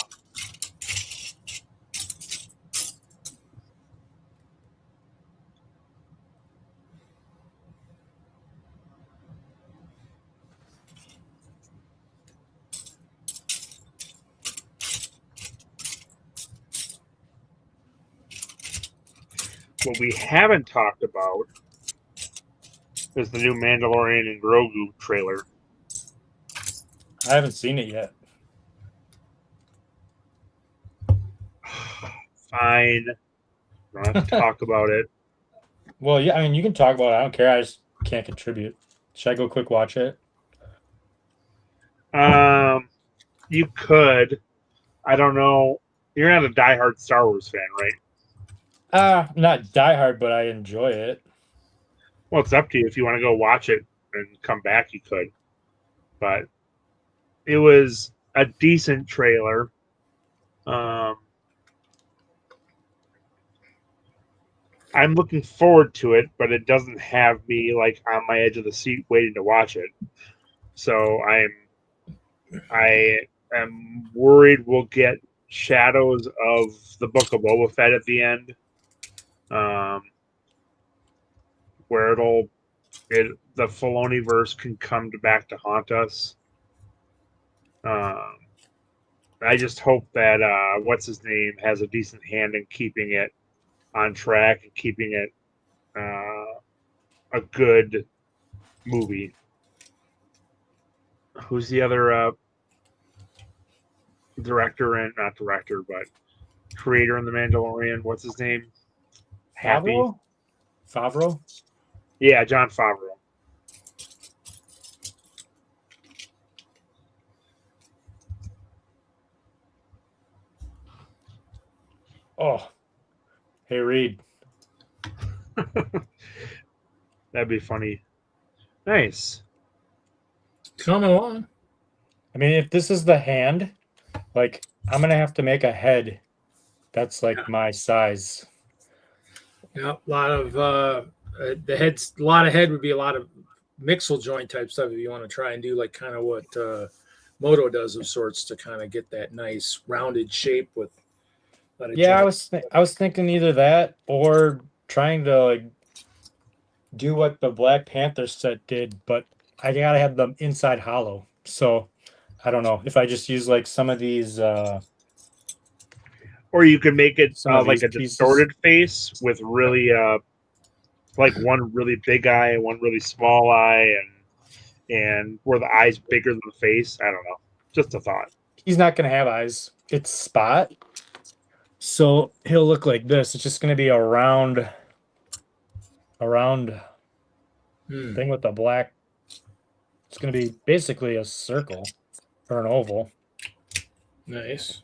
What we haven't talked about is the new Mandalorian and Grogu trailer. I haven't seen it yet. Fine. Don't have to talk about it. Well, yeah, I mean, you can talk about it. I don't care. I just can't contribute. Should I go quick watch it? You could. I don't know. You're not a diehard Star Wars fan, right? Not diehard, but I enjoy it. Well, it's up to you. If you want to go watch it and come back, you could. But it was a decent trailer. I'm looking forward to it, but it doesn't have me like on my edge of the seat waiting to watch it. So I am worried we'll get shadows of the Book of Boba Fett at the end, where the Filoni-verse can come back to haunt us. I just hope that what's his name has a decent hand in keeping it on track and keeping it a good movie. Who's the other director and not director, but creator in The Mandalorian? What's his name? Favreau? Yeah, Jon Favreau. Oh, hey Reed. That'd be funny. Nice. Coming along. I mean, if this is the hand, like I'm gonna have to make a head that's like my size. Yeah, a lot of the heads. A lot of head would be a lot of mixel joint type stuff if you want to try and do like kind of what Moto does of sorts to kind of get that nice rounded shape with. Yeah, I was thinking either that or trying to like do what the Black Panther set did, but I gotta have them inside hollow. So I don't know if I just use like some of these Or you could make it some of like these a pieces. distorted face with really like one really big eye and one really small eye, and where the eye's bigger than the face. I don't know. Just a thought. He's not gonna have eyes. It's spot. So he'll look like this. It's just gonna be a round thing with the black. It's gonna be basically a circle or an oval. Nice.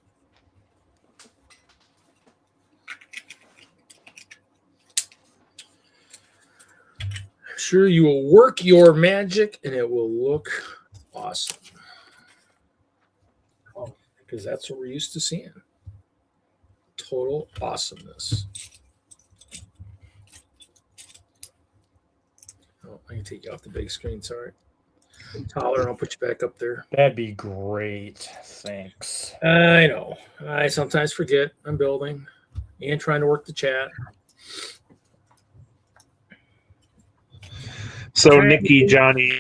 Sure, you will work your magic and it will look awesome. Oh, because that's what we're used to seeing. Total awesomeness. Oh, I can take you off the big screen. Sorry. Tyler, I'll put you back up there. That'd be great. Thanks. I know. I sometimes forget I'm building and trying to work the chat. So, Nikki, Johnny,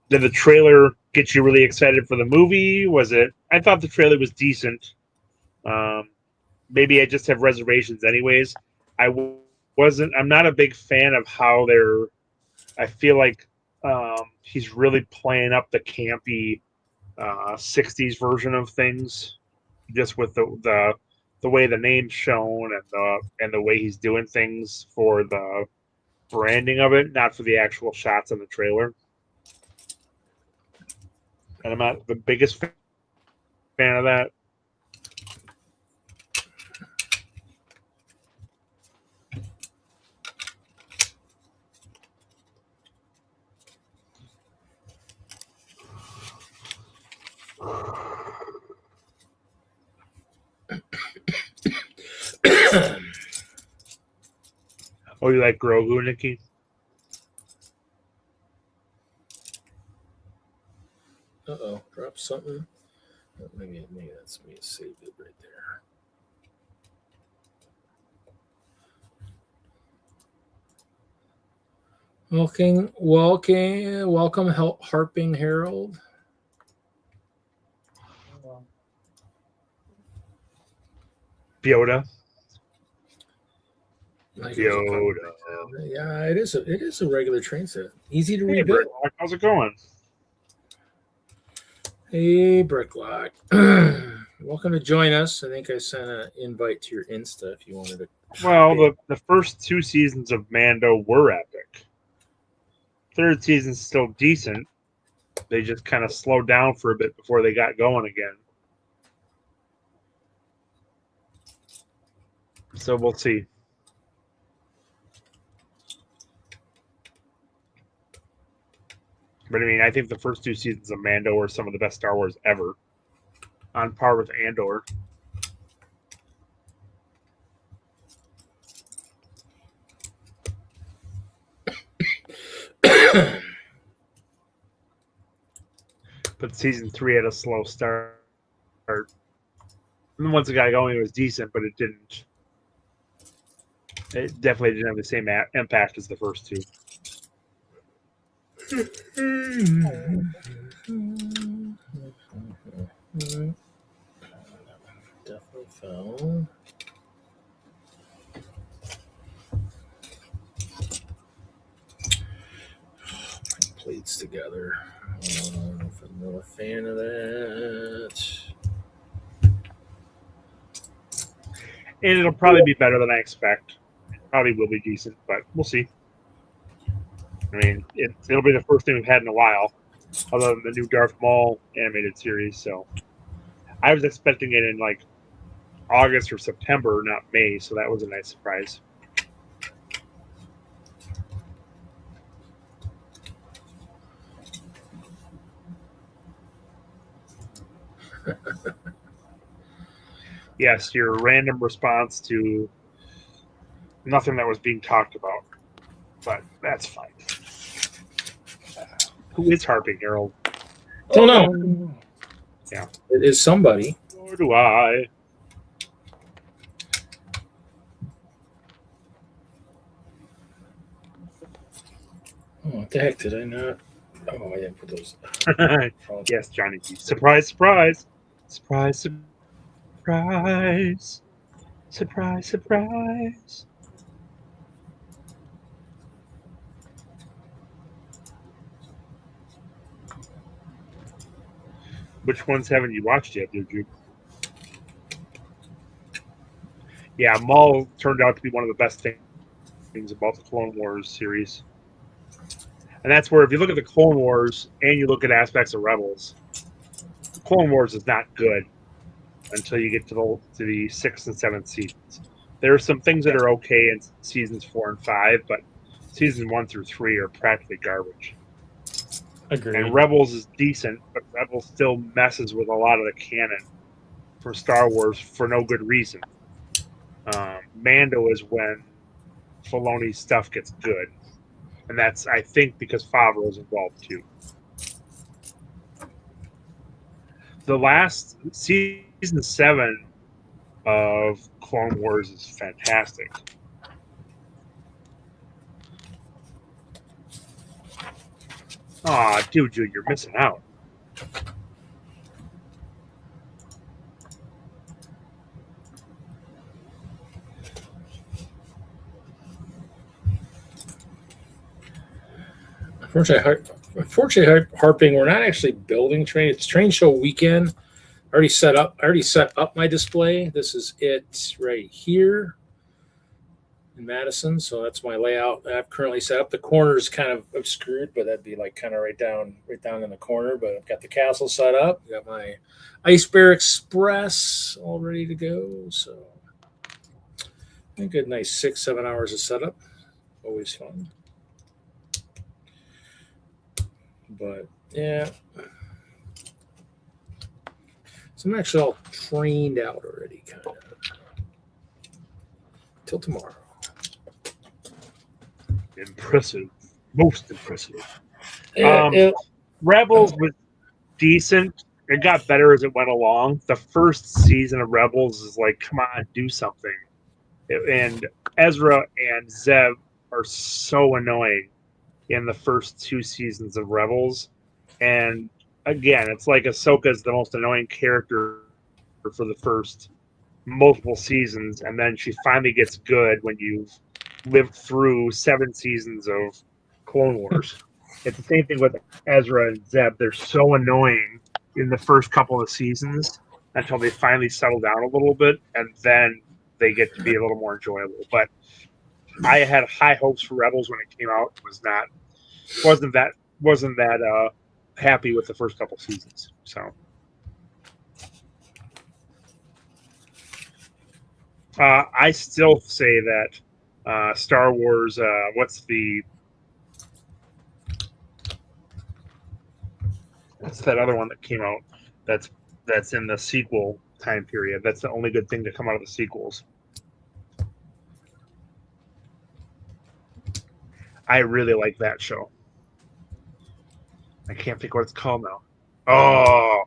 did the trailer get you really excited for the movie? Was it? I thought the trailer was decent. Maybe I just have reservations, anyways. I'm not a big fan of how they're. I feel like he's really playing up the campy '60s version of things, just with the way the name's shown and the way he's doing things for the branding of it, not for the actual shots in the trailer. And I'm not the biggest fan of that. Oh, you like Grogu, Nikki? Uh-oh, drop something. Oh, maybe that's me. Saved it right there. Welcome, Harping Herald. Yoda. Yoda. Yeah, it is a regular train set. Easy to rebuild. Bricklock, how's it going? Hey, Bricklock. Welcome to join us. I think I sent an invite to your Insta if you wanted to. Well, the first 2 seasons of Mando were epic. Third season's still decent. They just kind of slowed down for a bit before they got going again. So we'll see. But I mean, I think the first 2 seasons of Mando are some of the best Star Wars ever, on par with Andor. But season 3 had a slow start. And then once it got going, it was decent, but it didn't. It definitely didn't have the same impact as the first 2. Definitely fell. Plates together. I'm not a fan of that. And it'll probably be better than I expect. Probably will be decent, but we'll see. I mean, it'll be the first thing we've had in a while, other than the new Darth Maul animated series. So I was expecting it in like August or September, not May. So that was a nice surprise. Yes, your random response to nothing that was being talked about, but that's fine. Who is harping, Harold? Don't know. Yeah. It is somebody. Or do I? Oh, what the heck did I not? Oh, I didn't put those. Yes, Johnny G. Surprise, surprise. Surprise, surprise. Surprise, surprise. Which ones haven't you watched yet, did you? Yeah, Maul turned out to be one of the best things about the Clone Wars series. And that's where, if you look at the Clone Wars and you look at aspects of Rebels, Clone Wars is not good until you get to the 6th and 7th seasons. There are some things that are okay in seasons 4 and 5, but seasons 1 through 3 are practically garbage. Agreed. And Rebels is decent, but Rebels still messes with a lot of the canon for Star Wars for no good reason. Mando is when Filoni's stuff gets good. And that's, I think, because Favreau is involved too. The last season 7 of Clone Wars is fantastic. Aw, dude, you're missing out. Unfortunately, harping. We're not actually building train. It's train show weekend. I already set up my display. This is it right here in Madison. So that's my layout that I've currently set up. The corner is kind of obscured, but that'd be like kind of right down in the corner. But I've got the castle set up. Got my Ice Bear Express all ready to go. So a good, nice 6-7 hours of setup. Always fun. But yeah, so I'm actually all trained out already, kind of. Till tomorrow. Impressive. Most impressive. Yeah, Rebels was decent. It got better as it went along. The first season of Rebels is like, come on, do something. And Ezra and Zeb are so annoying in the first 2 seasons of Rebels. And again, it's like Ahsoka is the most annoying character for the first multiple seasons, and then she finally gets good when you've lived through 7 seasons of Clone Wars. It's the same thing with Ezra and Zeb. They're so annoying in the first couple of seasons until they finally settle down a little bit, and then they get to be a little more enjoyable. But I had high hopes for Rebels when it came out. Wasn't that happy with the first couple seasons. So I still say that Star Wars. What's that other one that came out? That's in the sequel time period. That's the only good thing to come out of the sequels. I really like that show. I can't think what it's called now. Oh,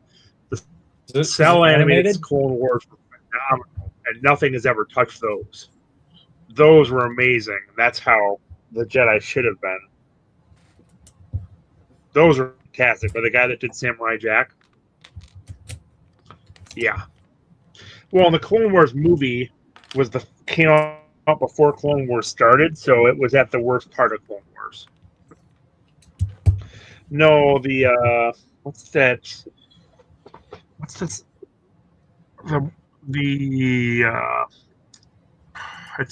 the Cell animated Clone Wars were phenomenal, and nothing has ever touched those. Those were amazing. That's how the Jedi should have been. Those were fantastic. But the guy that did Samurai Jack, yeah. Well, the Clone Wars movie came out before Clone Wars started, so it was at the worst part of Clone Wars. No, what's this? It's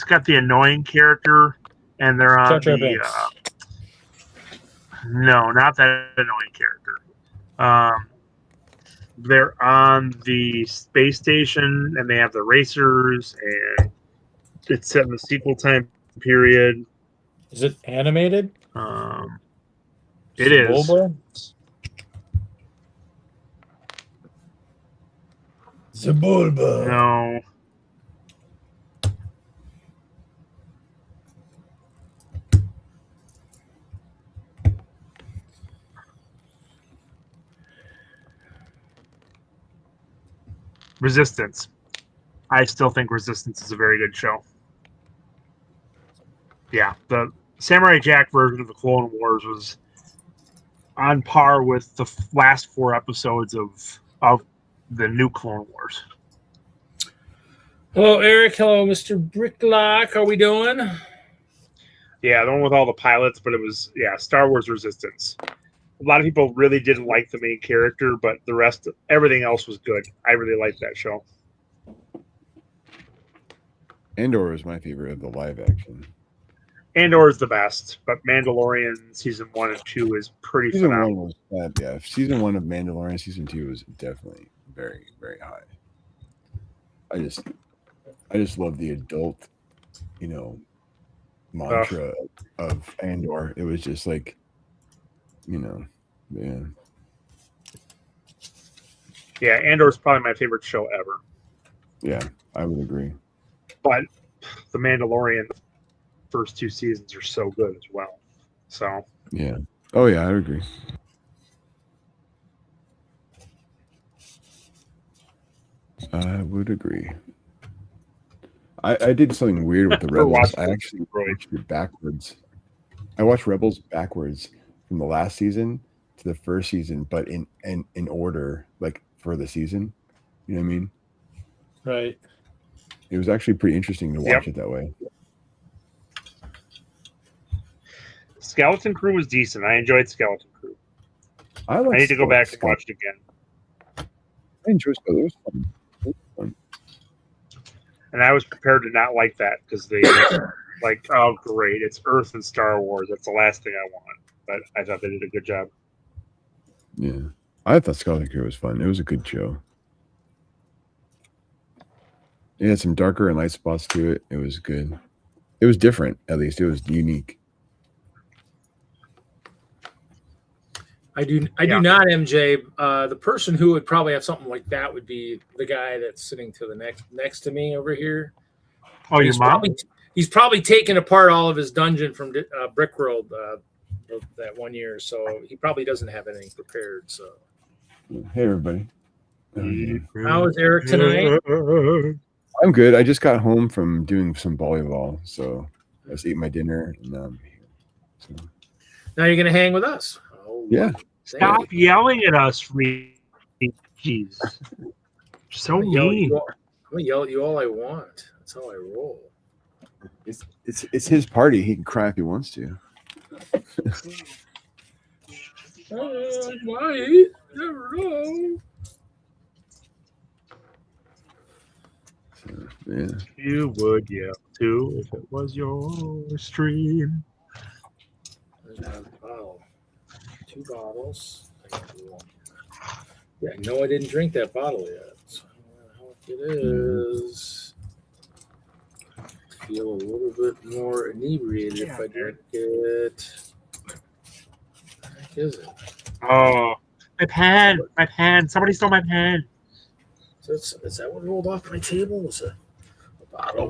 got the annoying character, and they're on no, not that annoying character. they're on the space station and they have the racers, and it's set in the sequel time period. Is it animated? It is. Zabulba. No. Resistance. I still think Resistance is a very good show. Yeah, the Samurai Jack version of the Clone Wars was on par with the last 4 episodes of the new Clone Wars. Hello, Eric. Hello, Mr. Bricklock. How are we doing? Yeah, the one with all the pilots, but it was Star Wars Resistance. A lot of people really didn't like the main character, but the rest, everything else was good. I really liked that show. Andor was my favorite of the live action. Andor is the best, but Mandalorian season 1 and 2 is pretty Season phenomenal. 1 was yeah. Season 1 of Mandalorian, season 2 was definitely very, very high. I just love the adult, mantra of Andor. It was just like, man. Yeah, Andor is probably my favorite show ever. Yeah, I would agree. But the Mandalorian first 2 seasons are so good as well. So yeah. Oh yeah, I agree. I would agree. I did something weird with the Rebels. I actually watched it backwards. I watched Rebels backwards from the last season to the first season, but in order, like for the season. You know what I mean? Right. It was actually pretty interesting to watch it that way. Skeleton Crew was decent. I enjoyed Skeleton Crew. I need to go back and watch it again. I enjoyed it. It was fun. And I was prepared to not like that because they like, oh great, it's Earth and Star Wars. That's the last thing I want. But I thought they did a good job. Yeah. I thought Skeleton Crew was fun. It was a good show. It had some darker and light spots to it. It was good. It was different, at least. It was unique. I do not, MJ. The person who would probably have something like that would be the guy that's sitting to the next to me over here. Oh, your mom? He's probably taken apart all of his dungeon from Brickworld that one year, so he probably doesn't have anything prepared. So, hey everybody. How is Eric tonight? I'm good. I just got home from doing some volleyball, so I just ate my dinner and now I'm here. So. Now you're gonna hang with us. Oh, yeah. Stop yelling at us, jeez. So mean. I'm gonna yell at you all I want. That's how I roll. It's his party. He can cry if he wants to. Why? Never know. Yeah. You would yell too if it was your stream. Oh, 2 bottles. Yeah, no, I didn't drink that bottle yet. So I don't know how it is. I feel a little bit more inebriated if I drink it. What the heck is it? Oh, my pen. Somebody stole my pen. Is that what rolled off my table? Was a bottle?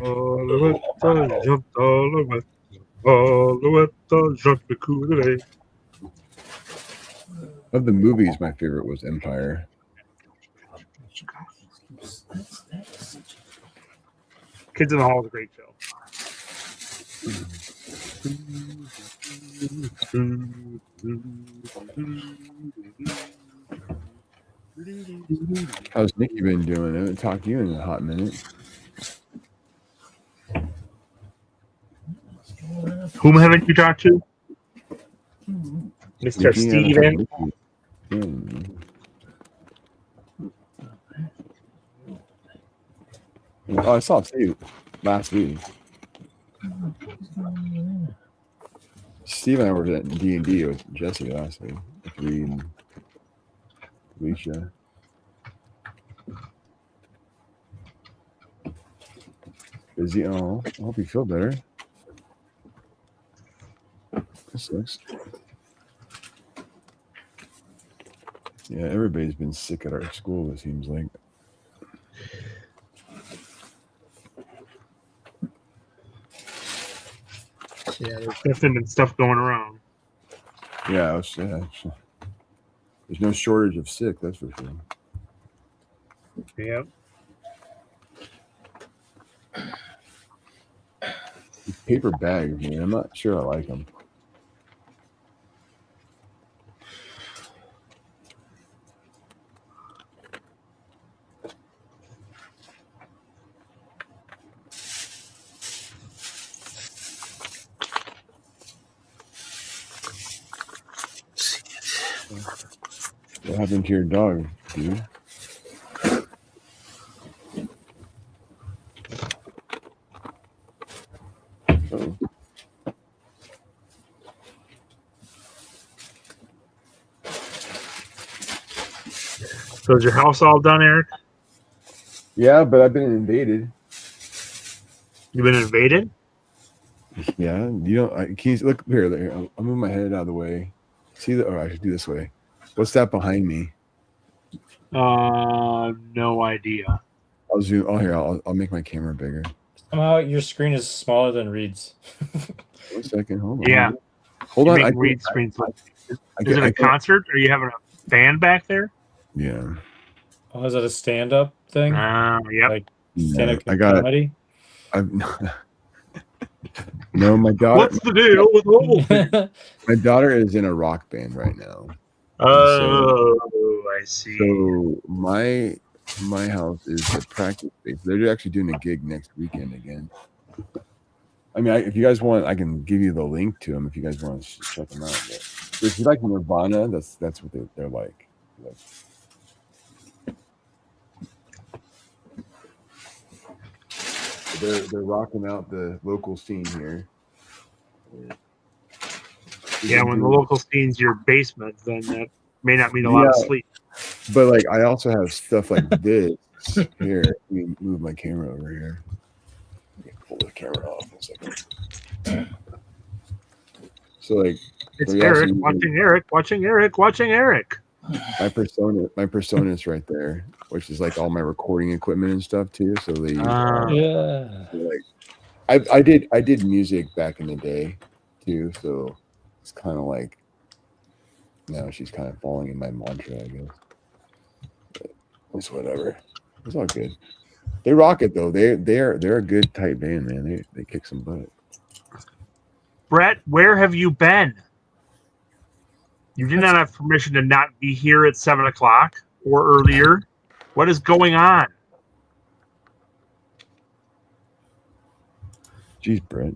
Of the movies, my favorite was Empire. Kids in the Hall is a great show. How's Nikki been doing? I haven't talked to you in a hot minute. Whom haven't you talked to? Mr. Nikki, Steven. Oh, I saw Steve last week. Steve and I were at D&D with Jesse last week. With Reed and Alicia. Busy. Oh, I hope you feel better. That sucks. Yeah, everybody's been sick at our school, it seems like. Yeah, there's definitely been stuff going around. Yeah, there's no shortage of sick, that's for sure. Yep. These paper bags, man, I'm not sure I like them. What happened to your dog, dude? Oh. So is your house all done, Eric? Yeah, but I've been invaded. You've been invaded? Yeah, you don't. Can you look here? There, I'll move my head out of the way. See the? Or I should do this way. What's that behind me? No idea. I'll zoom. Oh, here. I'll make my camera bigger. Somehow your screen is smaller than Reed's. 1 second. Hold on. Yeah. Hold on. I read screens. Is it a concert? Are you having a band back there? Yeah. Oh, is that a stand-up thing? Yep. Like Yeah, stand-up I got comedy? No, my daughter. What's the deal with Oval? My daughter is in a rock band right now. Oh, I see. So my house is the practice space. They're actually doing a gig next weekend again. I mean, if you guys want, I can give you the link to them if you guys want to check them out. But if you like Nirvana, that's what they're like. They're rocking out the local scene here. Yeah, when the local scene's your basement, then that may not mean a lot of sleep. But like, I also have stuff like this here. Let me move my camera over here. Let me pull the camera off in a second. So like, It's Eric watching Eric watching Eric watching Eric. My persona is right there, which is like all my recording equipment and stuff too. So they Yeah. like, I did music back in the day too. So it's kind of like now she's kind of falling in my mantra, I guess. But it's whatever. It's all good. They rock it though. They're a good tight band, man. They kick some butt. Brett, where have you been? You did not have permission to not be here at 7 o'clock or earlier. What is going on? Jeez, Brett.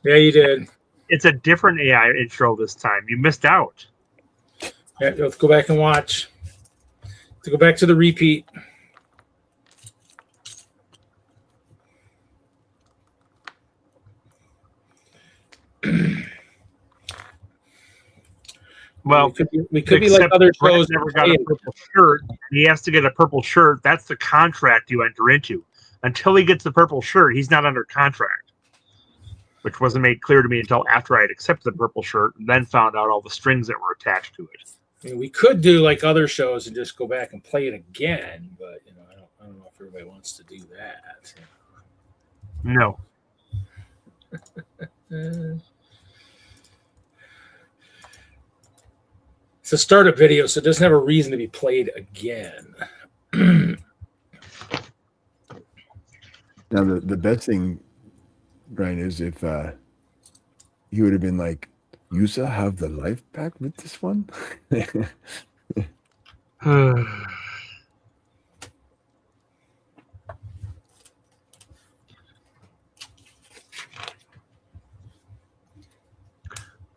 Yeah, you did. It's a different AI intro this time. You missed out. Yeah, let's go back and watch. To go back to the repeat. Well, we could be like other Brett shows. never got a purple shirt. He has to get a purple shirt. That's the contract you enter into. Until he gets the purple shirt, he's not under contract, which wasn't made clear to me until after I had accepted the purple shirt and then found out all the strings that were attached to it. I mean, we could do like other shows and just go back and play it again, but I don't know if everybody wants to do that. No. It's a startup video, so it doesn't have a reason to be played again. Now the best thing, Brian, is if he would have been like, "Yusa have the life pack with this one."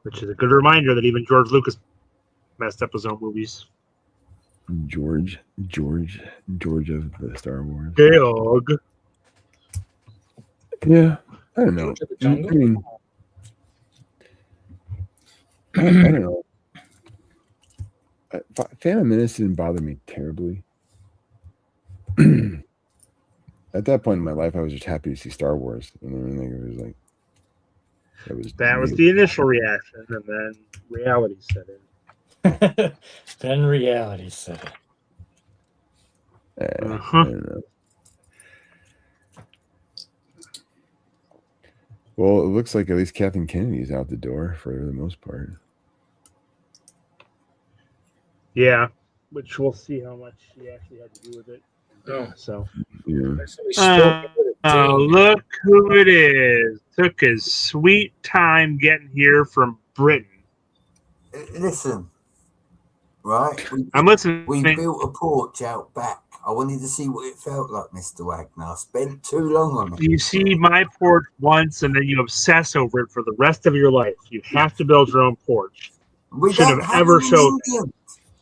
Which is a good reminder that even George Lucas messed up his own movies. George of the Star Wars. Georg. Yeah, I don't know. I mean, I don't know. Phantom Menace didn't bother me terribly. at that point in my life, I was just happy to see Star Wars. And everything. It was like That was the initial reaction, and then reality set in. Then reality set in. I Uh-huh. don't know. Well, it looks like at least Kathleen Kennedy's out the door for the most part. Yeah, which we'll see how much she actually had to do with it. Oh. So, Yeah. look who it is. Took his sweet time getting here from Britain. Listen, right? I'm listening. We built a porch out back. I wanted to see what it felt like, Mr. Wagner. I spent too long on it. You see my porch once, and then you obsess over it for the rest of your life. You have to build your own porch. We Should don't have ever them in showed that. England.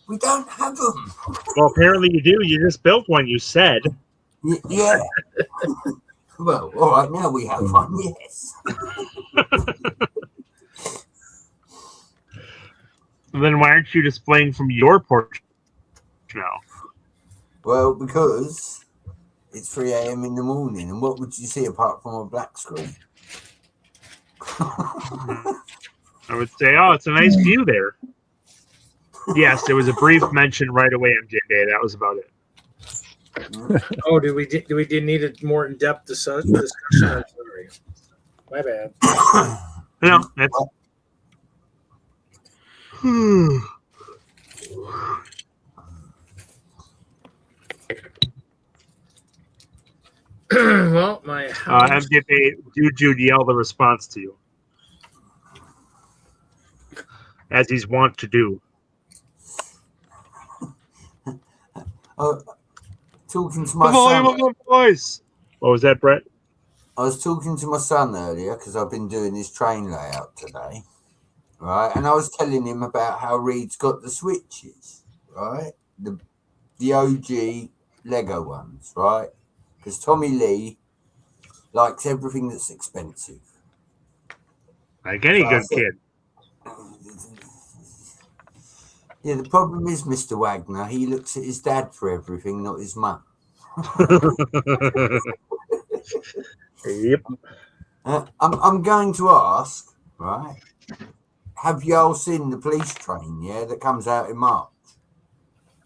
We don't have them. Well, apparently you do. You just built one, you said. Yeah. Well, all right, now we have one, yes. Then why aren't you displaying from your porch now? Well, because it's 3 a.m. in the morning, and what would you see apart from a black screen? I would say, oh, it's a nice view there. Yes, there was a brief mention right away, MJJ. That was about it. Oh, do we need a more in-depth discussion? Sorry. My bad. No, that's. Well, my house. MJJ, Jude yell the response to you. As he's wont to do. Talking to my The volume son. of the voice. What was that, Brett? I was talking to my son earlier because I've been doing this train layout today, right? And I was telling him about how Reed's got the switches, right? The OG Lego ones, right? Because Tommy Lee likes everything that's expensive. Like any good kid. Yeah, the problem is, Mr. Wagner, he looks at his dad for everything, not his mum. Yep. I'm going to ask, right? Have y'all seen the police train, yeah, that comes out in March?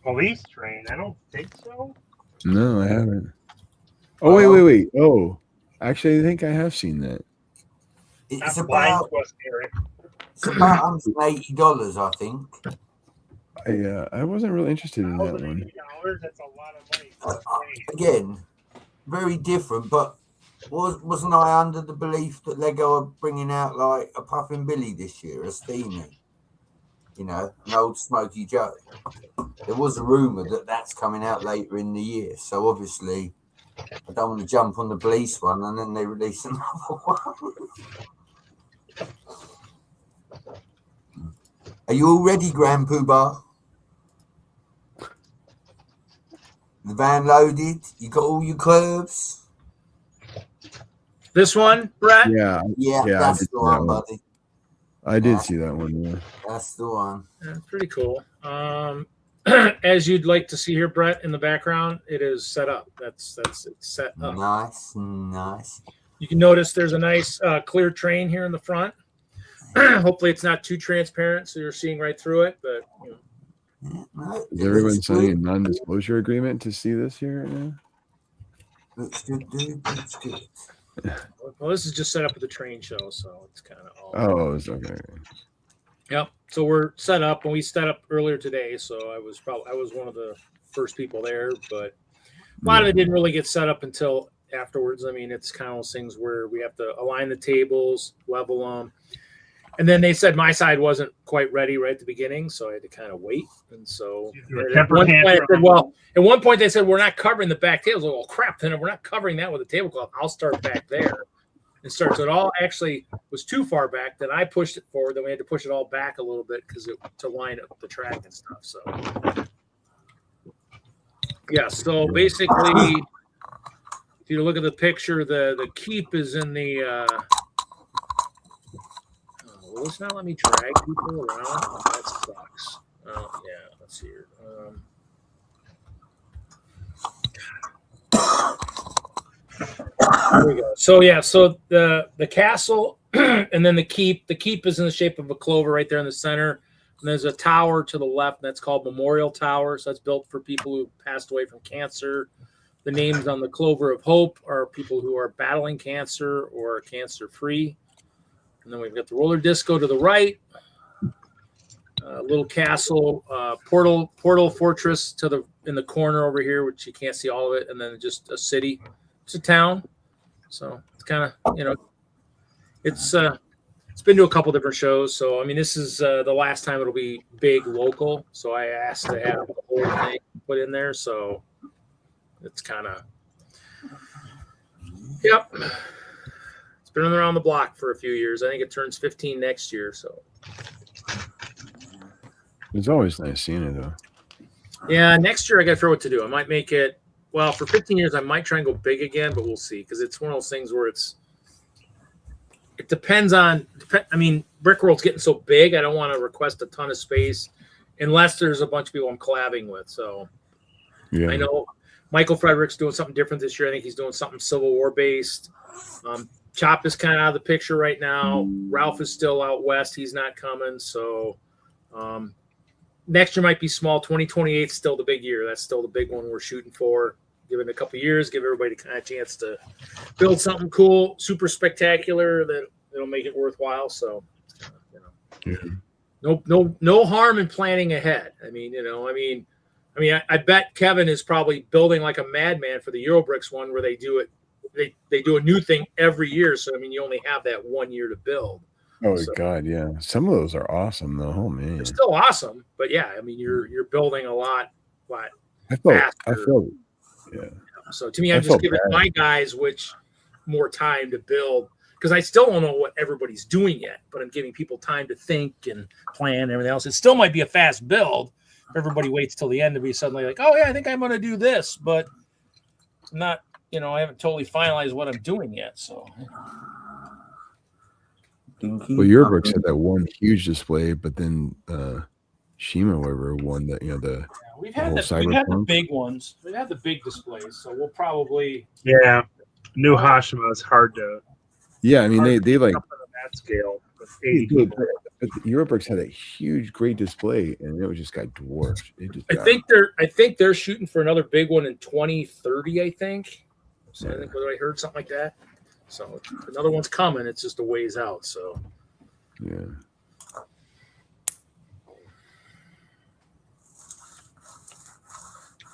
Police train? I don't think so. No, I haven't. Oh, wait. Oh, actually, I think I have seen that. It's Not blind about to us, Gary. $180, I think. I wasn't really interested in that one. $180, that's a lot of money for a train. Again, very different, but wasn't I under the belief that Lego are bringing out like a Puffin Billy this year, a Steamy? You know, an old Smoky Joe. There was a rumour that that's coming out later in the year, so obviously I don't want to jump on the police one and then they release another one. Are you all ready, Grand Poobah? The van loaded? You got all your curves? This one, Brett? Yeah, Yeah, Yeah, I that's did the see one, that one. buddy. I did see that one. Yeah. That's the one. Yeah, pretty cool. As you'd like to see here, Brett, in the background, it is set up. It's set up. Nice. You can notice there's a nice clear train here in the front. Hopefully, it's not too transparent, so you're seeing right through it. But you know. Yeah, no, Is everyone signing a non-disclosure agreement to see this here? looks good, dude. Looks good. Well, this is just set up at the train show, so it's kind of all. Oh, it's okay. Yep. So we're set up, and we set up earlier today. So I was one of the first people there, but a lot of it didn't really get set up until afterwards. I mean, it's kind of those things where we have to align the tables, level them, and then they said my side wasn't quite ready right at the beginning, so I had to kind of wait. And so at one point they said we're not covering the back tables. Well, crap! Then if we're not covering that with a tablecloth, I'll start back there. So it all actually was too far back. Then I pushed it forward. Then we had to push it all back a little bit to line up the track and stuff. So, yeah. So basically, if you look at the picture, the keep is in the. Will this not let me drag people around? Oh, that sucks. Oh yeah. Let's see here. There we go. So yeah, so the castle and then the keep. The keep is in the shape of a clover right there in the center. And there's a tower to the left that's called Memorial Tower. So that's built for people who passed away from cancer. The names on the clover of hope are people who are battling cancer or cancer free. And then we've got the roller disco to the right. Little castle, portal fortress in the corner over here, which you can't see all of it, and then just a city. It's a town, so it's kind of it's been to a couple different shows. So I mean, this is the last time it'll be big local. So I asked to have the whole thing put in there. So it's kind of yep. It's been around the block for a few years. I think it turns 15 next year. So. It's always nice seeing it, though. Yeah, next year I got to figure what to do. I might make it, well, for 15 years, I might try and go big again, but we'll see. Because it's one of those things where it depends on, I mean, Brick World's getting so big, I don't want to request a ton of space unless there's a bunch of people I'm collabing with. So Yeah. I know Michael Frederick's doing something different this year. I think he's doing something Civil War based. Chop is kind of out of the picture right now. Ralph is still out west. He's not coming. So, next year might be small. 2028 is still the big year. That's still the big one we're shooting for. Give it a couple of years, give everybody kind of a chance to build something cool, super spectacular that it'll make it worthwhile. So, no harm in planning ahead. I mean, I bet Kevin is probably building like a madman for the Eurobricks one where they do it. They do a new thing every year. So I mean, you only have that 1 year to build. Oh God, yeah. Some of those are awesome, though. Oh man, they're still awesome, but yeah, I mean, you're building a lot I felt, yeah. So to me, I'm just giving my guys more time to build because I still don't know what everybody's doing yet, but I'm giving people time to think and plan and everything else. It still might be a fast build. Everybody waits till the end to be suddenly like, oh yeah, I think I'm going to do this, but not, I haven't totally finalized what I'm doing yet. So. Well, Eurobricks had that one huge display, but then Shima, whatever, won that. We've had the big ones. We've had the big displays, so we'll probably. Yeah, New Hashima is hard to. Yeah, I mean they like on that scale. But Eurobricks had a huge, great display, and it just got dwarfed. I think they're shooting for another big one in 2030. I think. So I think I heard something like that. So another one's coming. It's just a ways out. So yeah.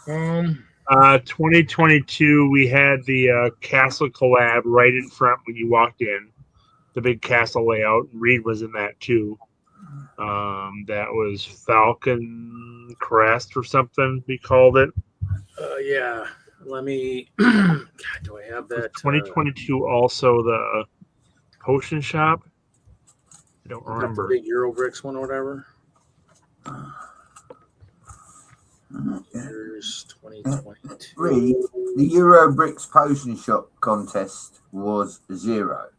2022, we had the castle collab right in front when you walked in. The big castle layout. Reed was in that too. That was Falcon Crest or something we called it. Yeah. Let me. God, do I have that? 2022 also the potion shop. I don't remember. The big Eurobricks one or whatever. Here's 2022. The Eurobricks potion shop contest was 0.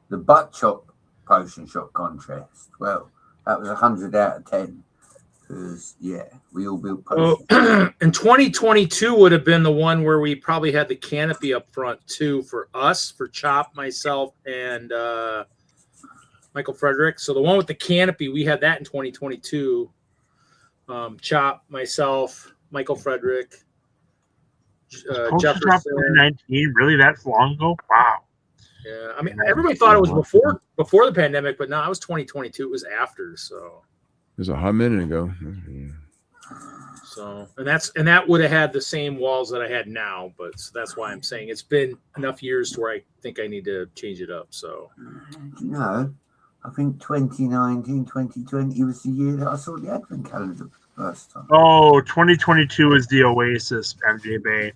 The butt chop potion shop contest, well, that was 100 out of 10. Because, yeah, we all built potions. And 2022 would have been the one where we probably had the canopy up front, too, for us, for Chop, myself, and Michael Frederick. So the one with the canopy, we had that in 2022. Chop, myself, Michael Frederick, Jefferson. 2019, really that long ago? Wow. Yeah, I mean, everybody thought it was before the pandemic, but no, it was 2022. It was after, so. It was a hot minute ago. So, and that would have had the same walls that I had now, but so that's why I'm saying it's been enough years to where I think I need to change it up. So, no, I think 2019, 2020 was the year that I saw the advent calendar for the first time. Oh, 2022 is the Oasis MJ Bay.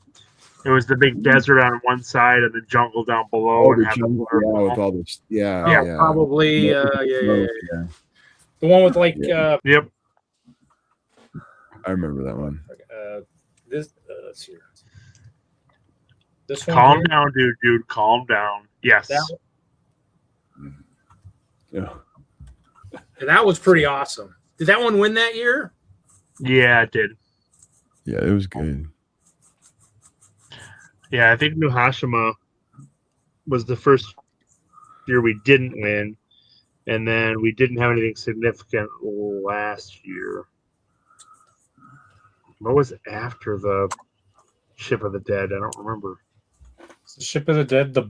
It was the big desert on one side and the jungle down below. Oh, the jungle, with all this, yeah. Probably, yeah. The one with like, yep. I remember that one. Let's see. This one. Calm down, dude. Calm down. Yes. Yeah. That was pretty awesome. Did that one win that year? Yeah, it did. Yeah, it was good. Yeah, I think New Hashima was the first year we didn't win, and then we didn't have anything significant last year. What was after the Ship of the Dead? I don't remember. The Ship of the Dead, the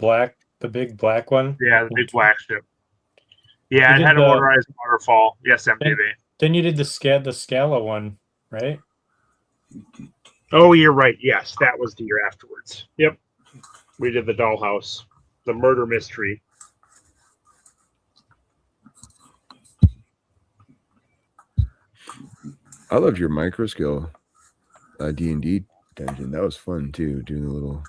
big black one. Yeah, the big black ship. Yeah, You it had did a the- motorized waterfall. Yes, MTV. Then you did the Scala one, right? Oh, you're right. Yes, that was the year afterwards. Yep. We did the Dollhouse, the murder mystery. I loved your micro scale D&D dungeon. That was fun too. Doing a little.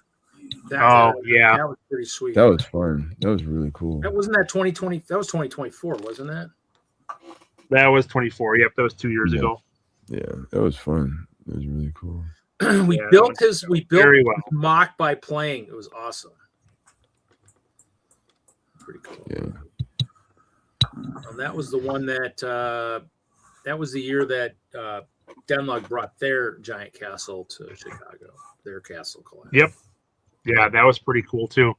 Yeah. That was pretty sweet. That was fun. That was really cool. That wasn't that 2020. That was 2024, wasn't that? That was 24. Yep, that was 2 years ago. Yeah, that was fun. It was really cool. we Yeah, built that his. We built very well. mock by playing. It was awesome. Pretty cool. Yeah. That was the one that. That was the year that DENLUG brought their giant castle to Chicago. Their castle collapsed. Yep. Yeah, that was pretty cool too.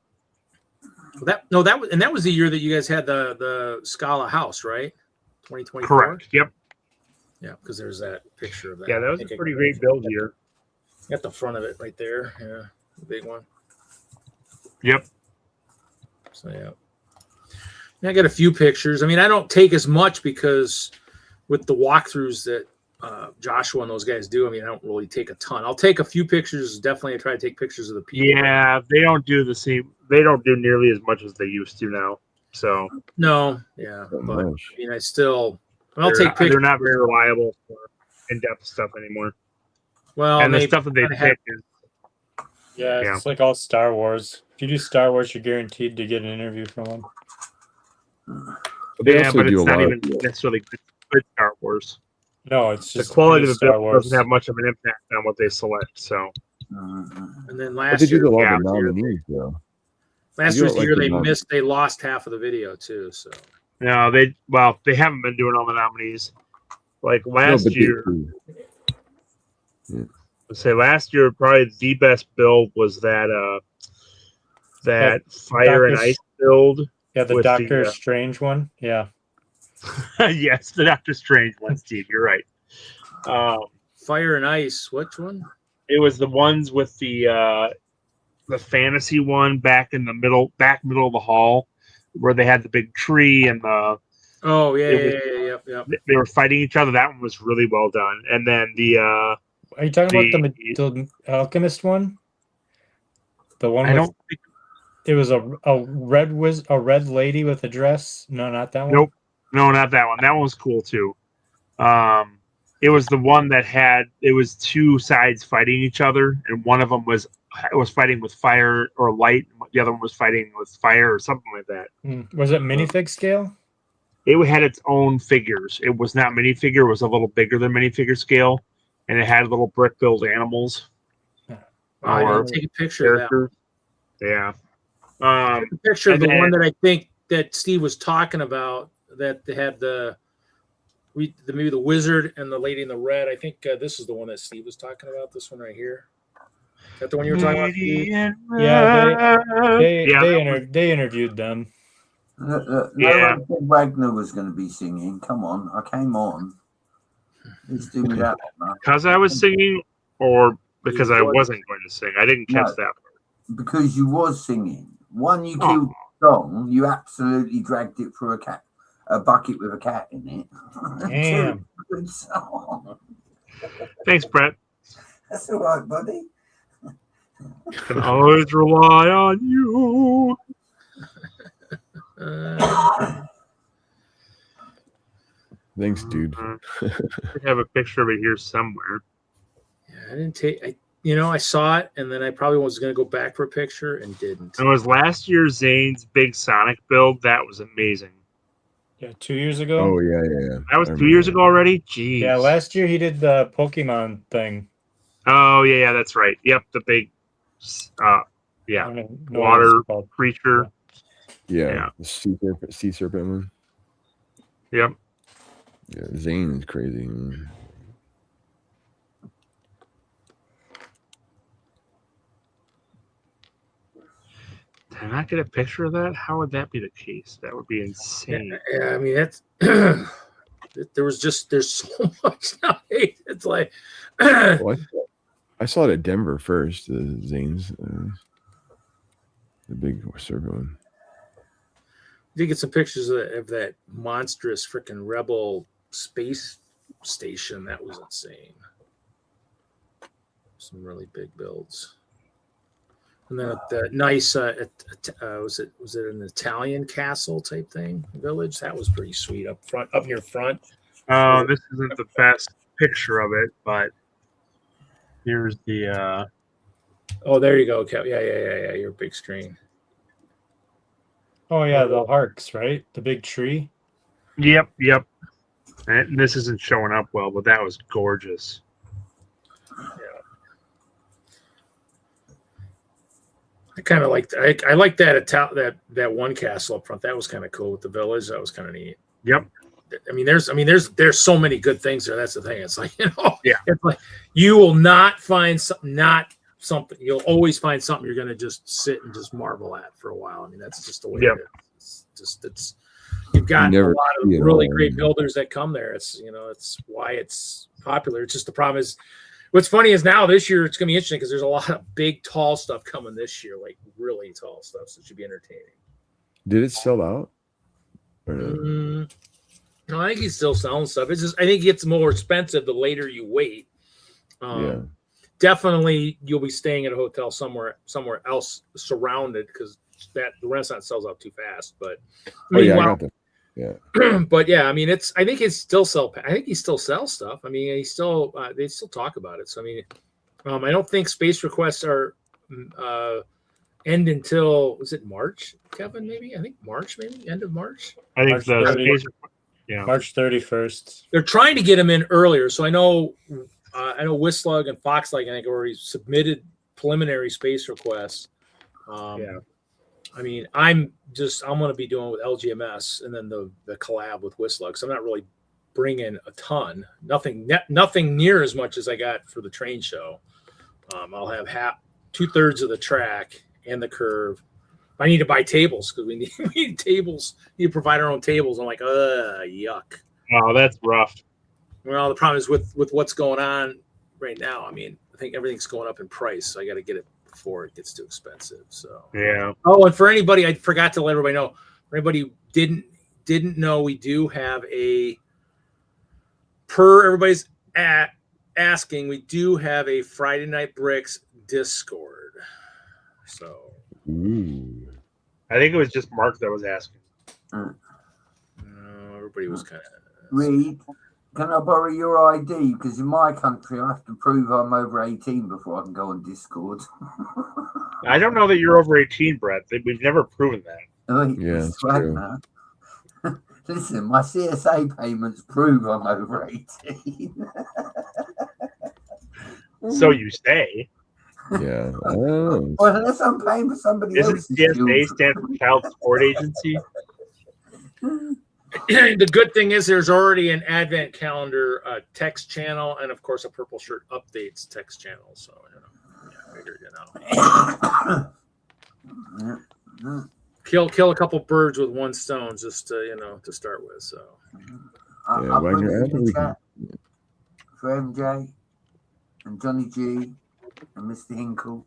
That was the year that you guys had the Scala house, right? 2024. Correct. Yep. Yeah, because there's that picture of that. Yeah, that was I a think pretty great build year. Got the front of it right there. Yeah, the big one. Yep. So yeah. And I got a few pictures. I mean, I don't take as much because with the walkthroughs that Joshua and those guys do, I mean, I don't really take a ton. I'll take a few pictures. Definitely, I try to take pictures of the people. Yeah, they don't do the same. They don't do nearly as much as they used to now. So No, yeah, Not but much. I mean, I'll they're take not, pictures. they're not very reliable for in-depth stuff anymore. Well, And the they stuff that they kinda have- pick is Yeah, it's like all Star Wars. If you do Star Wars, you're guaranteed to get an interview from them. But they yeah, also but do it's a not lot even necessarily good Star Wars. No, it's The just quality of good the Star build Wars. doesn't have much of an impact on what they select. So and then But they last year, do a lot yeah, of the nominees though. last you don't year's the like year the they nom- missed. They lost half of the video too. So no, they haven't been doing all the nominees. Like last but year, Yeah. I'd say last year probably the best build was that That fire and Doctor- ice build. Yeah, the with Doctor the, Strange one. Yeah. yes, the Doctor Strange one, Steve. You're right. fire and ice. Which one? It was the ones with the fantasy one back middle of the hall, where they had the big tree and the Oh yeah, It yeah. they were fighting each other. That one was really well done. And then the Are you talking about the Alchemist one? The one I with don't think it was a red lady with a dress. No, not that one. nope, no, not that one. That one was cool too. It was the one that it was two sides fighting each other, and one of them was fighting with fire or light, and the other one was fighting with fire or something like that. Was it minifig scale? It had its own figures. It was not minifigure. It was a little bigger than minifigure scale, and it had little brick build animals. I or didn't take a picture of that. characters. Yeah. A picture of and the then- one that I think that Steve was talking about. That they had maybe the wizard and the lady in the red. I think this is the one that Steve was talking about. This one right here. Is that the one you were talking about, Steve? Yeah, Yeah, they interviewed them. Yeah. No one said Wagner was going to be singing. Come on, I came on. Let's do me that one, man. because I was singing, or because I wasn't. wasn't going to sing. I didn't catch No. that. Because you was singing. One, you Oh. killed the song. You absolutely dragged it through a bucket with a cat in it. Damn. Good song. Thanks, Brett. That's all right, buddy. Can always rely on you. Thanks, dude. We have a picture of it here somewhere. Yeah, I didn't take. I saw it, and then I probably was going to go back for a picture and didn't. It was last year Zane's big Sonic build. That was amazing. Yeah, 2 years ago. Oh yeah. That was I 2 years remember ago already. Jeez. Yeah, last year he did the Pokemon thing. Oh yeah, that's right. Yep, the big, I yeah, don't know what water it's called. creature. Yeah, Yeah. the sea serpent one. Yep. Yeah, Zane is crazy. Man. I not get a picture of that? How would that be the case? That would be insane. Yeah, I mean that's there's so much now. It's like Well, I saw it at Denver first. The Zanes, the big circle one. you get some pictures of that monstrous freaking Rebel space station. That was insane. Some really big builds. And then the nice, was it an Italian castle type thing village? That was pretty sweet up near front. This isn't the best picture of it, but here's the. Oh, there you go. Okay. Yeah. Your big screen. Oh yeah, the Harks, right? The big tree. Yep. And this isn't showing up well, but that was gorgeous. I kind of liked. I like that one castle up front. That was kind of cool with the village. That was kind of neat. Yep. I mean, there's so many good things there. That's the thing. It's like Yeah. It's like you will not find something. You'll always find something you're going to just sit and just marvel at for a while. I mean, that's just the way it is. It's you've got a lot of really great builders that come there. It's it's why it's popular. It's just the problem is. What's funny is now this year it's going to be interesting because there's a lot of big, tall stuff coming this year, like really tall stuff. So it should be entertaining. Did it sell out? Or no? No, I think he's still selling stuff. It's just I think it gets more expensive the later you wait. Definitely, you'll be staying at a hotel somewhere else surrounded because the Renaissance sells out too fast. But I got that. Yeah, but yeah, I mean, I think it's still sell. I think he still sells stuff. I mean, they still talk about it. So I mean, I don't think space requests are end until was it March, Kevin? Maybe I think March, maybe end of March. I think March 31st. They're trying to get them in earlier. So I know WISLUG and FOXLUG, I think, already submitted preliminary space requests. I mean, I'm going to be doing with LGMS and then the collab with WISLUG. So I'm not really bringing a ton, nothing near as much as I got for the train show. I'll have 2/3 of the track and the curve. I need to buy tables because we need tables. We need to provide our own tables. I'm like, yuck. Oh, that's rough. Well, the problem is with what's going on right now. I mean, I think everything's going up in price. So I got to get it before it gets too expensive. So yeah. Oh, and for anybody, I forgot to let everybody know. For anybody who didn't know, we do have everybody's asking. We do have a Friday Night Bricks Discord. So I think it was just Mark that was asking. No, everybody was kind of. Reed, can I borrow your ID? Because in my country, I have to prove I'm over 18 before I can go on Discord. I don't know that you're over 18, Brett. We've never proven that. Yeah, that's true. Listen, my CSA payments prove I'm over 18. So you say. Yeah. Well, unless I'm paying for somebody else. Isn't CSA stand for Child Support Agency? The good thing is there's already an advent calendar text channel and, of course, a Purple Shirt Updates text channel. So, I figured, kill a couple birds with one stone just to start with. So, I'll put it in the chat for MJ and Johnny G and Mr. Hinkle.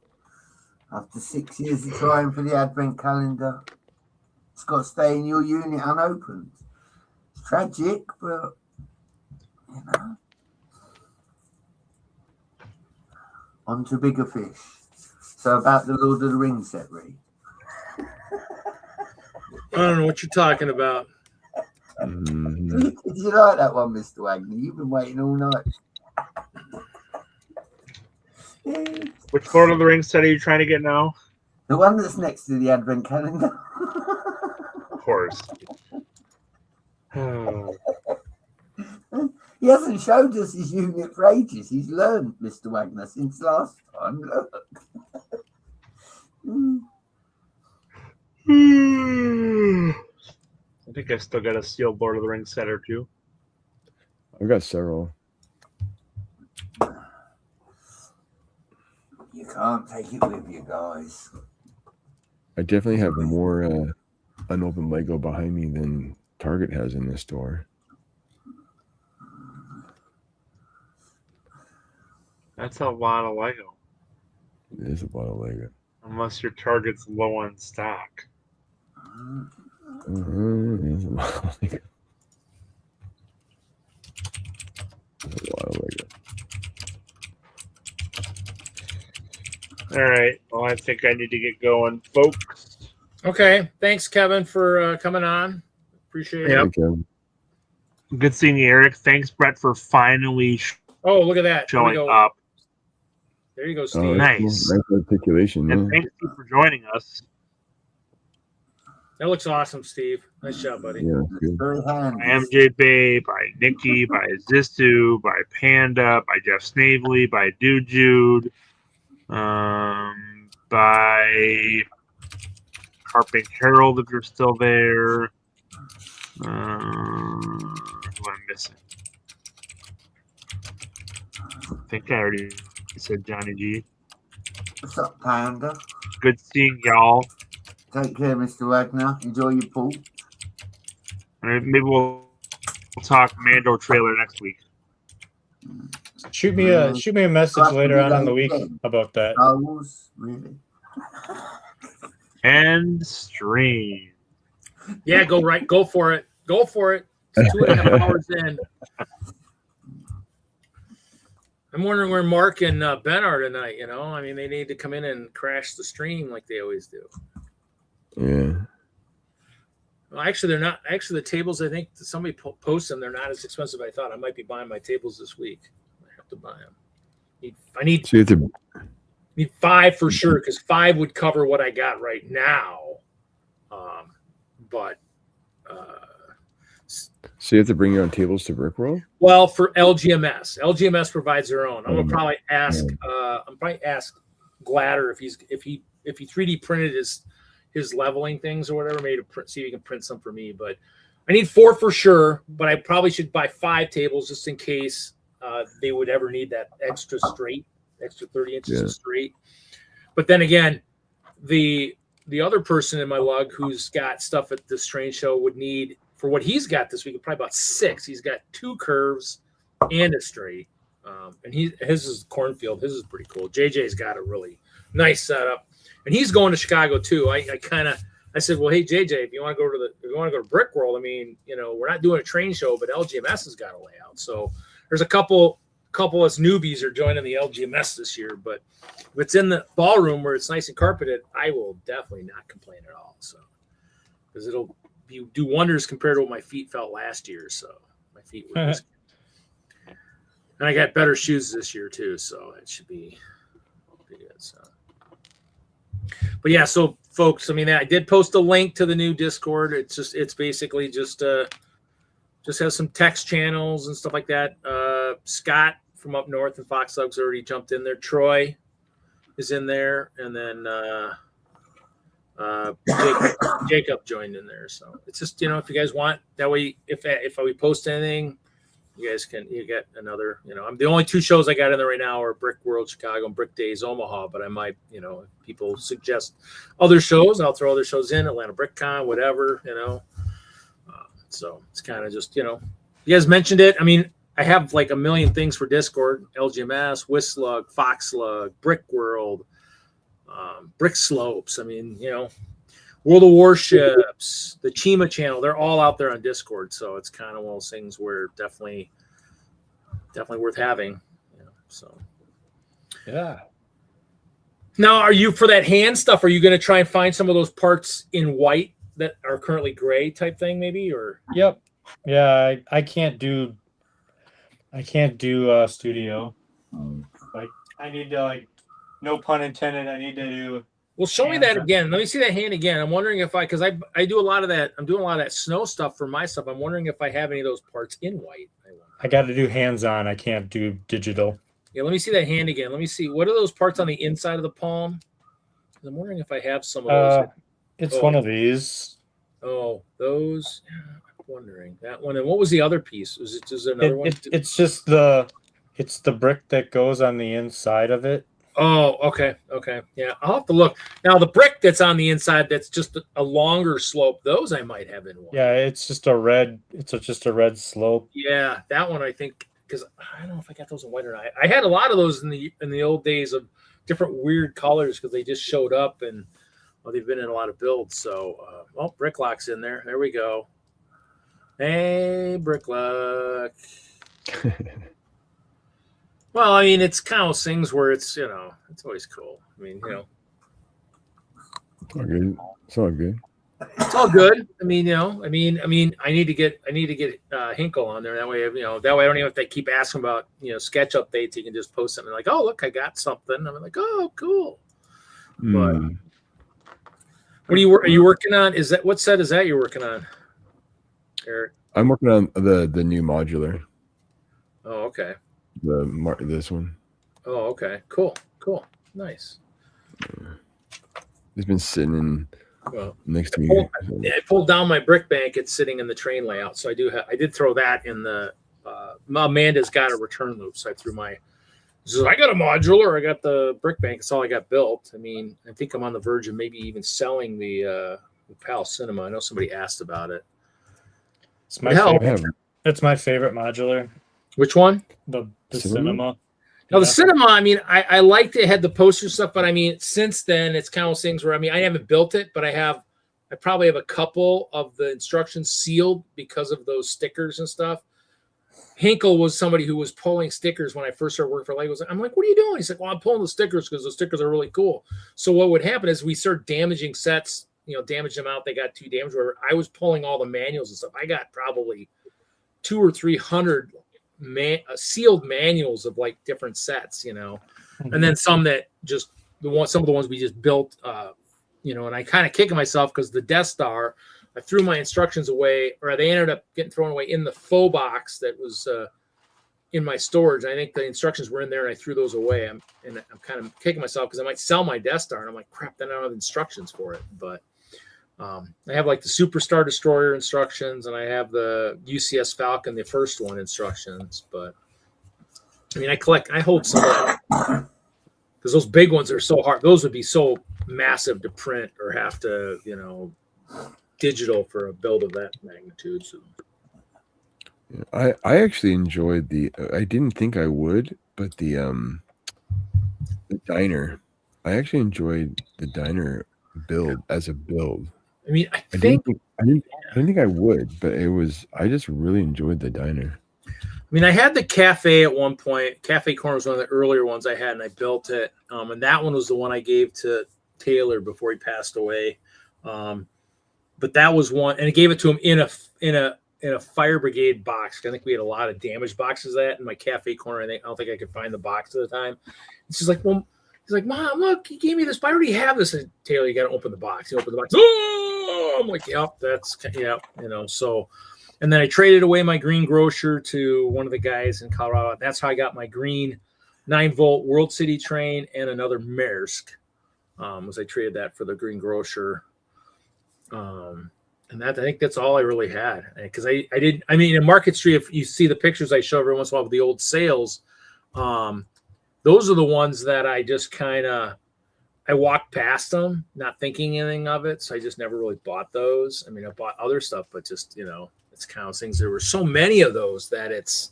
After 6 years of trying for the advent calendar, it's got to stay in your unit unopened. It's tragic, but on to bigger fish. So about the Lord of the Rings set, Reed. I don't know what you're talking about. Did you like that one, Mr. Wagner? You've been waiting all night. Which Lord of the Rings set are you trying to get now? The one that's next to the advent calendar. Of course. He hasn't showed us his unit for ages. He's learned, Mr. Wagner, since last time. Look. I think I still got a sealed Lord of the Rings set or two. I've got several. You can't take it with you, guys. I definitely have more unopened Lego behind me than Target has in this store. That's a lot of Lego. It is a lot of Lego. Unless your Target's low on stock. It is a lot of Lego. That's a lot of Lego. All right. Well, I think I need to get going, folks. Okay. Thanks, Kevin, for coming on. Appreciate Yep. it. Okay. Good seeing you, Eric. Thanks, Brett, for finally Oh, look at that. There we showing go. up. There you go, Steve. Oh, Nice. Nice articulation. And Yeah. thank you for joining us. That looks awesome, Steve. Nice job, buddy. Yeah, good. Very handy. By MJ Bay, by Nikki, by Zistu, by Panda, by Jeff Snavely, by Dude Jude, by Harping Harold, if you're still there. Who am I missing? I think I already said Johnny G. What's up, Panda? Good seeing y'all. Take care, Mr. Wagner. Enjoy your pool. All right, maybe we'll talk Mando trailer next week. Shoot me a message later on in the week about that. Star Wars, really? And stream. Yeah, go for it. Go for it. It's 2.5 hours in. I'm wondering where Mark and Ben are tonight. You know, I mean, they need to come in and crash the stream like they always do. Yeah. Well, actually, they're not. Actually, the tables, I think somebody posted them. They're not as expensive as I thought. I might be buying my tables this week. I have to buy them. I need So you have to, 5 for sure, because 5 would cover what I got right now. But so you have to bring your own tables to Brickworld? well, for LGMS provides their own. I'm gonna probably ask. I'm probably ask Gladder if he 3D printed his leveling things or whatever, maybe to see if he can print some for me. But I need 4 for sure. But I probably should buy 5 tables just in case they would ever need that extra 30 inches of straight. But then again, the other person in my lug who's got stuff at this train show would need, for what he's got this week, probably about 6. He's got 2 curves and a straight. And his is cornfield. His is pretty cool. JJ's got a really nice setup. And he's going to Chicago too. I said, well, hey JJ, if you want to go to Brick World, I mean, you know, we're not doing a train show, but LGMS has got a layout. So there's a couple of us newbies are joining the LGMS this year. But if it's in the ballroom where it's nice and carpeted, I will definitely not complain at all. So because it'll do wonders compared to what my feet felt last year. So my feet were just, and I got better shoes this year too, so it should be good. So. But yeah, so folks, I mean, I did post a link to the new Discord. It's basically just has some text channels and stuff like that. Scott from up north and FoxLug's already jumped in there. Troy is in there, and then Jacob joined in there. So it's just, you know, if you guys want, that way, if we post anything, you guys you get another, you know, I'm the only 2 shows I got in there right now are Brick World Chicago and Brick Days Omaha, but I might, you know, if people suggest other shows, I'll throw other shows in, Atlanta BrickCon, whatever, you know. So it's kind of just, you know, you guys mentioned it. I mean, I have like a million things for Discord: LGMS, WISLUG, FoxLug, Brick World, Brick Slopes. I mean, you know, World of Warships, the Chima channel, they're all out there on Discord. So it's kind of one of those things where definitely worth having. You know, so Yeah. now, are you, for that hand stuff, are you going to try and find some of those parts in white that are currently gray type thing, maybe? Or Yep. Yeah, I can't do studio. Like I need to, like, no pun intended, I need to do. well, show me that again. Let me see that hand again. I'm wondering if because I do a lot of that. I'm doing a lot of that snow stuff for my stuff. I'm wondering if I have any of those parts in white. I got to do hands-on. I can't do digital. Yeah, let me see that hand again. Let me see. What are those parts on the inside of the palm? I'm wondering if I have some of those. It's one of these. Oh, those. Yeah, I'm wondering that one. And what was the other piece? Is there another one? It's just the brick that goes on the inside of it. Oh, okay. Okay. Yeah. I'll have to look. Now the brick that's on the inside, that's just a longer slope. Those I might have in one. Yeah, it's just a red. It's just a red slope. Yeah. That one I think, because I don't know if I got those in white or not. I had a lot of those in the old days of different weird colors because they just showed up and well, they've been in a lot of builds. So, well, Bricklock's in there. There we go. Hey, Bricklock. Well, I mean, it's kind of things where it's, it's always cool. I mean, It's all good. It's all good. it's all good. I mean, I need to get Hinkle on there. That way, that way I don't even have to keep asking about, sketch updates. You can just post something like, oh, look, I got something. I'm like, oh, cool. But what are you working on? What set is that you're working on, Eric? I'm working on the new modular. Oh, okay. This one. Oh, okay. Cool. Nice. It's been sitting next to me. I pulled down my brick bank. It's sitting in the train layout. So I did throw that in the, Amanda's got a return loop. So I threw I got a modular. I got the brick bank. It's all I got built. I mean, I think I'm on the verge of maybe even selling the PAL Cinema. I know somebody asked about it. It's my favorite. It's my favorite modular. Which one? The Cinema. Now the Cinema, I mean, I liked it, had the poster stuff, but I mean, since then it's kind of things where, I mean, I haven't built it, but I probably have a couple of the instructions sealed because of those stickers and stuff. Hinkle was somebody who was pulling stickers when I first started working for Legos. I'm like, what are you doing? He's like, well, I'm pulling the stickers because the stickers are really cool. So what would happen is we start damaging sets, damage them out. They got too damaged. Where I was pulling all the manuals and stuff. I got probably 200 or 300 sealed manuals of like different sets, and then some that just some of the ones we just built, and I kind of kicking myself because the Death Star, I threw my instructions away, or they ended up getting thrown away in the faux box that was in my storage. I think the instructions were in there and I threw those away. I'm kind of kicking myself because I might sell my Death Star and I'm like, crap, then I don't have instructions for it. But I have like the Superstar Destroyer instructions and I have the UCS Falcon, the first one instructions. But I mean, I hold some of that because those big ones are so hard. Those would be so massive to print or have to, digital for a build of that magnitude. So. I actually enjoyed I didn't think I would, but the diner. I actually enjoyed the diner build as a build. I mean, I didn't think I would, but I just really enjoyed the diner. I mean, I had the cafe at one point. Cafe Corner was one of the earlier ones I had, and I built it. And that one was the one I gave to Taylor before he passed away. But that was one, and I gave it to him in a fire brigade box. I think we had a lot of damaged boxes of that in my Cafe Corner. I don't think I could find the box at the time. It's just like, well, he's like, Mom, look, he gave me this, but I already have this. And Taylor, you got to open the box. You open the box. Oh, I'm like, yep, so. And then I traded away my green grocer to one of the guys in Colorado. That's how I got my green 9-volt World City train and another Maersk. I traded that for the green grocer. And I think that's all I really had. Because in Market Street, if you see the pictures I show every once in a while of the old sales, those are the ones that I just I walked past them, not thinking anything of it. So I just never really bought those. I mean, I bought other stuff, but just, it's kind of things. There were so many of those that it's,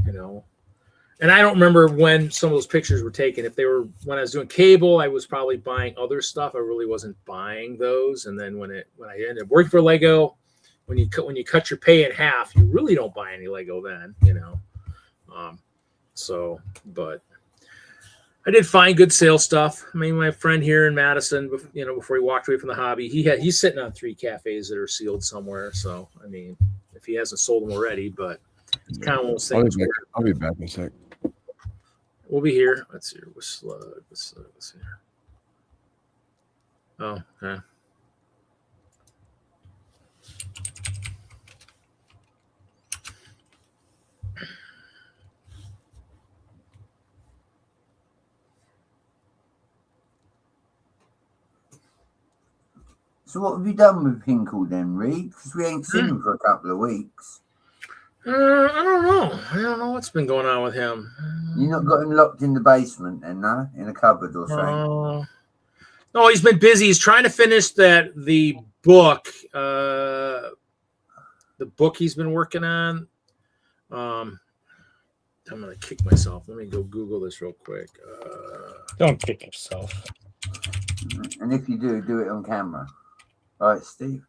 and I don't remember when some of those pictures were taken. If they were when I was doing cable, I was probably buying other stuff. I really wasn't buying those. And then when I ended up working for Lego, when you cut your pay in half, you really don't buy any Lego then, but I did find good sale stuff. I mean, my friend here in Madison, before he walked away from the hobby, he's sitting on 3 cafes that are sealed somewhere. So, I mean, if he hasn't sold them already, but it's kind of one of those things. I'll be back in a sec. We'll be here. Let's see. WISLUG. Let's see. Oh, okay. So what have you done with Hinkle then, Reed? Because we ain't seen him for a couple of weeks. I don't know. I don't know what's been going on with him. You not got him locked in the basement then, no? In a cupboard or something? No, he's been busy. He's trying to finish the book. The book he's been working on. I'm gonna kick myself. Let me go Google this real quick. Don't kick yourself. And if you do, do it on camera. All right, Steve.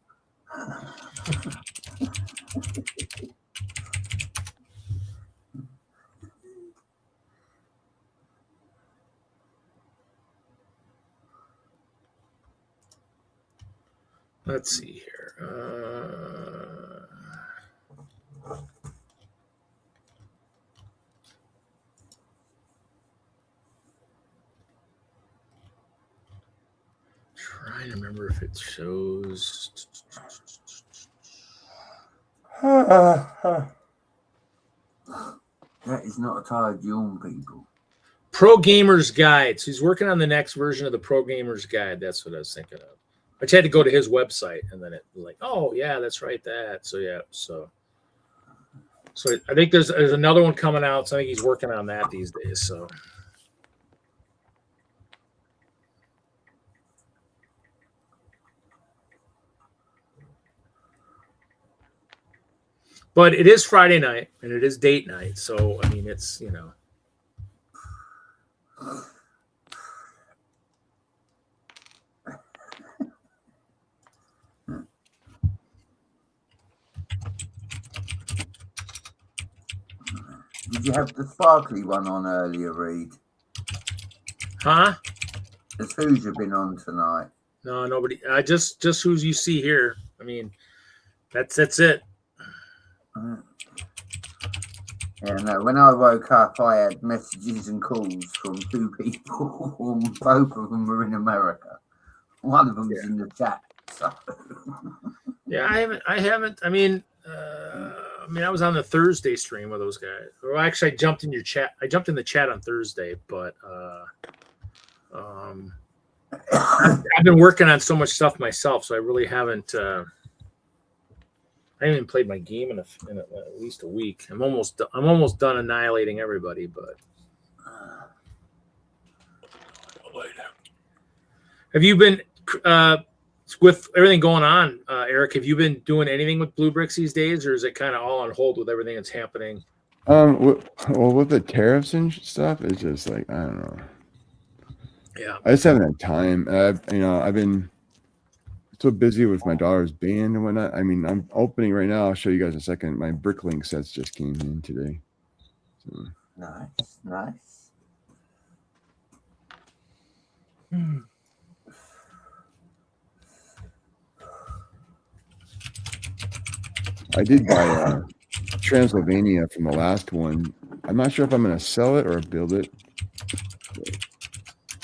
Let's see here. Trying to remember if it shows. That is not a tired yawn, people. Pro Gamer's Guide. So he's working on the next version of the Pro Gamer's Guide. That's what I was thinking of. I just had to go to his website, and then it was like, oh yeah, that's right, that. So yeah, so I think there's another one coming out. So I think he's working on that these days. So. But it is Friday night, and it is date night. So, I mean, it's, you know. Did you have the sparkly one on earlier, Reed? Huh? Has Hoosier been on tonight? No, nobody. Just who you see here. I mean, that's it. Yeah, no, when I woke up, I had messages and calls from 2 people. Both of them were in America. One of them was in the chat. So. Yeah, I haven't. I mean, I was on the Thursday stream with those guys. Well, actually, I jumped in your chat. I jumped in the chat on Thursday, but I've been working on so much stuff myself, so I really haven't. I haven't even played my game in at least a week. I'm almost done annihilating everybody, but have you been with everything going on, Eric? Have you been doing anything with Blue Bricks these days, or is it kind of all on hold with everything that's happening? Well, with the tariffs and stuff, it's just like I don't know. Yeah, I just haven't had time. I've been so busy with my daughter's band and whatnot. I mean, I'm opening right now. I'll show you guys in a second. My brickling sets just came in today. So. Nice. I did buy Transylvania from the last one. I'm not sure if I'm going to sell it or build it.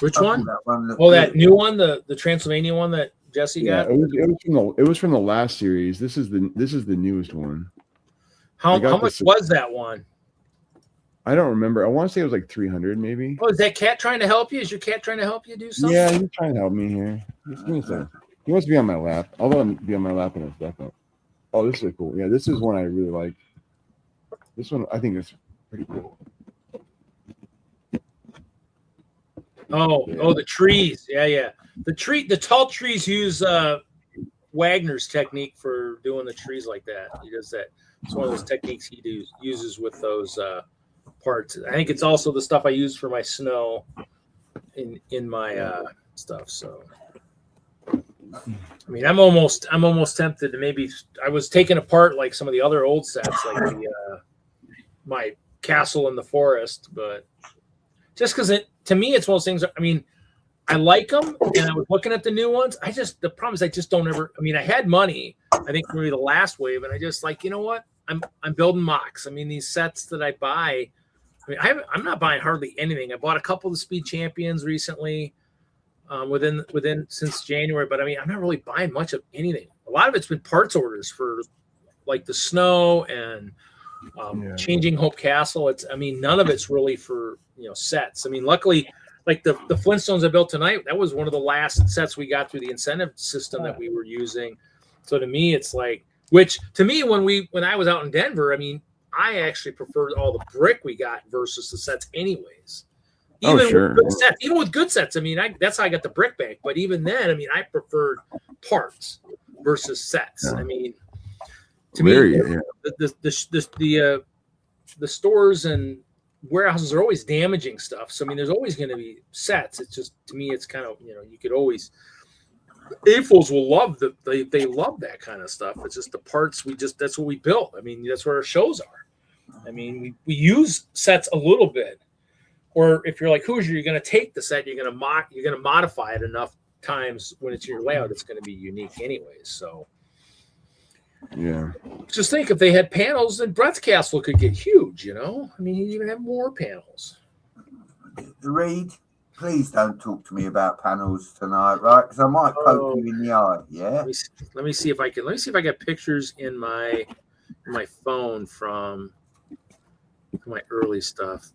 Which one? That new one, the Transylvania one that Jesse got. It was from the last series. This is the newest one. How much was that one? I don't remember. I want to say it was like 300 maybe. Oh, is that cat trying to help you? Is your cat trying to help you do something? Yeah, he's trying to help me here. He wants to be on my lap. I'll let him be on my lap in a second. Oh, this is cool. Yeah, this is one I really like. This one I think is pretty cool. Oh, the trees. Yeah. The tall trees use Wagner's technique for doing the trees like that. He does that. It's one of those techniques he uses with those parts. I think it's also the stuff I use for my snow in my stuff. So, I mean, I'm almost tempted to maybe. I was taking apart like some of the other old sets, like my castle in the forest, but just because to me, it's one of those things. I mean, I like them, and I was looking at the new ones. The problem is I just don't ever. I mean, I had money, I think maybe the last wave, and I just like, you know what? I'm building mocks. I mean, these sets that I buy. I mean, I'm not buying hardly anything. I bought a couple of the Speed Champions recently, within since January, but I mean, I'm not really buying much of anything. A lot of it's been parts orders for like the snow and changing Hope Castle. None of it's really for sets. I mean, luckily, like the Flintstones I built tonight, that was one of the last sets we got through the incentive system that we were using. So to me, it's like, which to me, when I was out in Denver, I mean, I actually prefer all the brick we got versus the sets, anyways. Oh, Even sure. with good sets, even with good sets, I mean, that's how I got the brick back. But even then, I mean, I preferred parts versus sets. Yeah. I mean, to me, yeah. the stores and warehouses are always damaging stuff. So I mean, there's always going to be sets. It's just, to me, it's kind of, you could always, AFOLs will love they love that kind of stuff. It's just the parts that's what we built. I mean, that's where our shows are. I mean, we use sets a little bit. Or if you're like Hoosier, you're going to take the set, you're going to modify it enough times when it's your layout, it's going to be unique anyways. So Yeah. just think, if they had panels, then Brett's castle could get huge, I mean, he'd even have more panels. Reed, please don't talk to me about panels tonight, right? Because I might poke you in the eye. Yeah. Let me see if I got pictures in my phone from my early stuff.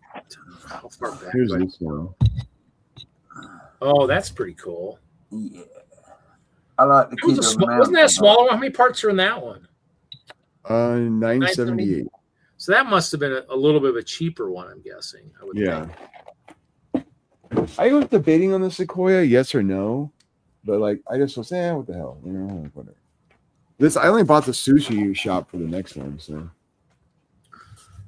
How far back? Here's this one. Oh, that's pretty cool. Yeah. I like the kid. Wasn't that a smaller one? How many parts are in that one? 978. So that must have been a little bit of a cheaper one, I'm guessing. I would think. I was debating on the Sequoia, yes or no, but like I just was saying, what the hell, like, whatever. I only bought the sushi shop for the next one, so.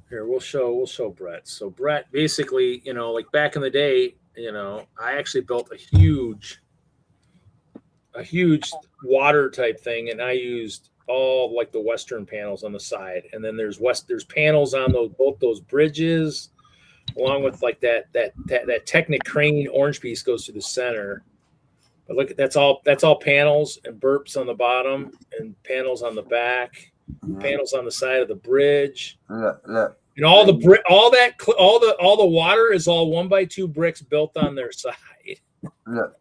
Here, we'll show Brett. So Brett, basically, like back in the day, I actually built a huge water type thing, and I used all like the Western panels on the side, and then there's panels on both those bridges, along with like that Technic crane orange piece goes to the center. But look, that's all panels and burps on the bottom, and panels on the back, panels on the side of the bridge. Look. And all the water is all 1x2 bricks built on their side. Look,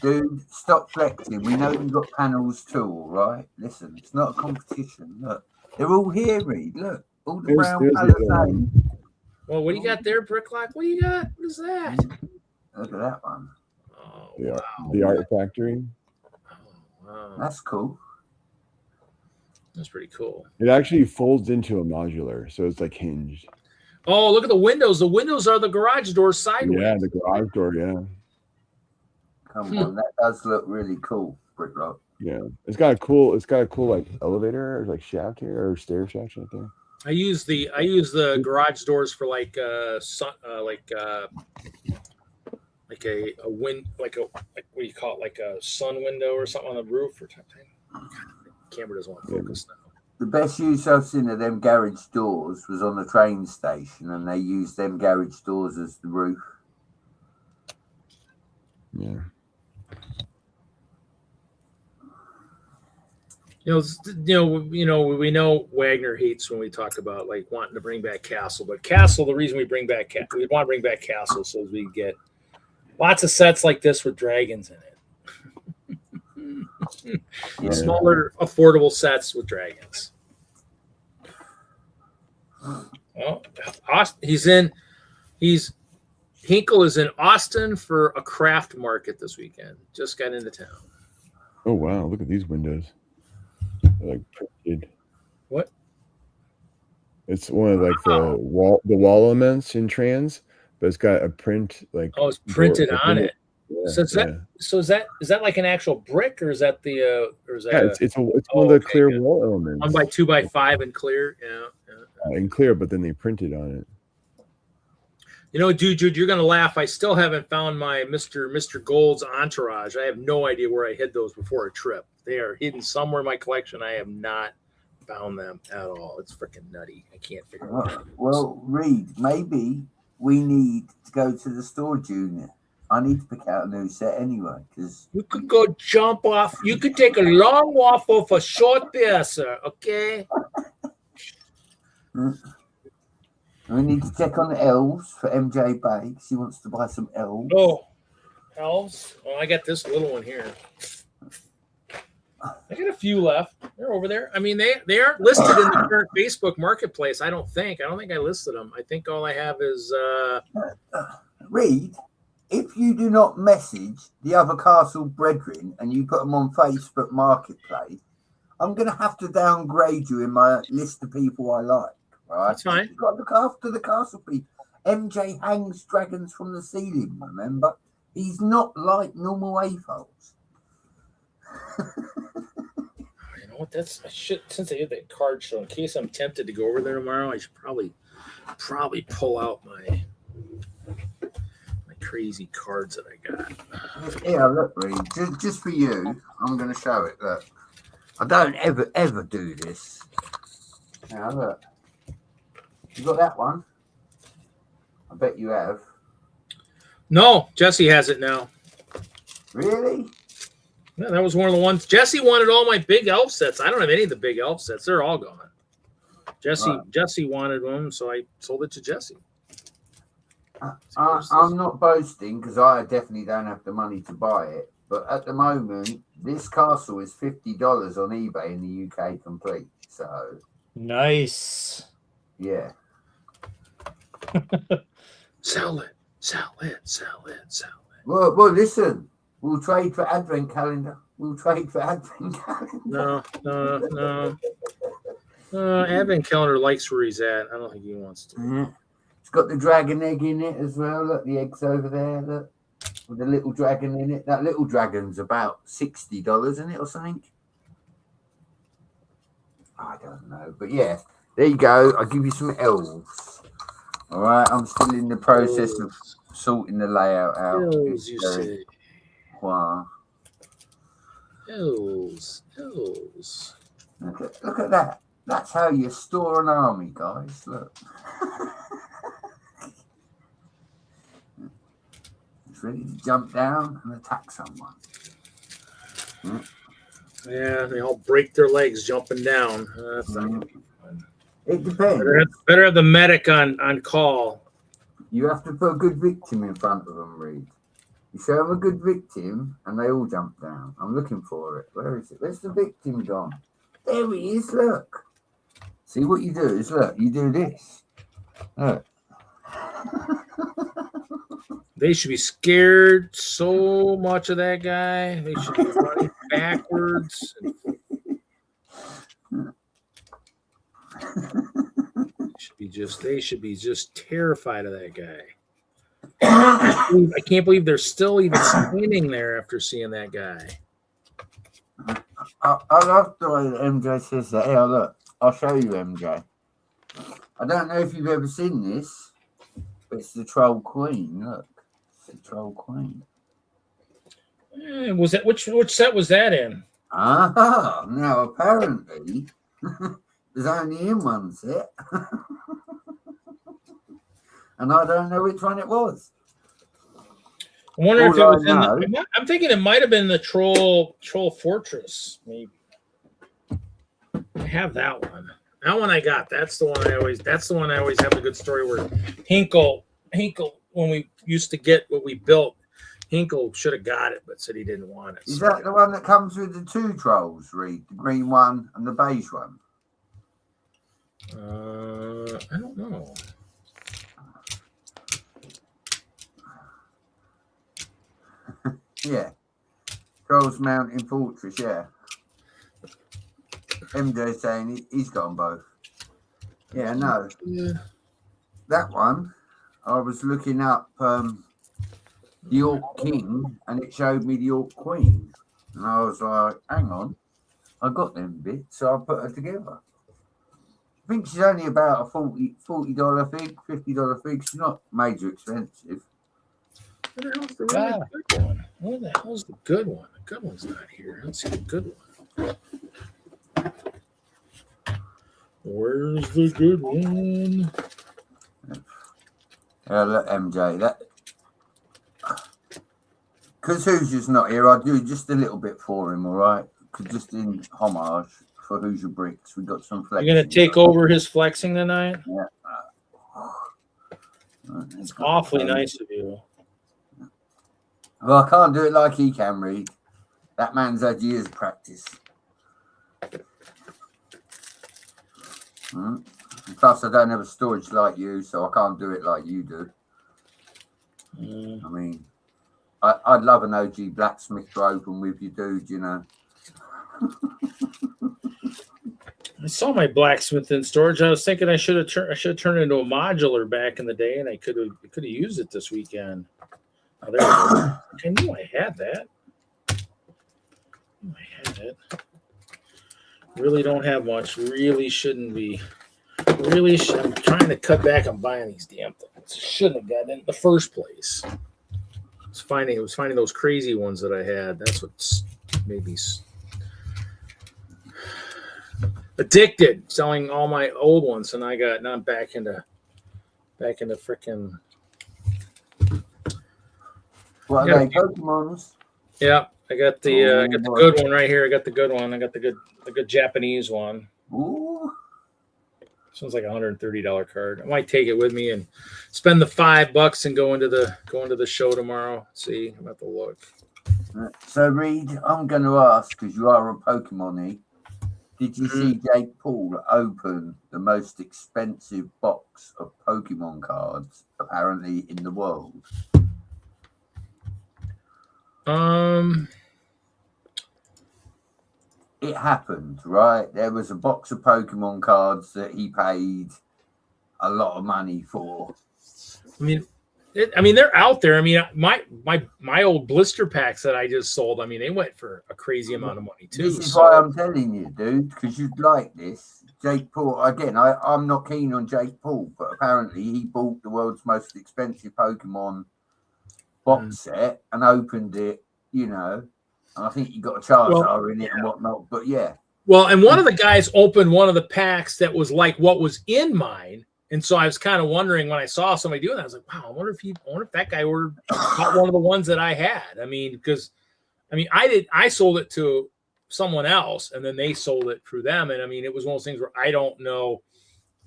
dude, stop flexing. We know you've got panels too, all right? Listen, it's not a competition. Look, they're all here, Reed. Look, all the brown colours. Well, what do you got there, Bricklock? What do you got? What is that? Look at that one. Oh, the Art Factory. Oh, wow. That's cool. That's pretty cool. It actually folds into a modular, so it's like hinged. Oh, look at the windows. The windows are the garage doors sideways. Yeah, the garage door, yeah. Come on, that does look really cool, Bricklock. Yeah. It's got a cool like elevator or like shaft here, or stair shaft right there. I use the garage doors for like a wind, like what do you call it, like a sun window or something on the roof or something. Camera doesn't want to focus now. The best use I've seen of them garage doors was on the train station, and they used them garage doors as the roof. Yeah. We know Wagner hates when we talk about like wanting to bring back Castle, but Castle, the reason we want to bring back Castle so as we get lots of sets like this with dragons in it. Yeah. Smaller, affordable sets with dragons. Well, Hinkle is in Austin for a craft market this weekend. Just got into town. Oh wow, look at these windows. They're like printed. What? It's one of like the wall elements in trans, but it's got a print like. Oh, it's printed on it. Yeah, So is that like an actual brick, or is that it's one of the clear wall elements. 1x2x5 and clear, yeah. And clear, but then they printed on it. Dude, you're gonna laugh. I still haven't found my Mr. Gold's entourage. I have no idea where I hid those before a trip. They are hidden somewhere in my collection. I have not found them at all. It's freaking nutty. I can't figure it out. Well, Reed, maybe we need to go to the store, Junior. I need to pick out a new set anyway, because You could go jump off. You could take a long walk off a short pier, sir. Okay. we need to check on the elves for MJ Bakes. He wants to buy some elves. Oh, elves. Oh, I got this little one here. I got a few left. They're over there. I mean, they aren't listed in the current Facebook marketplace. I don't think I listed them. I think all I have is Reed, if you do not message the other castle brethren and you put them on Facebook Marketplace, I'm going to have to downgrade you in my list of people I like. right? That's fine. You've got to look after the castle people. MJ hangs dragons from the ceiling, remember? He's not like normal AFOLs. You know what? I should, since I did that card show, in case I'm tempted to go over there tomorrow, I should probably pull out my crazy cards that I got. Yeah, look, Reed, just for you, I'm going to show it. Look, I don't ever do this. Now, look. You got that one? I bet you have. No, Jesse has it now. Really? Yeah, that was one of the ones. Jesse wanted all my big elf sets. I don't have any of the big elf sets. They're all gone. Jesse wanted them, so I sold it to Jesse. I'm not boasting because I definitely don't have the money to buy it. But at the moment, this castle is $50 on eBay in the UK complete. So nice. Yeah. Sell it. Well, listen. We'll trade for advent calendar. No. Advent calendar likes where he's at. I don't think he wants to. Yeah. It's got the dragon egg in it as well. Look, the egg's over there. Look, with the little dragon in it. That little dragon's about $60, isn't it, or something? I don't know, but yeah, there you go. I'll give you some elves. All right, I'm still in the process of sorting the layout out. Elves, you say? Wow. Elves. Look at that. That's how you store an army, guys. Look. It's ready to jump down and attack someone. Yeah, they all break their legs jumping down. That's not gonna be fun. It depends. Better have the medic on call. You have to put a good victim in front of them, Reed. You show them a good victim and they all jump down. I'm looking for it. Where is it? Where's the victim gone? There he is, look. See, what you do is, look, you do this. Look. They should be scared so much of that guy. They should be running backwards. They should be just terrified of that guy. I can't believe they're still even standing there after seeing that guy. I love the way that MJ says that. Here, look, I'll show you, MJ. I don't know if you've ever seen this, but it's the Troll Queen. Look, it's the Troll Queen. Was that which set was that in? Now apparently there's only in one set. And I don't know which one it was. I wonder if it was in I'm thinking it might have been the Troll Fortress, maybe. I have that one. That one I got. That's the one I always have a good story where Hinkle, when we used to get what we built, Hinkle should have got it, but said he didn't want it. Is that the one that comes with the two trolls, Reed? The green one and the beige one? I don't know. Yeah. Trolls Mountain Fortress, yeah. MJ saying he's got them both. Yeah, no. Yeah. That one, I was looking up the York King and it showed me the York Queen. And I was like, hang on, I got them bits, so I put her together. I think she's only about a $40 fig, $50 fig. She's not major expensive. Where the hell's the really good one? Where the hell's the good one? The good one's not here. Let's see the good one. Where's the good one? Look, MJ, that because Hoosier's not here, I'll do just a little bit for him, all right? Because just in homage for Hoosier Bricks, we got some flexing. You're gonna take over his flexing tonight? Yeah. It's awfully nice of you. Well, I can't do it like he can, Reed. That man's had years of practice. Plus, I don't have a storage like you, so I can't do it like you do. I mean, I'd love an OG blacksmith to open with you, dude, you know. I saw my blacksmith in storage. I was thinking I should have turned it into a modular back in the day, and I could have used it this weekend. Oh, there we go. I knew I had that. Really don't have much. Really shouldn't be. I'm trying to cut back on buying these damn things. Shouldn't have gotten in the first place. I was finding those crazy ones that I had. That's what made me addicted, selling all my old ones, and now I'm back into freaking. What are they, Pokemons? Yeah, I got the good one right here. I got the good one. I got the good Japanese one. Ooh. This one's like a $130 card. I might take it with me and spend the $5 and go into the show tomorrow. See, I'm about to look. So Reed, I'm going to ask, because you are a Pokemon-y, did you see Jake Paul open the most expensive box of Pokemon cards apparently in the world? It happened, right? There was a box of Pokemon cards that he paid a lot of money for. I mean, they're out there. I mean, my old blister packs that I just sold, I mean, they went for a crazy amount of money too. This is why I'm telling you, dude, because you'd like this. Jake Paul, again, I'm not keen on Jake Paul, but apparently he bought the world's most expensive Pokemon box set and opened it, and I think you got a Charizard in it and whatnot, but yeah. Well, and one of the guys opened one of the packs that was like what was in mine. And so I was kind of wondering when I saw somebody doing that, I was like, wow, I wonder if that guy got one of the ones that I had. I mean, because I sold it to someone else and then they sold it through them. And I mean, it was one of those things where I don't know.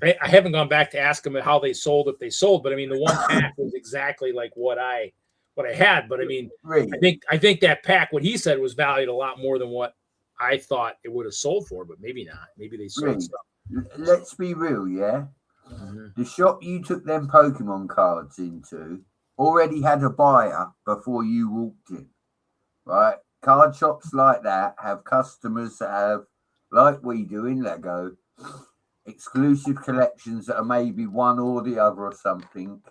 I haven't gone back to ask them how they sold, if they sold, but I mean, the one pack was exactly like what I had. But I mean, I think that pack, what he said, was valued a lot more than what I thought it would have sold for, but maybe not. Maybe they sold stuff. Let's be real, yeah? The shop you took them Pokemon cards into already had a buyer before you walked in, right? Card shops like that have customers that have, like we do in Lego, exclusive collections that are maybe one or the other or something.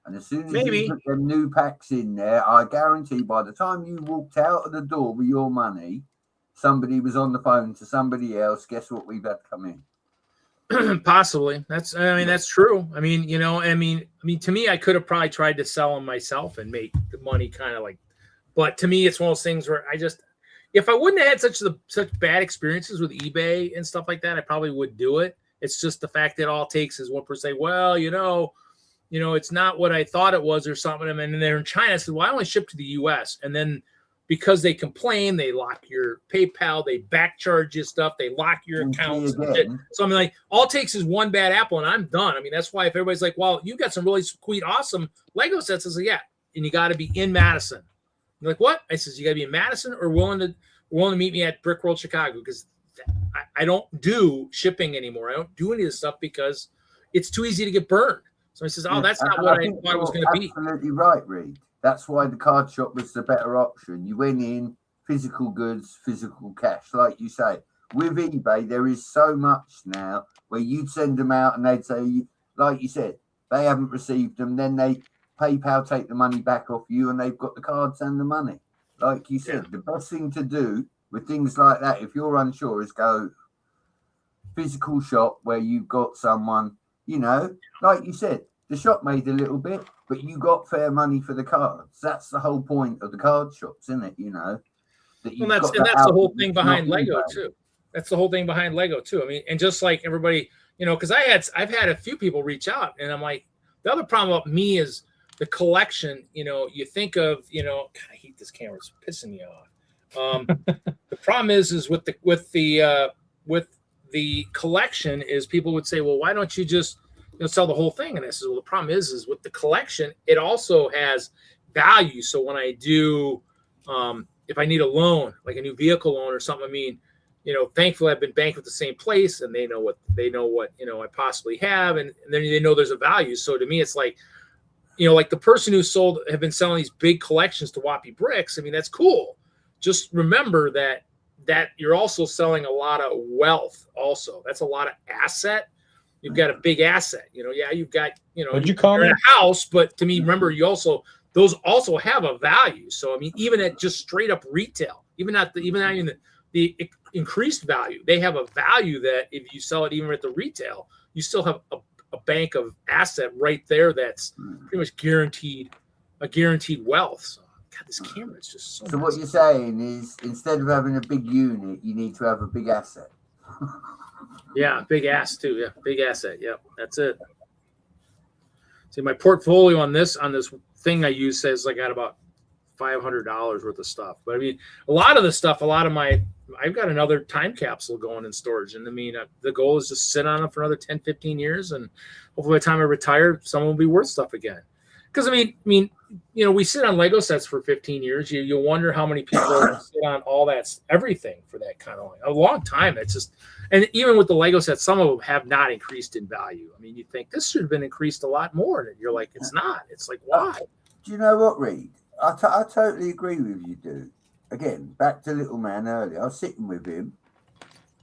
And as soon as you put them new packs in there, I guarantee by the time you walked out of the door with your money, somebody was on the phone to somebody else. Guess what we've had come in? Possibly. That's true. I mean, to me, I could have probably tried to sell them myself and make the money kind of like, but to me, it's one of those things where if I wouldn't have had such bad experiences with eBay and stuff like that, I probably would do it. It's just the fact that all it takes is one person say, well, it's not what I thought it was or something. And then they're in China. I said, well, I only ship to the US. And then because they complain, they lock your PayPal, they back charge you stuff, they lock your accounts. So I mean, like, all it takes is one bad apple and I'm done. I mean, that's why if everybody's like, well, you got some really sweet, awesome Lego sets, I say, yeah, and you got to be in Madison. You're like, what? I says, you got to be in Madison or willing to meet me at Brick World Chicago, because I don't do shipping anymore. I don't do any of this stuff because it's too easy to get burned. So I says, oh, that's not what I thought it was going to be. Absolutely right, Reed. That's why the card shop was the better option. You went in, physical goods, physical cash. Like you say, with eBay, there is so much now where you'd send them out and they'd say, like you said, they haven't received them. Then they PayPal take the money back off you and they've got the cards and the money. Like you said, the best thing to do with things like that, if you're unsure, is go physical shop where you've got someone, like you said, the shop made a little bit, but you got fair money for the cards. That's the whole point of the card shops, isn't it? That's the whole thing behind Lego too. That's the whole thing behind Lego too. I mean, and just like everybody, because I've had a few people reach out, and I'm like, the other problem about me is the collection. You think of, God, I hate this camera; it's pissing me off. The problem is with the collection is people would say, well, why don't you just sell the whole thing? And I said, well, the problem is with the collection, it also has value. So when I do, if I need a loan, like a new vehicle loan or something, I mean, thankfully I've been banked with the same place and they know what I possibly have. And then they know there's a value. So to me, it's like, like the person who have been selling these big collections to Whoppy Bricks. I mean, that's cool. Just remember that that you're also selling a lot of wealth. Also, that's a lot of asset. You've got a big asset. Yeah, you've got What'd you call you're in me? a house, but to me, remember, those also have a value. So I mean, even at just straight up retail, even not the increased value, they have a value that if you sell it even at the retail, you still have a bank of asset right there that's pretty much guaranteed wealth. So God, this camera is just so. So what you're saying is, instead of having a big unit, you need to have a big asset. Yeah, big ass too. Yeah, big asset. Yep, that's it. See, my portfolio on this thing I use says I got about $500 worth of stuff. But I mean, a lot of the stuff, I've got another time capsule going in storage. And I mean, the goal is to sit on it for another 10, 15 years. And hopefully by the time I retire, someone will be worth stuff again. Because I mean, we sit on Lego sets for 15 years. You'll wonder how many people sit on all everything for that kind of a long time. It's just, and even with the Lego sets, some of them have not increased in value. I mean, you think this should have been increased a lot more. And you're like, it's not. It's like, why? Do you know what, Reed? I totally agree with you, dude. Again, back to Little Man earlier. I was sitting with him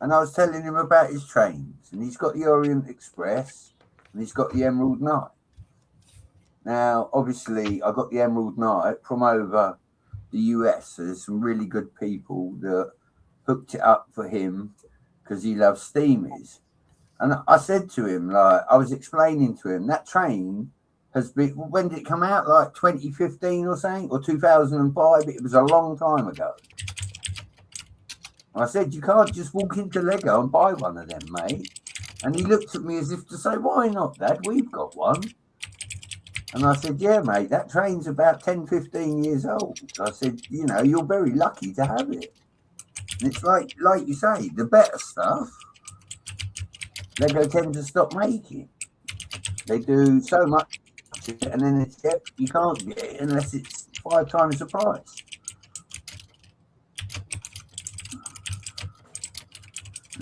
and I was telling him about his trains. And he's got the Orient Express and he's got the Emerald Knight. Now, obviously, I got the Emerald Knight from over the US. So there's some really good people that hooked it up for him because he loves steamies. And I said to him, I was explaining to him, that train has been, when did it come out? Like 2015 or something, or 2005? It was a long time ago. I said, you can't just walk into Lego and buy one of them, mate. And he looked at me as if to say, why not, Dad? We've got one. And I said, yeah, mate, that train's about 10, 15 years old. I said, you're very lucky to have it. And it's like you say, the better stuff, Lego tend to stop making. They do so much, and then you can't get it unless it's 5 times the price.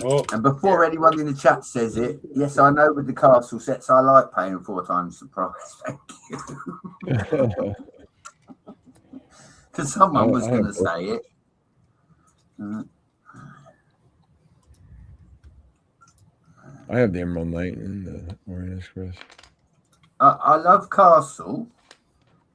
Oh, And before anyone in the chat says it, yes, I know with the castle sets, I like paying 4 times the price. Thank you. Because someone was going to say it. I have the Emerald Knight and the Orient Express. I love castle.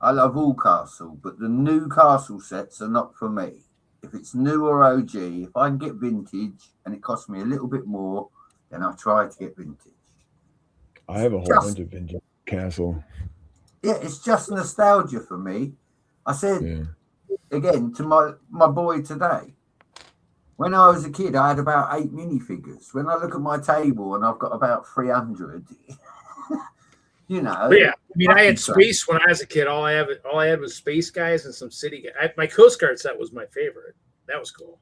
I love all castle, but the new castle sets are not for me. If it's new or OG, if I can get vintage and it costs me a little bit more, then I'll try to get vintage. I have a whole bunch of vintage castle. Yeah, it's just nostalgia for me. I said again to my boy today, when I was a kid, I had about 8 minifigures. When I look at my table and I've got about 300, But yeah, I mean, I had space when I was a kid. All I had was Space Guys and some City Guys. My Coast Guard set was my favorite. That was cool.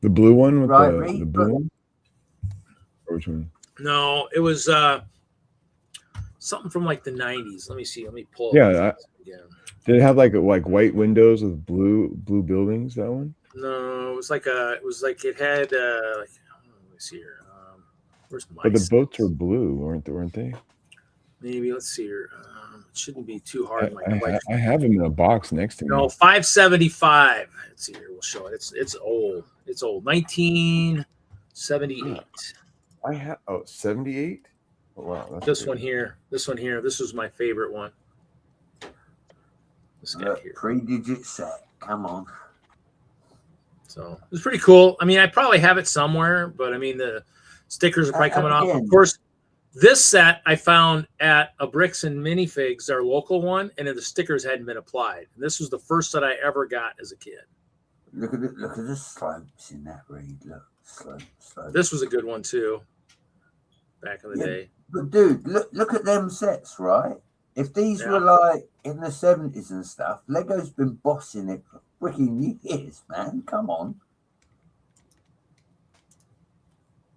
The blue one with Right, the blue one? Or which one? No, it was something from like the 90s. Let me see. Let me pull. Yeah, again. Did it have like white windows with blue buildings? That one? No, it was like it had. Let me see here. Where's my? But the boats were blue, weren't they? Maybe let's see here. It shouldn't be too hard. I have them in a box next to me. No, 575. Let's see here. We'll show it. It's old. It's old. 1978. I have 78. Oh, wow, that's This good. one here. This was my favorite one. This guy here. 3-digit set. Come on. So it was pretty cool. I mean, I probably have it somewhere, but I mean the stickers are probably coming off. Of course, this set I found at a Bricks and Minifigs, our local one, and then the stickers hadn't been applied. And this was the first set I ever got as a kid. Look at the slopes in that Reed. Look, slopes. This was a good one too. Back in the day. But dude, look at them sets, right? If these were like in the 70s and stuff, Lego's been bossing it for freaking years, man. Come on.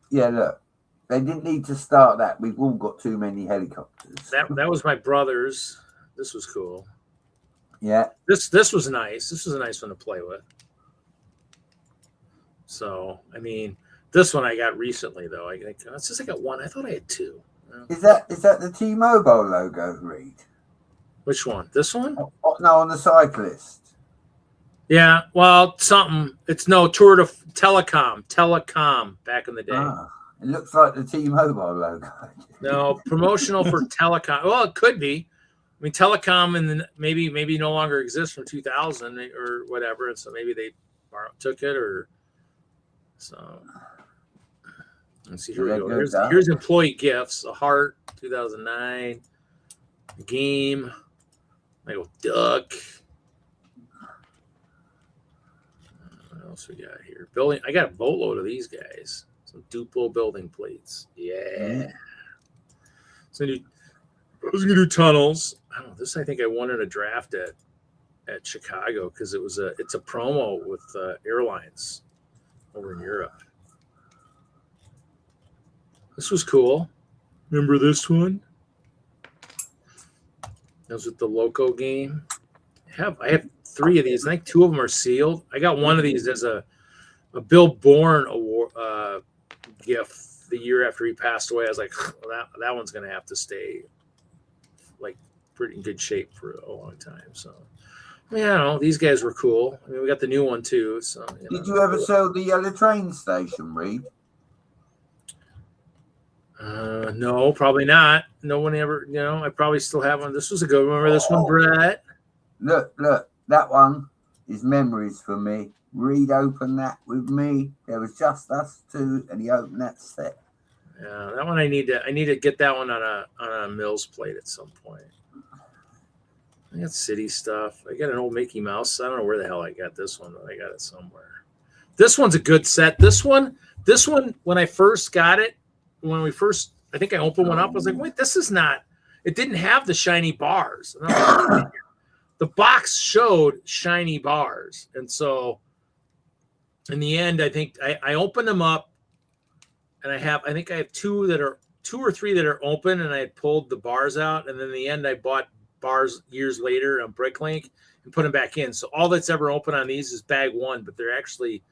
Yeah, look. They didn't need to start that. We've all got too many helicopters. That was my brother's. This was cool. Yeah. This was nice. This was a nice one to play with. So, I mean, this one I got recently though. I got one. I thought I had 2. Is that the T-Mobile logo, Reed? Which one? This one? Oh, no, on the cyclist. Yeah, well, something. It's no Tour to Telecom back in the day. Ah, it looks like the T-Mobile logo. No, promotional for Telecom. Well, it could be. I mean, Telecom and maybe no longer exists from 2000 or whatever, and so maybe they took it or so. Let's see. Here we go. Here's employee gifts. A heart, 2009. Game. I go duck. What else we got here? Building. I got a boatload of these guys. Some Duplo building plates. Yeah. So I was gonna do tunnels. I don't know. This I think I won in a draft at Chicago because it's a promo with airlines over in Europe. This was cool. Remember this one? That was with the Loco game. I have 3 of these. I think 2 of them are sealed. I got one of these as a Bill Bourne award gift the year after he passed away. I was like, well, that one's gonna have to stay like pretty in good shape for a long time. So I don't know. These guys were cool. I mean, we got the new one too. So Did you ever sell the yellow train station, Reed? No, probably not. No one ever, I probably still have one. This was a good one. Remember this one, Brett? Look, that one is memories for me. Reed opened that with me. There was just us 2, and he opened that set. Yeah, that one I need to get that one on a Mills plate at some point. I got city stuff. I got an old Mickey Mouse. I don't know where the hell I got this one, but I got it somewhere. This one's a good set. This one, when I first got it, I think I opened one up. I was like, wait, this is not. It didn't have the shiny bars. And I was like, the box showed shiny bars, and so in the end, I think I opened them up, and I think I have 2 or 3 that are open, and I had pulled the bars out, and then in the end, I bought bars years later on Bricklink and put them back in. So all that's ever open on these is bag 1, but they're actually,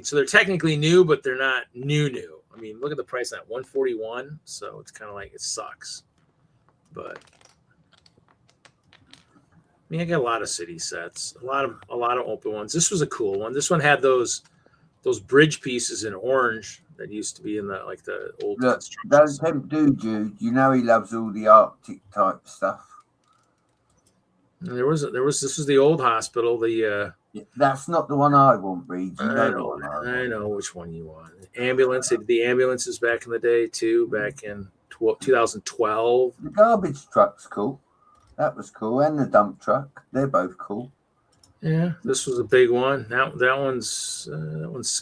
so they're technically new, but they're not new. I mean, look at the price on that, $141. So it's kind of like it sucks, but. I got a lot of city sets, a lot of open ones. This was a cool one. This one had those bridge pieces in orange that used to be in the old. Look, those hemp dude, you know he loves all the Arctic type stuff. And this was the old hospital. That's not the one I want, Reed. I know which one you want. Ambulance. They did the ambulances back in the day too, back in 2012. The garbage truck's cool. That was cool, and the dump truck. They're both cool. Yeah, this was a big one. That one's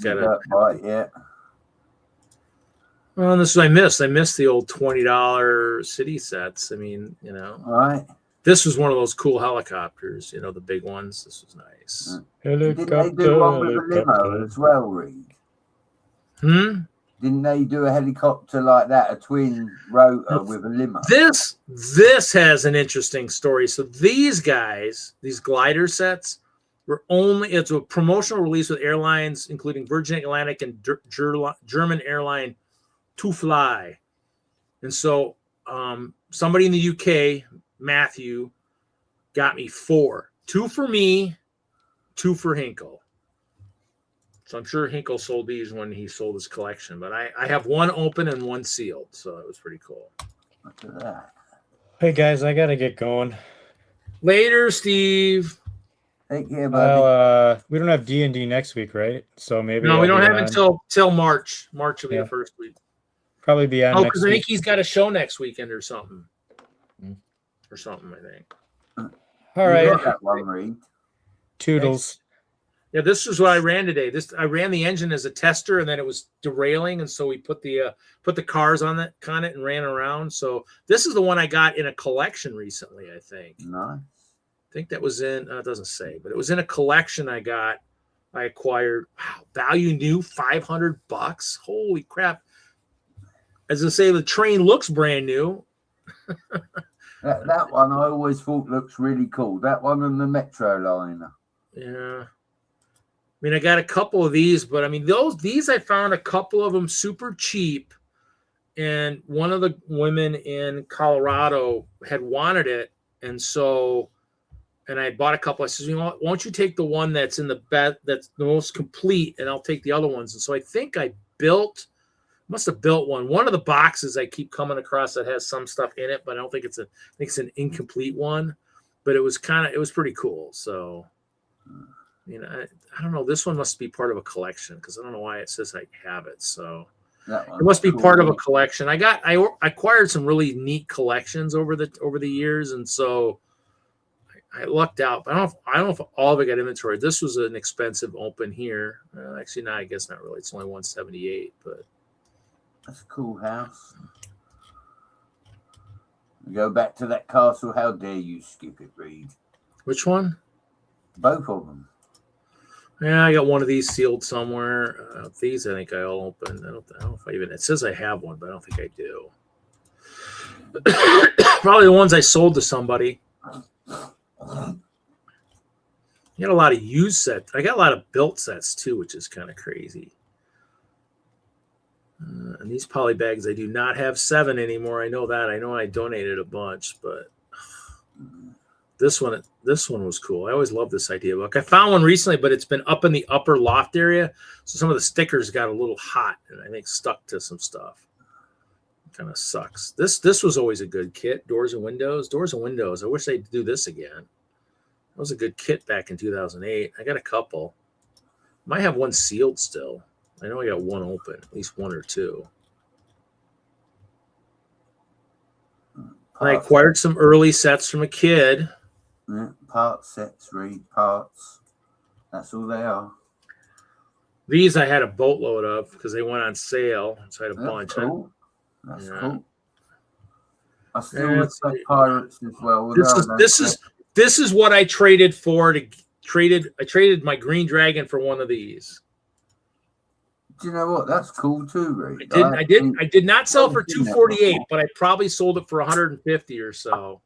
got a right. Yeah. Well, this is I missed. I missed the old $20 city sets. Right. This was one of those cool helicopters. The big ones. This was nice. Didn't they do one with a limo as well, Reed? Didn't they do a helicopter like that, a twin rotor with a limo? This has an interesting story. So these guys, these glider sets, it's a promotional release with airlines, including Virgin Atlantic and German airline TFOL. And so somebody in the UK, Matthew, got me 4. 2 for me, 2 for Hinkle. So I'm sure Hinkle sold these when he sold his collection, but I have 1 open and 1 sealed, so it was pretty cool. Look at that. Hey guys, I gotta get going. Later, Steve. Take care, buddy. Well, we don't have D&D next week, right? So maybe we don't have until March. March will be the first week. Probably be on. Because I think he's got a show next weekend or something. I think. All right. That one, Reed. Toodles. Yeah, this is what I ran today. I ran the engine as a tester, and then it was derailing, and so we put the cars on it and ran around. So this is the one I got in a collection recently, I think. Nice. I think that was in it doesn't say, but it was in a collection I acquired. Wow, value new, $500. Holy crap! As I say, the train looks brand new. that one I always thought looks really cool. That one and the Metro Liner. Yeah. I got a couple of these, but these I found a couple of them super cheap, and one of the women in Colorado had wanted it, and so and I bought a couple. I said, you know what, why don't you take the one that's in the best, that's the most complete, and I'll take the other ones. And so I think I must have built one. One of the boxes I keep coming across that has some stuff in it, but I don't think I think it's an incomplete one. But it was pretty cool. So, you know, I don't know. This one must be part of a collection because I don't know why it says I have it. So it must be part of a collection. I acquired some really neat collections over the years, and so I lucked out. But I don't know if all of it got inventory. This was an expensive open here. Actually, no, I guess not really. It's only 178, but that's a cool house. Go back to that castle. How dare you skip it, Reed? Which one? Both of them. Yeah, I got one of these sealed somewhere. These I think I all opened. I don't know if I even. It says I have one, but I don't think I do. Probably the ones I sold to somebody. I got a lot of used sets. I got a lot of built sets too, which is kind of crazy. And these poly bags, I do not have 7 anymore. I know that. I know I donated a bunch, but this one was cool. I always loved this idea book. I found one recently, but it's been up in the upper loft area, so some of the stickers got a little hot and I think stuck to some stuff. Kind of sucks. This was always a good kit. Doors and windows. I wish they'd do this again. That was a good kit back in 2008. I got a couple. Might have one sealed still. I know I got one open, at least one or two. I acquired some early sets from a kid. Yeah, parts sets, Reed, parts. That's all they are. These I had a boatload of because they went on sale. So I had a bunch. Cool. That's cool. I still respect pirates as well. This is what I traded for. I traded my Green Dragon for one of these. Do you know what? That's cool too, Reed. I did not sell for 248, but I probably sold it for 150 or so.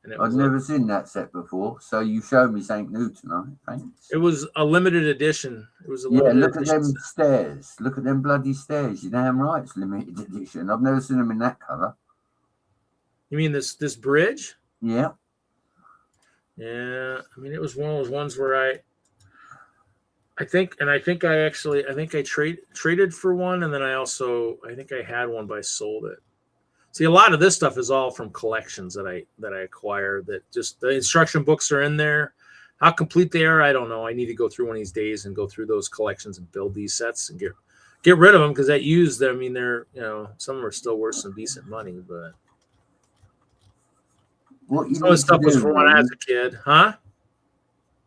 And I've never seen that set before, so you showed me something new tonight. Thanks. It was a limited edition. It was a look at them stairs. Look at them bloody stairs. You're damn right, it's limited edition. I've never seen them in that color. You mean this bridge? Yeah. Yeah. I mean, it was one of those ones where I think I traded for one, and then I think I had one, but I sold it. See, a lot of this stuff is all from collections that I acquired. That just the instruction books are in there. How complete they are, I don't know. I need to go through one of these days and go through those collections and build these sets and get rid of them because that used them. I mean, they're some of them are still worth some decent money, but some of the stuff was from when I was a kid, huh?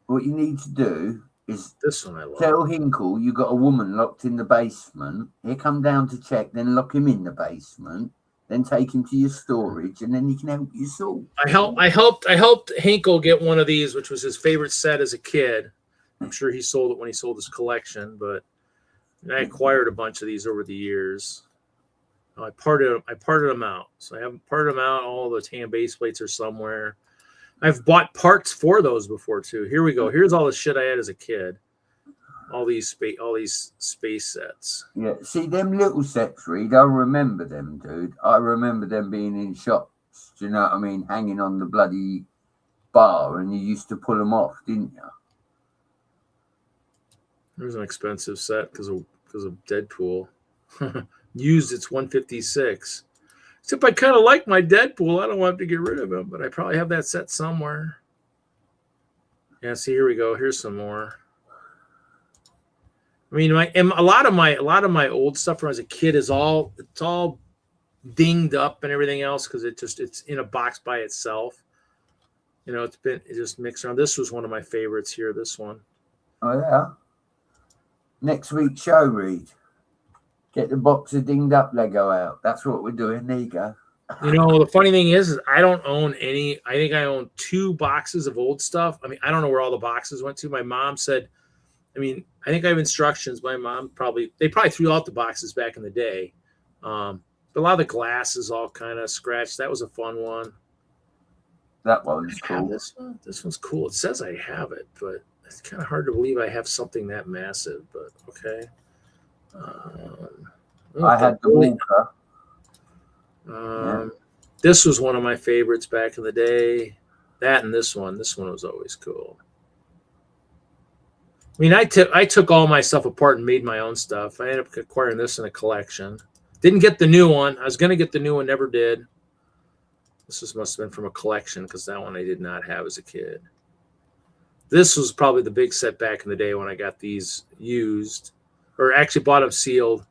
What you need to do is this one I love. Tell Hinkle you got a woman locked in the basement. He'll come down to check, then lock him in the basement. Then take him to your storage, and then he can help you solve. I helped Hinkle get one of these, which was his favorite set as a kid. I'm sure he sold it when he sold his collection, but I acquired a bunch of these over the years. I parted them out, so I haven't parted them out. All the tan base plates are somewhere. I've bought parts for those before too. Here we go. Here's all the shit I had as a kid. All these space sets. Yeah, see them little sets, Reed. I remember them, dude. I remember them being in shops. Do you know what I mean? Hanging on the bloody bar, and you used to pull them off, didn't you? There's an expensive set because of Deadpool. Used, it's 156. Except I kind of like my Deadpool. I don't want to get rid of him, but I probably have that set somewhere. Yeah, see, here we go. Here's some more. I mean, a lot of my old stuff from as a kid is all dinged up and everything else because it's in a box by itself. You know, it just mixed around. This was one of my favorites here. This one. Oh yeah. Next week's show, Reed. Get the box of dinged up Lego out. That's what we're doing. There you go. You know, the funny thing is I don't own any. I think I own 2 boxes of old stuff. I mean, I don't know where all the boxes went to. My mom said. I mean, I think I have instructions. My mom probably threw out the boxes back in the day. But a lot of the glass is all kind of scratched. That was a fun one. That one's cool. This one's cool. It says I have it, but it's kind of hard to believe I have something that massive. But okay. I had the Walker. This was one of my favorites back in the day. That and this one. This one was always cool. I mean, I took all my stuff apart and made my own stuff. I ended up acquiring this in a collection. Didn't get the new one. I was going to get the new one, never did. Must have been from a collection because that one I did not have as a kid. This was probably the big set back in the day when I got these used, or actually bought them sealed.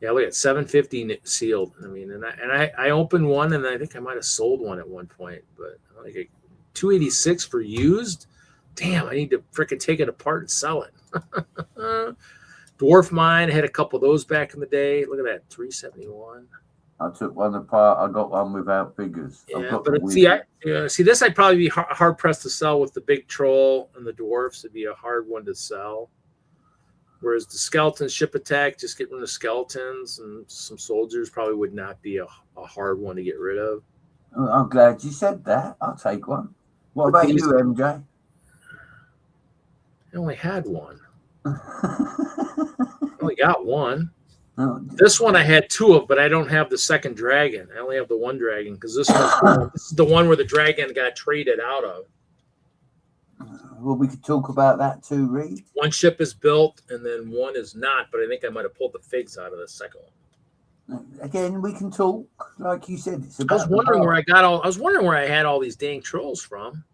Yeah, look at $750 sealed. I mean, and I opened one, and I think I might have sold one at one point, but like $286 for used. Damn, I need to freaking take it apart and sell it. Dwarf mine, I had a couple of those back in the day. Look at that, $371. I took one apart. I got one without figures. Yeah, but see, this I'd probably be hard pressed to sell with the big troll and the dwarfs. It'd be a hard one to sell. Whereas the skeleton ship attack, just getting rid of skeletons and some soldiers probably would not be a hard one to get rid of. Oh, I'm glad you said that. I'll take one. What about you, MJ? I only had one. I only got one. Oh, this one I had two of, but I don't have the second dragon. I only have the one dragon because this is the one where the dragon got traded out of. Well, we could talk about that too, Reed. One ship is built and then one is not, but I think I might have pulled the figs out of the second one. Again, we can talk, like you said. It's I about was wondering where I was wondering where I had all these dang trolls from.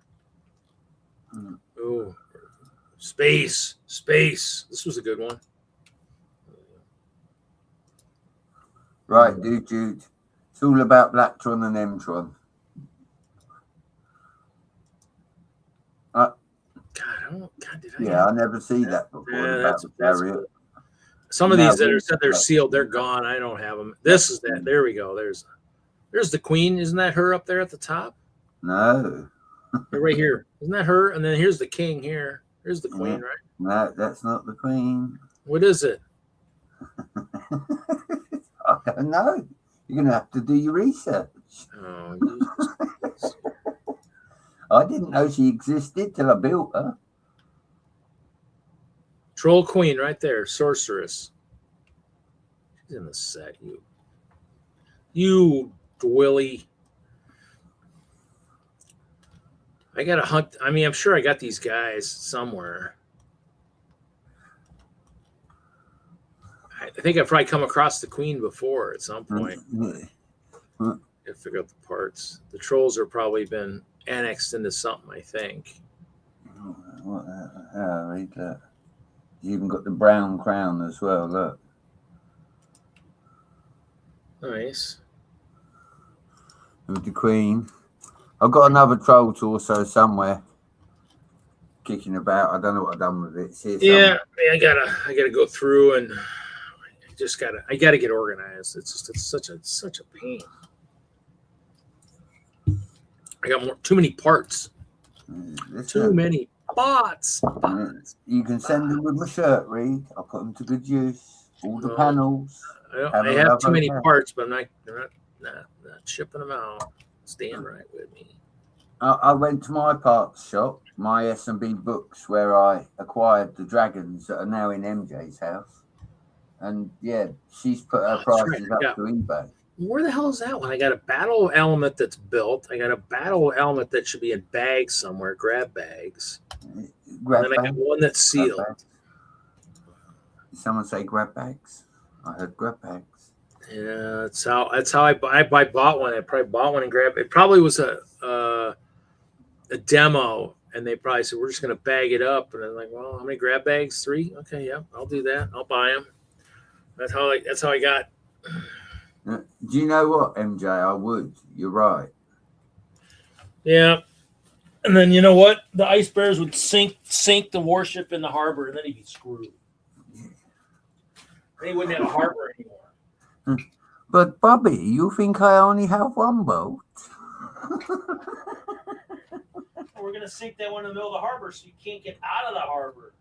Ooh, space. This was a good one. Right, Jude. It's all about Blacktron and M-Tron. I never see that before. Yeah, that's some of these that are said they're sealed, they're gone. I don't have them. This is that. There we go. There's the queen. Isn't that her up there at the top? No. Right here. Isn't that her? And then here's the king here. Here's the queen, right? No, that's not the queen. What is it? I don't know. You're going to have to do your research. Oh, I didn't know she existed till I built her. Troll queen right there. Sorceress. She's in the set. You Willie. I got to hunt. I mean, I'm sure I got these guys somewhere. I think I've probably come across the queen before at some point. I figure out the parts. The trolls are probably been annexed into something, I think. Right there. You even got the brown crown as well, look. Nice. With the queen. I've got another troll torso somewhere kicking about. I don't know what I've done with it. It's here yeah, I gotta go through and I gotta get organized. It's such a pain. I got too many parts. Too many pots. You can send them with my shirt, Reed. I'll put them to good use. All the panels. I have too many parts, but I'm not shipping them out. Stand right with me. I went to my parts shop, my S&B books, where I acquired the dragons that are now in MJ's house. And yeah, she's put her prices up to eBay. Where the hell is that one? I got a battle element that's built. I got a battle element that should be in bags somewhere, grab bags. And then I got one that's sealed. Did someone say grab bags? I heard grab bags. Yeah, that's how I bought one. I probably bought one and grabbed it. Probably was a demo, and they probably said we're just gonna bag it up. And I'm like, well, how many grab bags? 3? Okay, yeah, I'll do that. I'll buy them. That's how I got. Do you know what, MJ? I would. You're right. Yeah, and then you know what? The ice bears would sink the warship in the harbor, and then he'd be screwed. Then he wouldn't have a harbor anymore. But Bobby, you think I only have one boat? We're gonna sink that one in the middle of the harbor, so you can't get out of the harbor.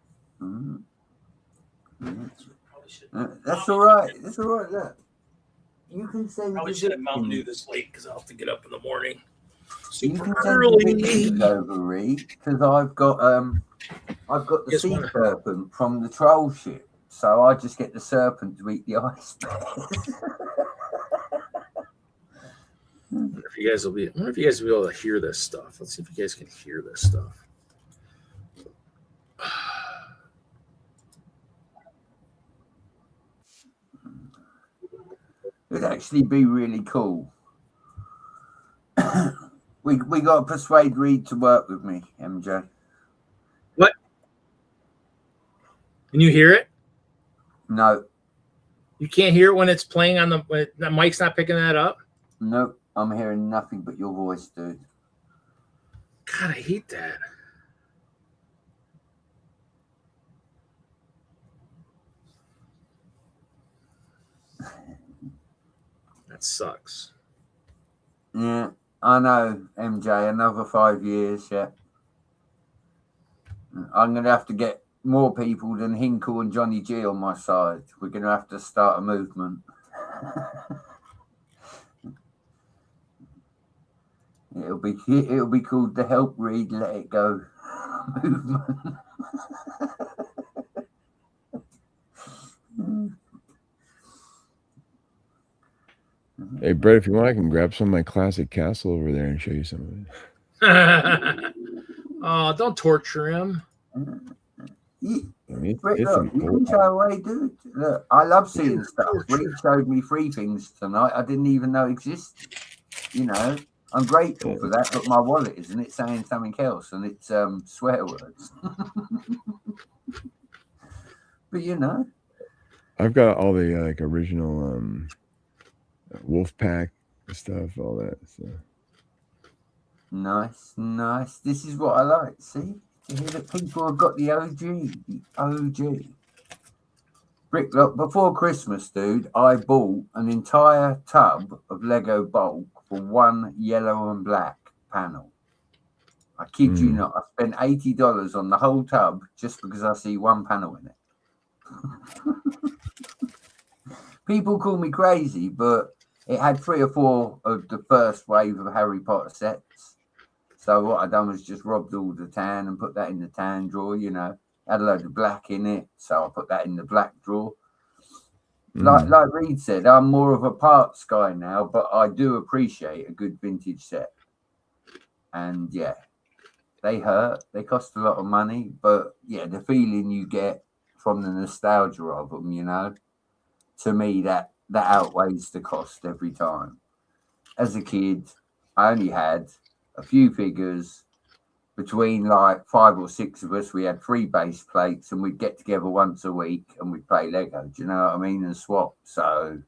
That's all right. That's all right. Look, you can say. Probably should have Mountain Dew this late because I'll have to get up in the morning. You can send over, Reed, because I've got the sea serpent from the troll ship. So I just get the serpent to eat the ice bears. If you guys will be. I wonder if you guys will be able to hear this stuff. Let's see if you guys can hear this stuff. It'd actually be really cool. we got to persuade Reed to work with me, MJ. What? Can you hear it? No. You can't hear it when it's playing on when the mic's not picking that up? No, I'm hearing nothing but your voice, dude. God, I hate that. That sucks. Yeah, I know, MJ. Another 5 years, yeah. I'm going to have to get more people than Hinkle and Johnny G on my side. We're going to have to start a movement. It'll be called the Help Read Let It Go movement. Hey, Brett, if you want, I can grab some of my classic Castle over there and show you some of it. Oh, don't torture him. You can show away, dude. Look, I love seeing stuff. Reed showed me 3 things tonight I didn't even know existed. You know, I'm grateful for that, but my wallet isn't it saying something else, and it's swear words. But you know, I've got all the like original Wolfpack stuff, all that stuff. Nice. This is what I like. See, to hear that people have got the OG. Bricklock. Before Christmas, dude, I bought an entire tub of Lego bulk for 1 yellow and black panel. I kid you not. I spent $80 on the whole tub just because I see 1 panel in it. People call me crazy, but it had 3 or 4 of the first wave of Harry Potter sets. So what I done was just robbed all the tan and put that in the tan drawer, you know. Had a load of black in it, so I put that in the black drawer. Like Reed said, I'm more of a parts guy now, but I do appreciate a good vintage set. And yeah, they hurt. They cost a lot of money, but yeah, the feeling you get from the nostalgia of them, you know, to me that outweighs the cost every time. As a kid, I only had a few figures. Between like 5 or 6 of us, we had 3 base plates, and we'd get together once a week and we'd play Lego. Do you know what I mean? And swap. So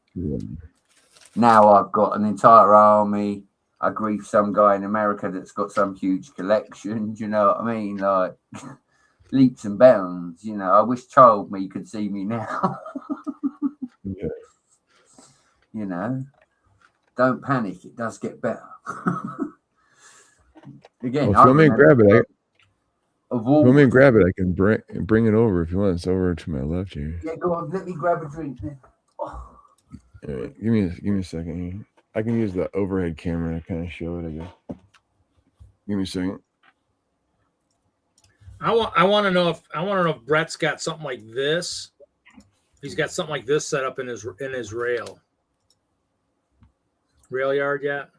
now I've got an entire army. I grief some guy in America that's got some huge collection. Do you know what I mean? Like leaps and bounds. You know, I wish child me could see me now. Yeah. You know, don't panic. It does get better. Again, if you want me to grab it, I can bring it over if you want. It's over to my left here. Yeah, go on. Let me grab a drink then. Oh. Right, give me a second here. I can use the overhead camera to kind of show it, I guess. Give me a second. I want to know if Brett's got something like this. He's got something like this set up in his rail yard yet.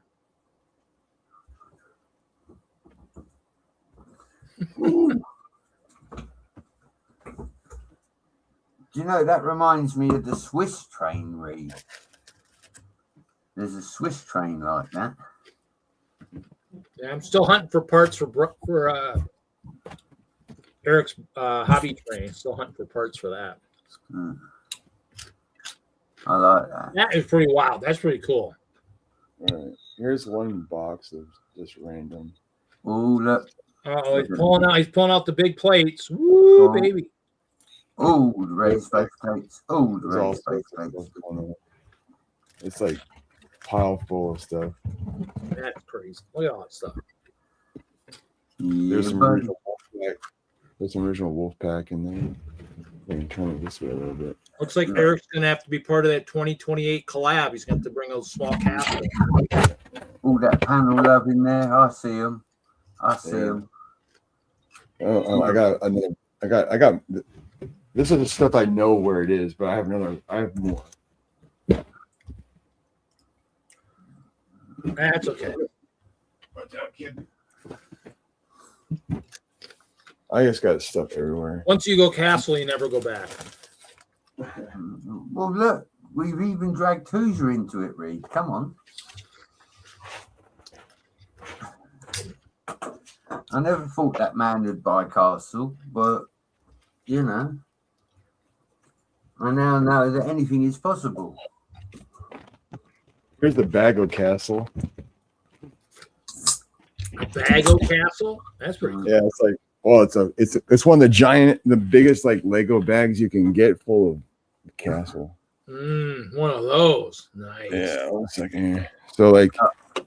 Do you know, that reminds me of the Swiss train, Reed. There's a Swiss train like that. Yeah, I'm still hunting for parts for Eric's hobby train. Still hunting for parts for that. I like that. That is pretty wild. That's pretty cool. All right. Here's one box of just random. Oh, look. Oh, he's pulling out the big plates. Woo, baby. Oh, the raised base plates. Oh, the raised base plates. It's like pile full of stuff. That's crazy. Look at all that stuff. There's some original Wolfpack. There's some original Wolfpack in there. I can turn it this way a little bit. Looks like Eric's gonna have to be part of that 2028 collab. He's gonna have to bring those small caps. All that panel love in there. I see him. Oh, I got another. I got. This is the stuff I know where it is, but I have more. That's okay. I just got stuff everywhere. Once you go castle, you never go back. Well, look, we've even dragged Hoosier into it, Reed. Come on. I never thought that man would buy Castle, but, you know, I now know that anything is possible. Here's the Bago Castle. Bago Castle? That's pretty cool. Yeah, it's like, well, it's one of the biggest like Lego bags you can get full of castle. One of those. Nice. Yeah, 1 second here. So like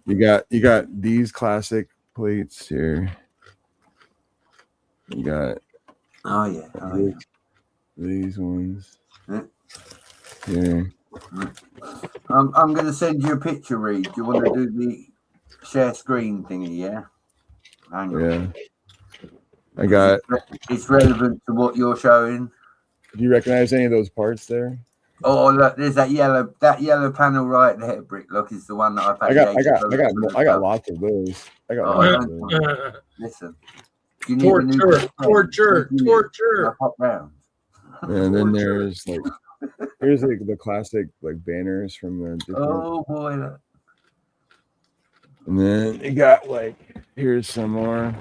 you got these classic plates here. You got these ones. Yeah. I'm going to send you a picture, Reed. Do you want to do the share screen thingy, yeah? Hang on. Yeah. I got. It's relevant to what you're showing. Do you recognize any of those parts there? Oh, look, there's that yellow panel right there, Brick. Look, is the one that I paid. I got lots of those. I got lots of those. Listen. Torture. Pop round. And then there's like, here's like the classic like banners from the different. Oh boy. Look. And then you got like, here's some more.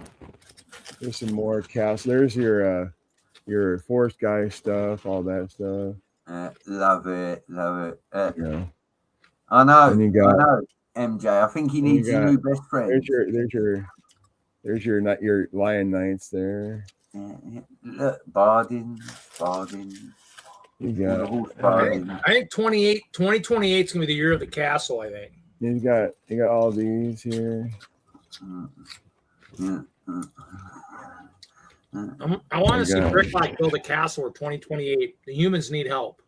There's some more castle. There's your forest guy stuff, all that stuff. Love it. Yeah. I know. And you got, I know. MJ. I think he needs a new best friend. There's your Lion Knights there. Look, Bardin. You got. I think 2028 is gonna be the year of the castle. I think. You got all these here. I want to see Bricklack build a castle for 2028. The humans need help.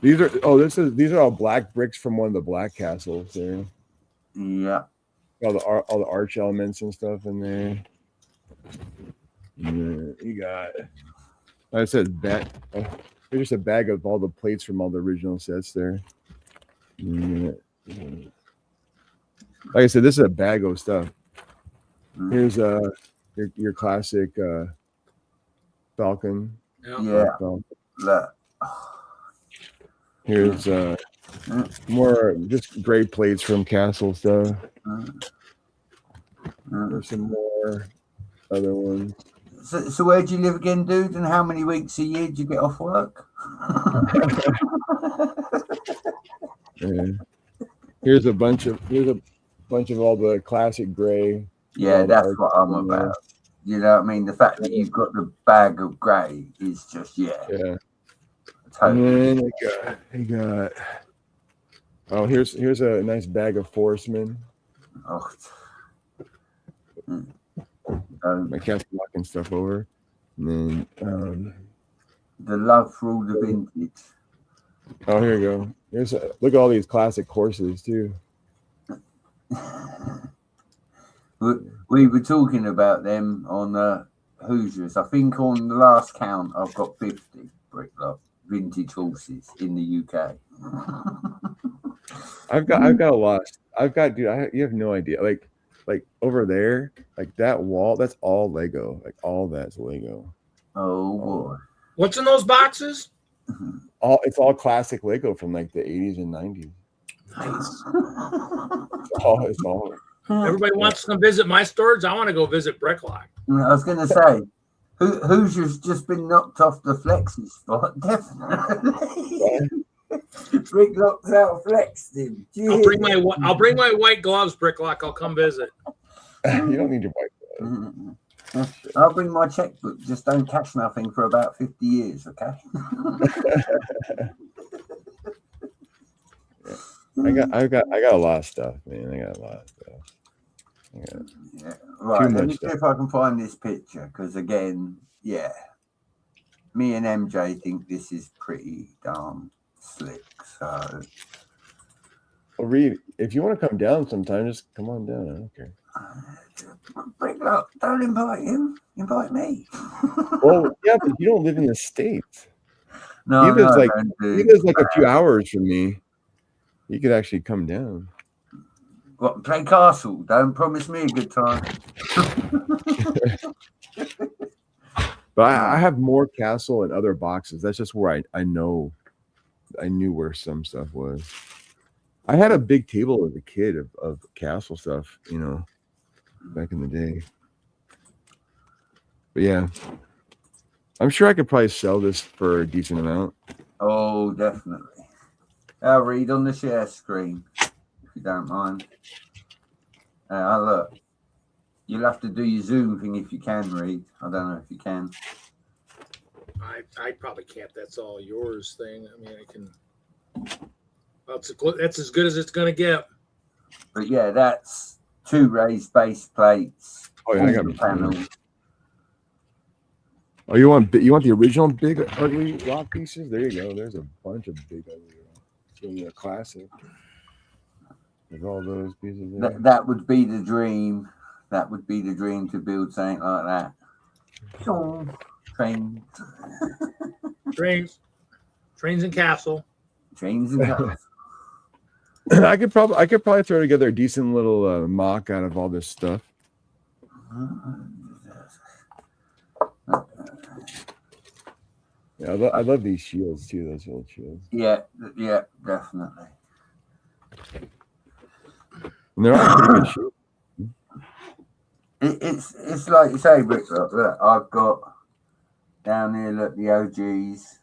These are all black bricks from one of the black castles there. Yeah. All the arch elements and stuff in there. Yeah, you got. Like I said, there's just a bag of all the plates from all the original sets there. Yeah. Like I said, this is a bag of stuff. Here's your classic Falcon. Yeah. Falcon. Look. Here's more just great plates from Castle stuff. There's some more other ones. So where do you live again, dude? And how many weeks a year do you get off work? Yeah. Here's a bunch of all the classic gray. Yeah, that's what I'm about. You know what I mean? The fact that you've got the bag of grey is just Yeah. Totally. And then I got. Oh, here's a nice bag of Forcemen. Oh. My cat's knocking stuff over. And then the love for all the vintage. Oh, here you go. Look at all these classic horses too. We were talking about them on the Hoosiers. I think on the last count, I've got 50 Bricklock vintage horses in the UK. I've got a lot. Dude, you have no idea. Like over there, like that wall, that's all Lego. Like all that's Lego. Oh boy. What's in those boxes? It's all classic Lego from like the 80s and 90s. Nice. It's all. Everybody wants to come visit my storage. I want to go visit Bricklock. I was going to say, Hoosier's just been knocked off the flexi spot, definitely. Bricklock's out flexed him. I'll bring my white gloves, Bricklock. I'll come visit. You don't need your white gloves. I'll bring my checkbook. Just don't cash nothing for about 50 years, okay? I got a lot of stuff, man. I got a lot of stuff. Yeah. Right. Let me see if I can find this picture, because again, yeah, me and MJ think this is pretty darn slick. So, well, Reed, if you want to come down sometime, just come on down. I don't care. Look, don't invite him. Invite me. Well, yeah, but you don't live in the States. No, he lives like a few hours from me. You could actually come down. What, play Castle? Don't promise me a good time. But I have more Castle and other boxes. That's just where I knew where some stuff was. I had a big table as a kid of Castle stuff, you know, back in the day. But yeah, I'm sure I could probably sell this for a decent amount. Oh, definitely. I'll read on the share screen, if you don't mind. Look. You'll have to do your Zoom thing if you can read. I don't know if you can. I probably can't. That's all yours thing. I mean, I can. That's as good as it's going to get. But yeah, that's 2 raised base plates. Oh yeah, I got the panels. Oh, you want the original big ugly rock pieces? There you go. There's a bunch of big ugly rock. It's really a classic. With all those pieces there. That would be the dream. That would be the dream to build something like that. Trains. Trains and Castle. Trains and Castle. I could probably throw together a decent little mock out of all this stuff. Yeah, I love these shields too. Those old shields. Yeah, definitely. And they're all pretty good shields. It's like you say, Brick. Look, I've got down here. Look, the OGs.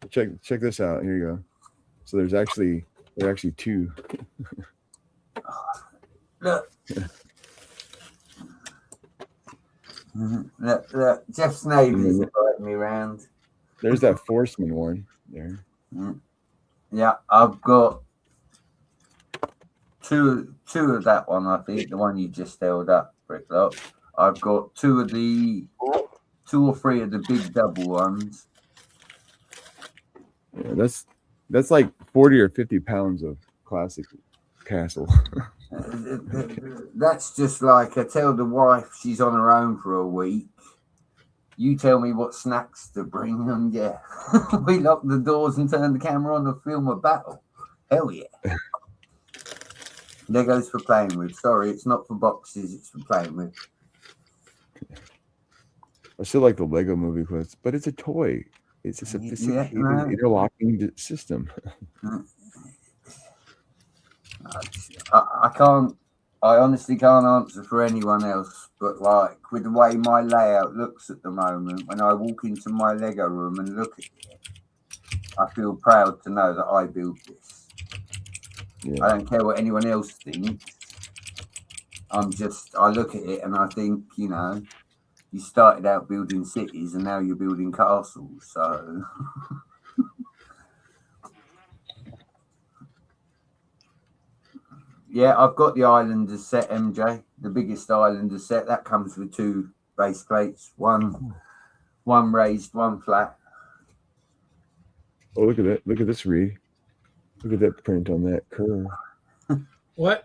Check this out. Here you go. So there are actually 2. Look. Look, Jeff Snavy's inviting me around. There's that Forceman one there. Yeah, I've got two of that one. I think the one you just held up, Bricklock. I've got 2 or 3 of the big double ones. Yeah, that's like 40 or 50 pounds of classic Castle. That's just like I tell the wife she's on her own for a week. You tell me what snacks to bring them. Yeah, we lock the doors and turn the camera on and film a battle. Hell yeah. Legos for playing with. Sorry, it's not for boxes. It's for playing with. I still like the Lego Movie quotes, but it's a toy. It's a sophisticated interlocking system. I honestly can't answer for anyone else, but like with the way my layout looks at the moment, when I walk into my Lego room and look at it, I feel proud to know that I built this. Yeah. I don't care what anyone else thinks. I look at it and I think, you know, you started out building cities and now you're building castles, so yeah, I've got the Islanders set, MJ, the biggest Islanders set. That comes with 2 base plates, one raised, one flat. Oh, look at that. Look at this, Reed. Look at that print on that curve. What?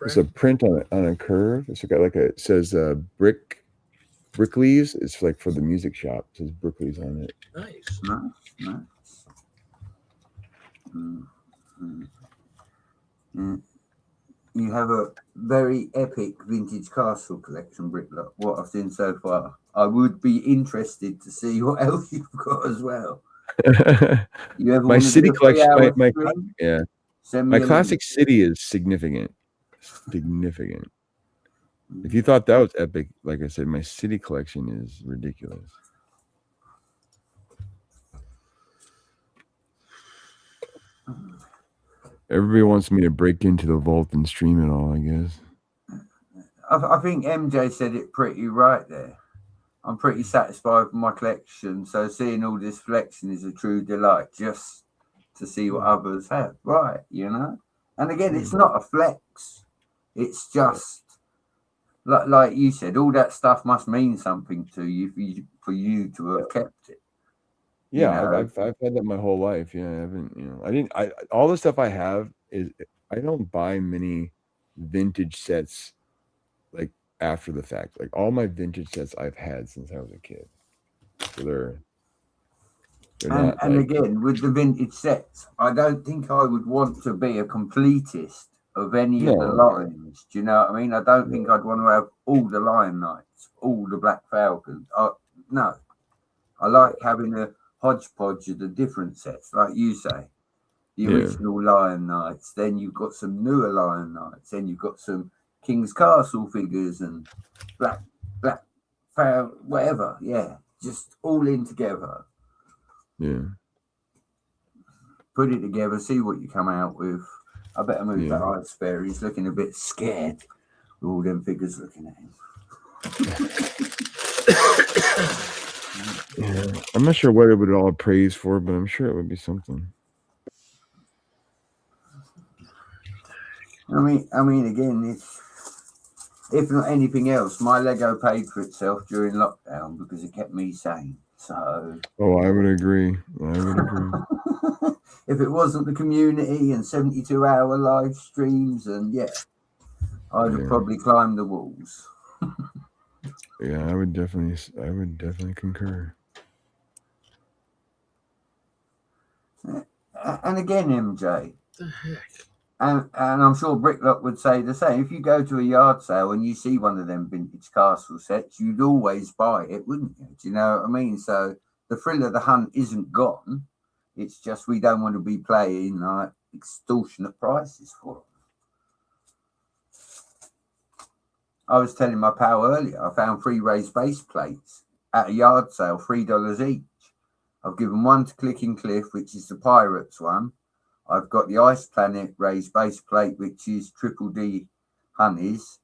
It's a print on a curve. It's got like it says Brickleys. It's like for the music shop. It says Brickleys on it. Nice. You have a very epic vintage castle collection, Bricklock. What I've seen so far, I would be interested to see what else you've got as well. You ever my city collection, my my classic city is significant. Significant. If you thought that was epic, like I said, my city collection is ridiculous. Everybody wants me to break into the vault and stream it all, I guess. I think MJ said it pretty right there. I'm pretty satisfied with my collection, so seeing all this collection is a true delight, just to see what others have, right? You know, and again, it's not a flex. It's just like you said, all that stuff must mean something to you for you to have kept it. Yeah, you know? I've had that my whole life. Yeah, I haven't. All the stuff I have is I don't buy many vintage sets like after the fact. Like all my vintage sets I've had since I was a kid. So they're and not. And again, with the vintage sets, I don't think I would want to be a completist of any of the lines. Do you know what I mean? I don't think I'd want to have all the Lion Knights, all the Black Falcons. No, I like having a hodgepodge of the different sets, like you say. The original Lion Knights, then you've got some newer Lion Knights, then you've got some King's Castle figures and Black Falcon, whatever. Yeah, just all in together. Yeah. Put it together, see what you come out with. I better move that Ice Bear. He's looking a bit scared with all them figures looking at him. Yeah. I'm not sure what it would all praise for, but I'm sure it would be something. I mean, again, if not anything else, my Lego paid for itself during lockdown because it kept me sane. So. Oh, I would agree. If it wasn't the community and 72-hour live streams, and I'd have probably climbed the walls. Yeah, I would definitely concur. And again, MJ. The heck? And I'm sure Bricklock would say the same. If you go to a yard sale and you see one of them vintage castle sets, you'd always buy it, wouldn't you? Do you know what I mean? So the thrill of the hunt isn't gone. It's just we don't want to be playing like extortionate prices for them. I was telling my pal earlier, I found 3 raised base plates at a yard sale, $3 each. I've given one to Clicking Cliff, which is the Pirates one. I've got the Ice Planet raised base plate, which is Triple D Honeys.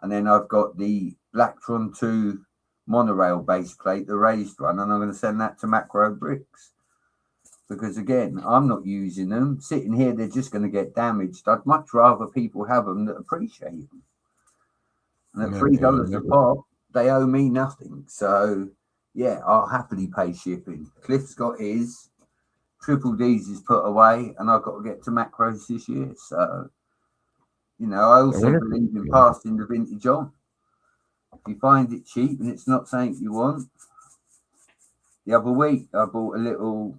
And then I've got the Blacktron 2 monorail base plate, the raised one. And I'm going to send that to Macro Bricks. Because, again, I'm not using them. Sitting here, they're just going to get damaged. I'd much rather people have them that appreciate them. And at $3 a pop, they owe me nothing. So, I'll happily pay shipping. Cliff's got his. Triple D's is put away, and I've got to get to Macros this year. So, I also believe in passing the vintage on. If you find it cheap and it's not something you want. The other week, I bought a little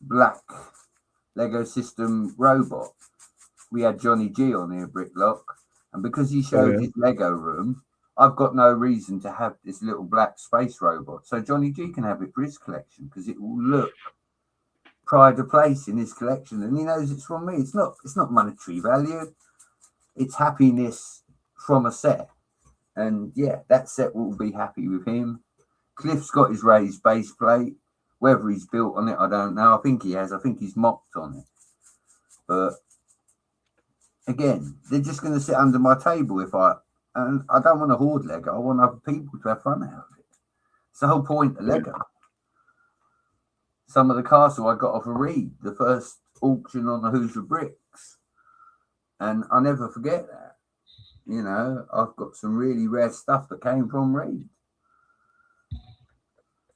black Lego system robot. We had Johnny G on here, Bricklock, and because he showed his Lego room, I've got no reason to have this little black space robot. So Johnny G can have it for his collection because it will look pride of place in his collection, and he knows it's from me. It's not monetary value. It's happiness from a set, and that set will be happy with him. Cliff's got his raised base plate. Whether he's built on it, I don't know. I think he has. I think he's mocked on it. But again, they're just going to sit under my table and I don't want to hoard Lego. I want other people to have fun out of it. It's the whole point of Lego. Some of the castle I got off of Reed, the first auction on the Hoosier Bricks. And I never forget that. I've got some really rare stuff that came from Reed.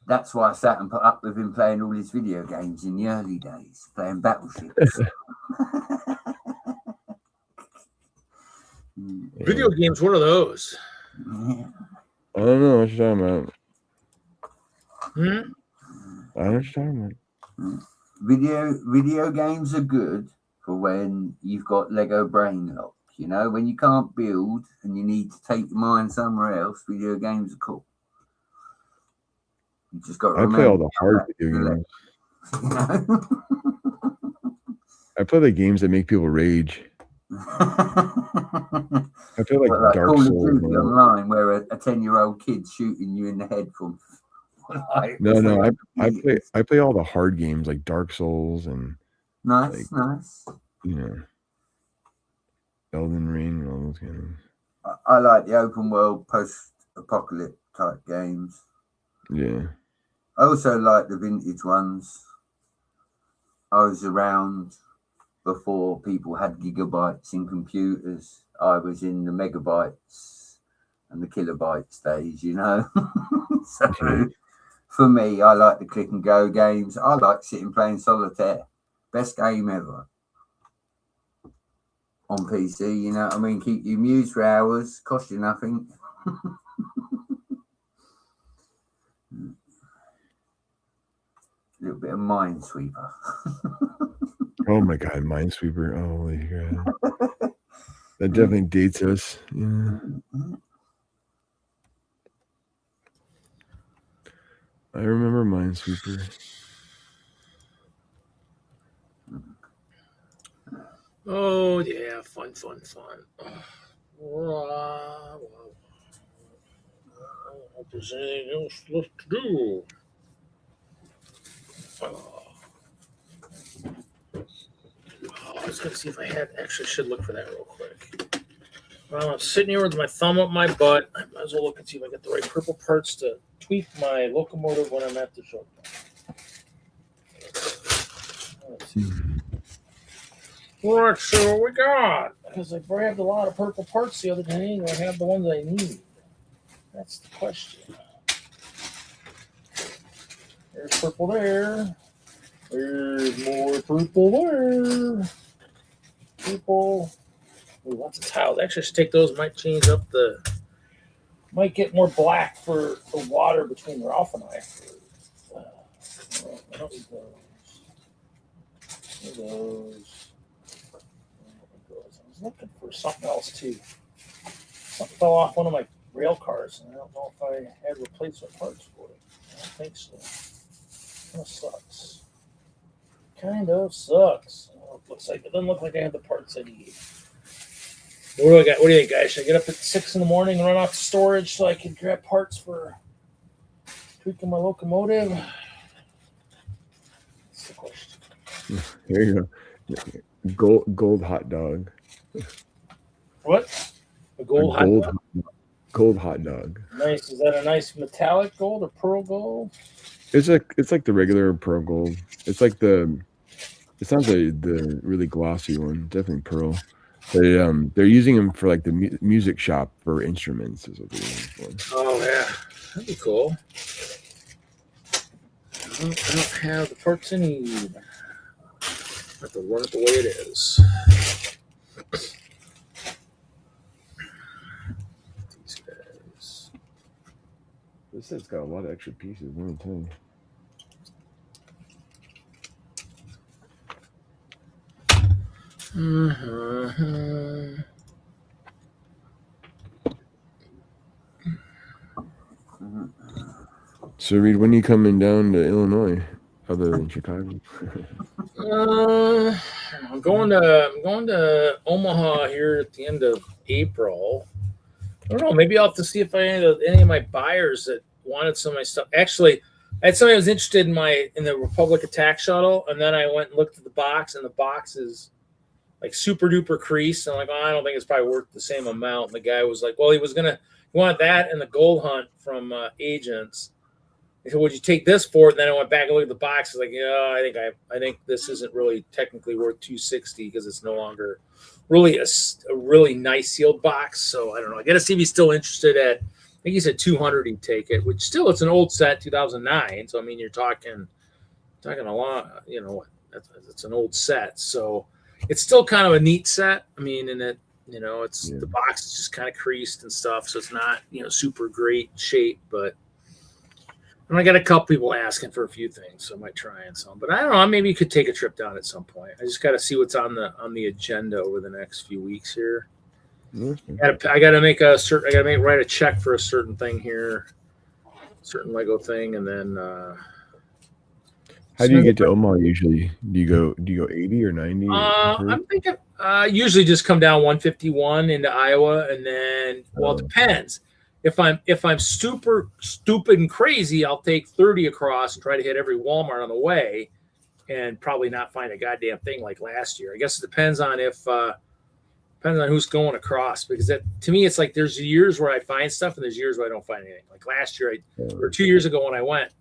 That's why I sat and put up with him playing all his video games in the early days, playing battleships. Video games, one of those. Yeah. I don't know what you're talking about. Hmm? I don't know what you're talking about. Video games are good for when you've got Lego brain lock. When you can't build and you need to take your mind somewhere else, video games are cool. You just got to I play all the hard video games. I play the games that make people rage. I feel like Dark Call of Souls Duty online, where a 10-year-old kid's shooting you in the head from. No, I play all the hard games like Dark Souls and nice. Elden Ring and all those kind of. I like the open world post-apocalypse type games. Yeah. I also like the vintage ones. I was around before people had gigabytes in computers. I was in the megabytes and the kilobytes days, So for me, I like the click and go games. I like sitting playing solitaire. Best game ever on PC, keep you amused for hours, cost you nothing. A little bit of Minesweeper. Oh my God, Minesweeper! Oh, holy God. That definitely dates us. Yeah. I remember Minesweeper. Oh yeah, fun. If there's anything else left to do. I was gonna see if I had. Actually, I should look for that real quick. Well, I'm sitting here with my thumb up my butt. I might as well look and see if I get the right purple parts to tweak my locomotive when I'm at the show. Let's see. Let's see what we got. Because I grabbed a lot of purple parts the other day, and I have the ones I need. That's the question. There's purple there. There's more purple there. Purple. Ooh, lots of tiles. Actually, I should take those. Might change up the. Might get more black for the water between Ralph and I. Those. I was looking for something else too. Something fell off one of my rail cars, and I don't know if I had replacement parts for it. I don't think so. Kind of sucks. Looks like it doesn't look like I have the parts I need. What do I got? What do you think, guys? Should I get up at 6 in the morning and run off to storage so I can grab parts for tweaking my locomotive? That's the question. There you go. Gold hot dog. What? A gold hot dog? Gold hot dog. Nice. Is that a nice metallic gold or pearl gold? It's like the regular pearl gold. It's like it sounds like the really glossy one. Definitely pearl. They're using them for like the music shop for instruments. Is what they're using for. Oh yeah, that'd be cool. I don't have the parts I need. I have to run it the way it is. These guys. This set's got a lot of extra pieces. Let me tell you. So, Reed, when are you coming down to Illinois, other than Chicago? I'm going to Omaha here at the end of April. I don't know. Maybe I'll have to see if I had any of my buyers that wanted some of my stuff. Actually, I had somebody who was interested in the Republic Attack Shuttle, and then I went and looked at the box, and the box is like super duper creased. And I'm like, oh, I don't think it's probably worth the same amount. And the guy was like, well, he wanted that and the Gold Hunt from Agents. He said, would you take this for it? And then I went back and looked at the box. I was like, yeah, I think this isn't really technically worth $260 because it's no longer really a really nice sealed box. So I don't know. I got to see if he's still interested at, I think he said 200 he'd take it, which still it's an old set, 2009. So I mean, you're talking a lot. You know, it's an old set. So it's still kind of a neat set. I mean, and it, you know, it's the box is just kind of creased and stuff, so it's not, you know, super great shape. But and I got a couple people asking for a few things, so I might try and some. But I don't know. Maybe you could take a trip down at some point. I just got to see what's on the agenda over the next few weeks here. I got to write a check for a certain thing here, certain Lego thing, and then. How do you get to Omaha usually? Do you go 80 or 90? I'm thinking usually just come down 151 into Iowa, and then it depends. If I'm super stupid and crazy, I'll take 30 across and try to hit every Walmart on the way, and probably not find a goddamn thing like last year. I guess it depends on who's going across, because to me it's like there's years where I find stuff and there's years where I don't find anything. Like last year or 2 years ago when I went,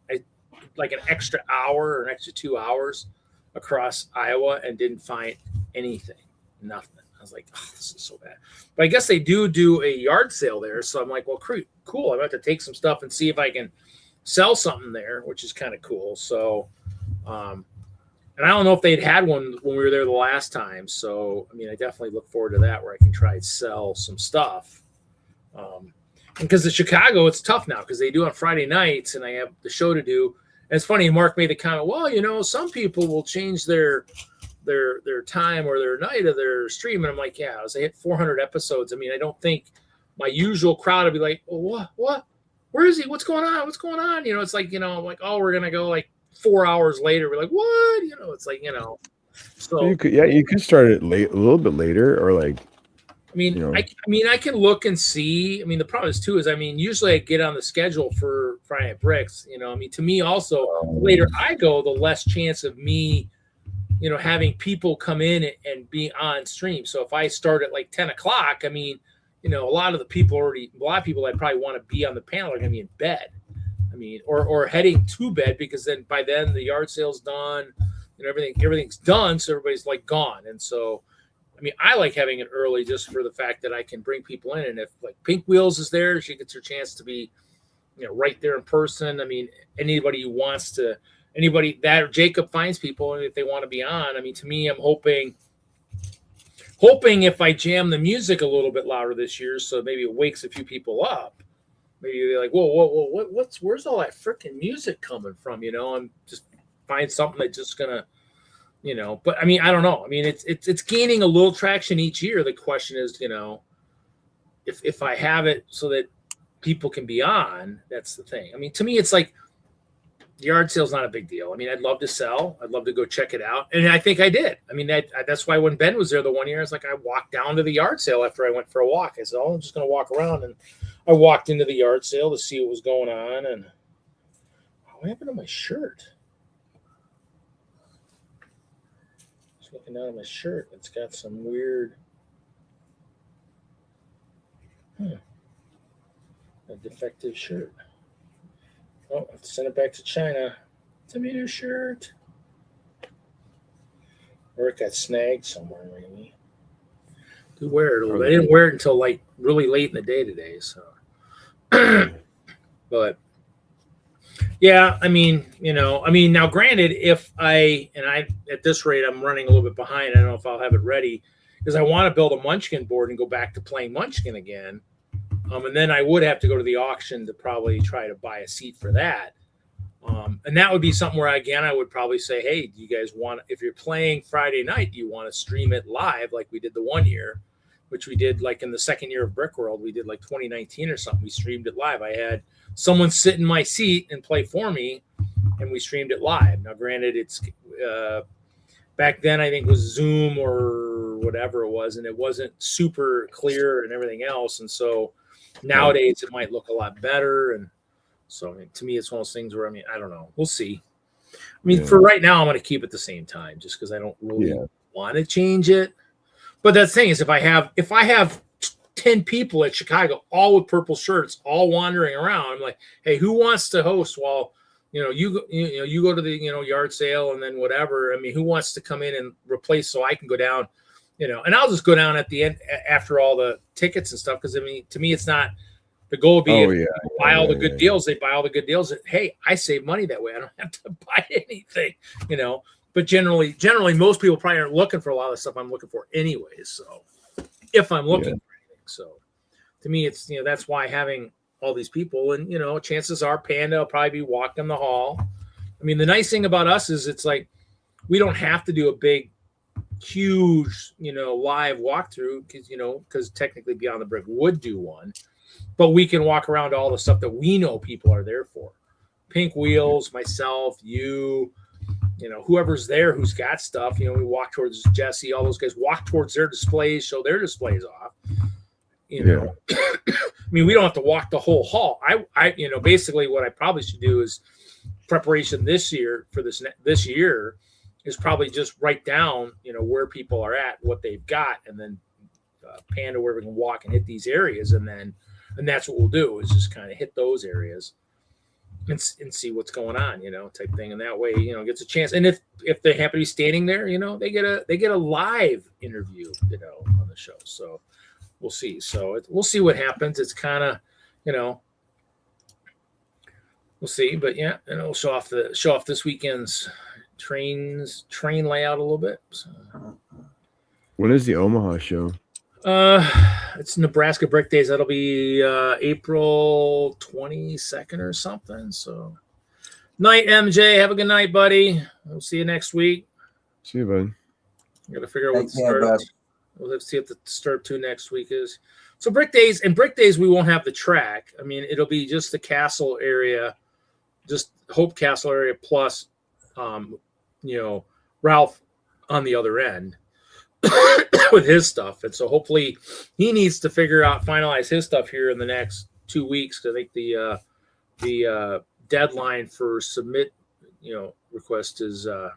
like an extra hour or an extra 2 hours across Iowa and didn't find anything, nothing. I was like, oh, this is so bad. But I guess they do a yard sale there. So I'm like, well, cool. I'm about to take some stuff and see if I can sell something there, which is kind of cool. So, and I don't know if they'd had one when we were there the last time. So, I mean, I definitely look forward to that where I can try and sell some stuff. And because the Chicago, it's tough now because they do on Friday nights and I have the show to do. And it's funny, Mark made the comment, well, you know, some people will change their their time or their night of their stream, and I'm like, yeah, as I hit 400 episodes, I mean, I don't think my usual crowd would be like, oh, what, where is he? What's going on? What's going on? You know, it's like, you know, like, oh, we're gonna go like 4 hours later. We're like, what? You know, it's like, you know, so you could start it late, a little bit later, or like. I mean, you know. I mean, I can look and see. I mean, the problem is too is, I mean, usually I get on the schedule for Friday Night Bricks. You know, I mean, to me also, the later I go, the less chance of me, you know, having people come in and be on stream. So if I start at like 10 o'clock, I mean, you know, a lot of people that probably want to be on the panel are going to be in bed. I mean, or heading to bed, because then by then the yard sale's done and everything's done. So everybody's like gone. And so, I mean, I like having it early just for the fact that I can bring people in. And if like Pink Wheels is there, she gets her chance to be, you know, right there in person. I mean, anybody that Jacob finds people, and if they want to be on, I mean, to me, I'm hoping if I jam the music a little bit louder this year, so maybe it wakes a few people up. Maybe they're like, whoa, where's all that freaking music coming from? You know, I'm just find something that's just gonna, you know. But I mean, I don't know. I mean, it's gaining a little traction each year. The question is, you know, if I have it so that people can be on, that's the thing. I mean, to me, it's like the yard sale's not a big deal. I mean, I'd love to sell. I'd love to go check it out. And I think I did. I mean, that's why when Ben was there the one year, I was like, I walked down to the yard sale after I went for a walk. I said, oh, I'm just going to walk around. And I walked into the yard sale to see what was going on. And what happened to my shirt? Just looking down at my shirt. It's got some weird. A defective shirt. Oh, I have to send it back to China. Send me a new shirt. Or it got snagged somewhere, maybe. Do wear it a little bit. I didn't wear it until like really late in the day today. So, but yeah, I mean, you know, now granted, if I at this rate, I'm running a little bit behind. I don't know if I'll have it ready, because I want to build a Munchkin board and go back to playing Munchkin again. And then I would have to go to the auction to probably try to buy a seat for that. And that would be something where, again, I would probably say, hey, do you guys want, if you're playing Friday night, do you want to stream it live like we did the one year, which we did like in the second year of Brick World, we did like 2019 or something. We streamed it live. I had someone sit in my seat and play for me, and we streamed it live. Now, granted, it's back then I think it was Zoom or whatever it was, and it wasn't super clear and everything else. And so nowadays it might look a lot better. And so, I mean, to me, it's one of those things where, I mean, I don't know. We'll see. I mean, for right now, I'm going to keep it the same time just because I don't really want to change it. But the thing is, if I have 10 people at Chicago, all with purple shirts, all wandering around, I'm like, hey, who wants to host while, you go to the, yard sale and then whatever. I mean, who wants to come in and replace so I can go down, and I'll just go down at the end after all the tickets and stuff. Because I mean, to me, it's not the goal would be buy all the good deals. They buy all the good deals. Hey, I save money that way. I don't have to buy anything, But generally, most people probably aren't looking for a lot of the stuff I'm looking for anyways. So if I'm looking for anything, so to me, it's that's why having all these people, and chances are Panda will probably be walking the hall. I mean, the nice thing about us is it's like we don't have to do a big, huge, live walkthrough because technically Beyond the Brick would do one, but we can walk around to all the stuff that we know people are there for. Pink Wheels, myself, you. Whoever's there who's got stuff, we walk towards Jesse, all those guys walk towards their displays, show their displays off. I mean, we don't have to walk the whole hall. I basically what I probably should do is preparation this year for this year is probably just write down, where people are at, what they've got, and then Panda where we can walk and hit these areas. And that's what we'll do is just kind of hit those areas. And see what's going on, type thing. And that way, gets a chance. And if they happen to be standing there, they get a live interview, on the show. So we'll see. So we'll see what happens. It's kind of, we'll see. But yeah, and we'll show off this weekend's train layout a little bit. So. When is the Omaha show? It's Nebraska Brick Days. That'll be April 22nd or something. So, night, MJ. Have a good night, buddy. We'll see you next week. See you, bud. Got to figure out what the Take care, start. bud. We'll have to see what the start to next week is. So brick days we won't have the track. I mean, it'll be just the castle area, just Hope Castle area plus, Ralph on the other end with his stuff. And so hopefully he needs to finalize his stuff here in the next 2 weeks. I think the deadline for submit, request is. Are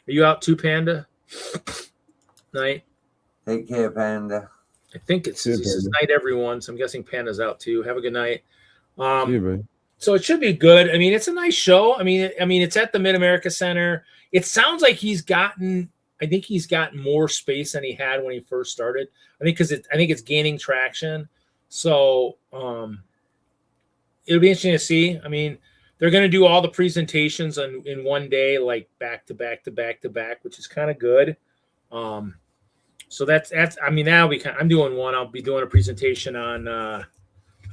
you out too, Panda? Night. Take care, Panda. I think it's night, everyone. So I'm guessing Panda's out too. Have a good night. See you, buddy. So it should be good. I mean, it's a nice show. I mean, it's at the Mid-America Center. It sounds like he's gotten more space than he had when he first started. I think it's gaining traction. So it'll be interesting to see. I mean, they're going to do all the presentations in one day, like back to back to back to back, which is kind of good. So that's I mean, that'll be I'm doing one. I'll be doing a presentation on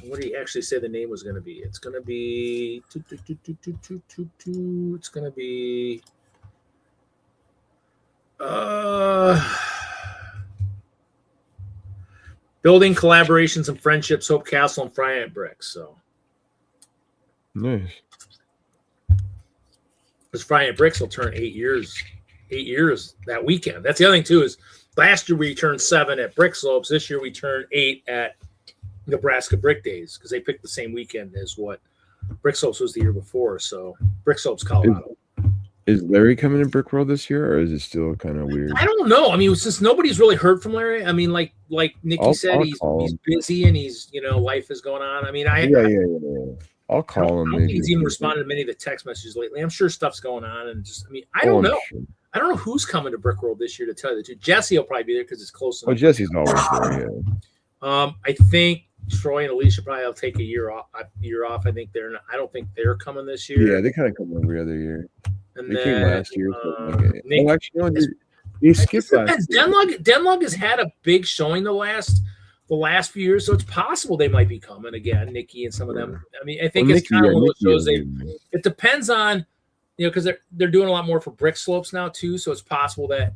what did he actually say the name was going to be? It's going to be it's going to be building collaborations and friendships, Hope Castle and Friant Bricks. So Nice. Because Friant Bricks will turn 8 years that weekend. That's the other thing too, is last year we turned 7 at Brick Slopes. This year we turned 8 at Nebraska Brick Days because they picked the same weekend as what Brick Slopes was the year before. So Brick Slopes, Colorado. Is Larry coming to Brick World this year, or is it still kind of weird? I don't know. I mean, since nobody's really heard from Larry. I mean, like Nikki said, he's busy and he's life is going on. I mean, Yeah. I'll call him. I don't think he's even responded to many of the text messages lately. I'm sure stuff's going on, and I don't know. Sure. I don't know who's coming to Brick World this year, to tell you the truth. Jesse will probably be there because it's close enough. Oh, Jesse's always there. Yeah. I think Troy and Alicia probably will take a year off. I don't think they're coming this year. Yeah, they kind of come every other year. And They then, came last year. Nick, He skipped last year. DENLUG has had a big showing the last few years, so it's possible they might be coming again. Nikki and some of them. I mean, I think it's kind of one of those shows. It depends on, because they're doing a lot more for Brick Slopes now too. So it's possible that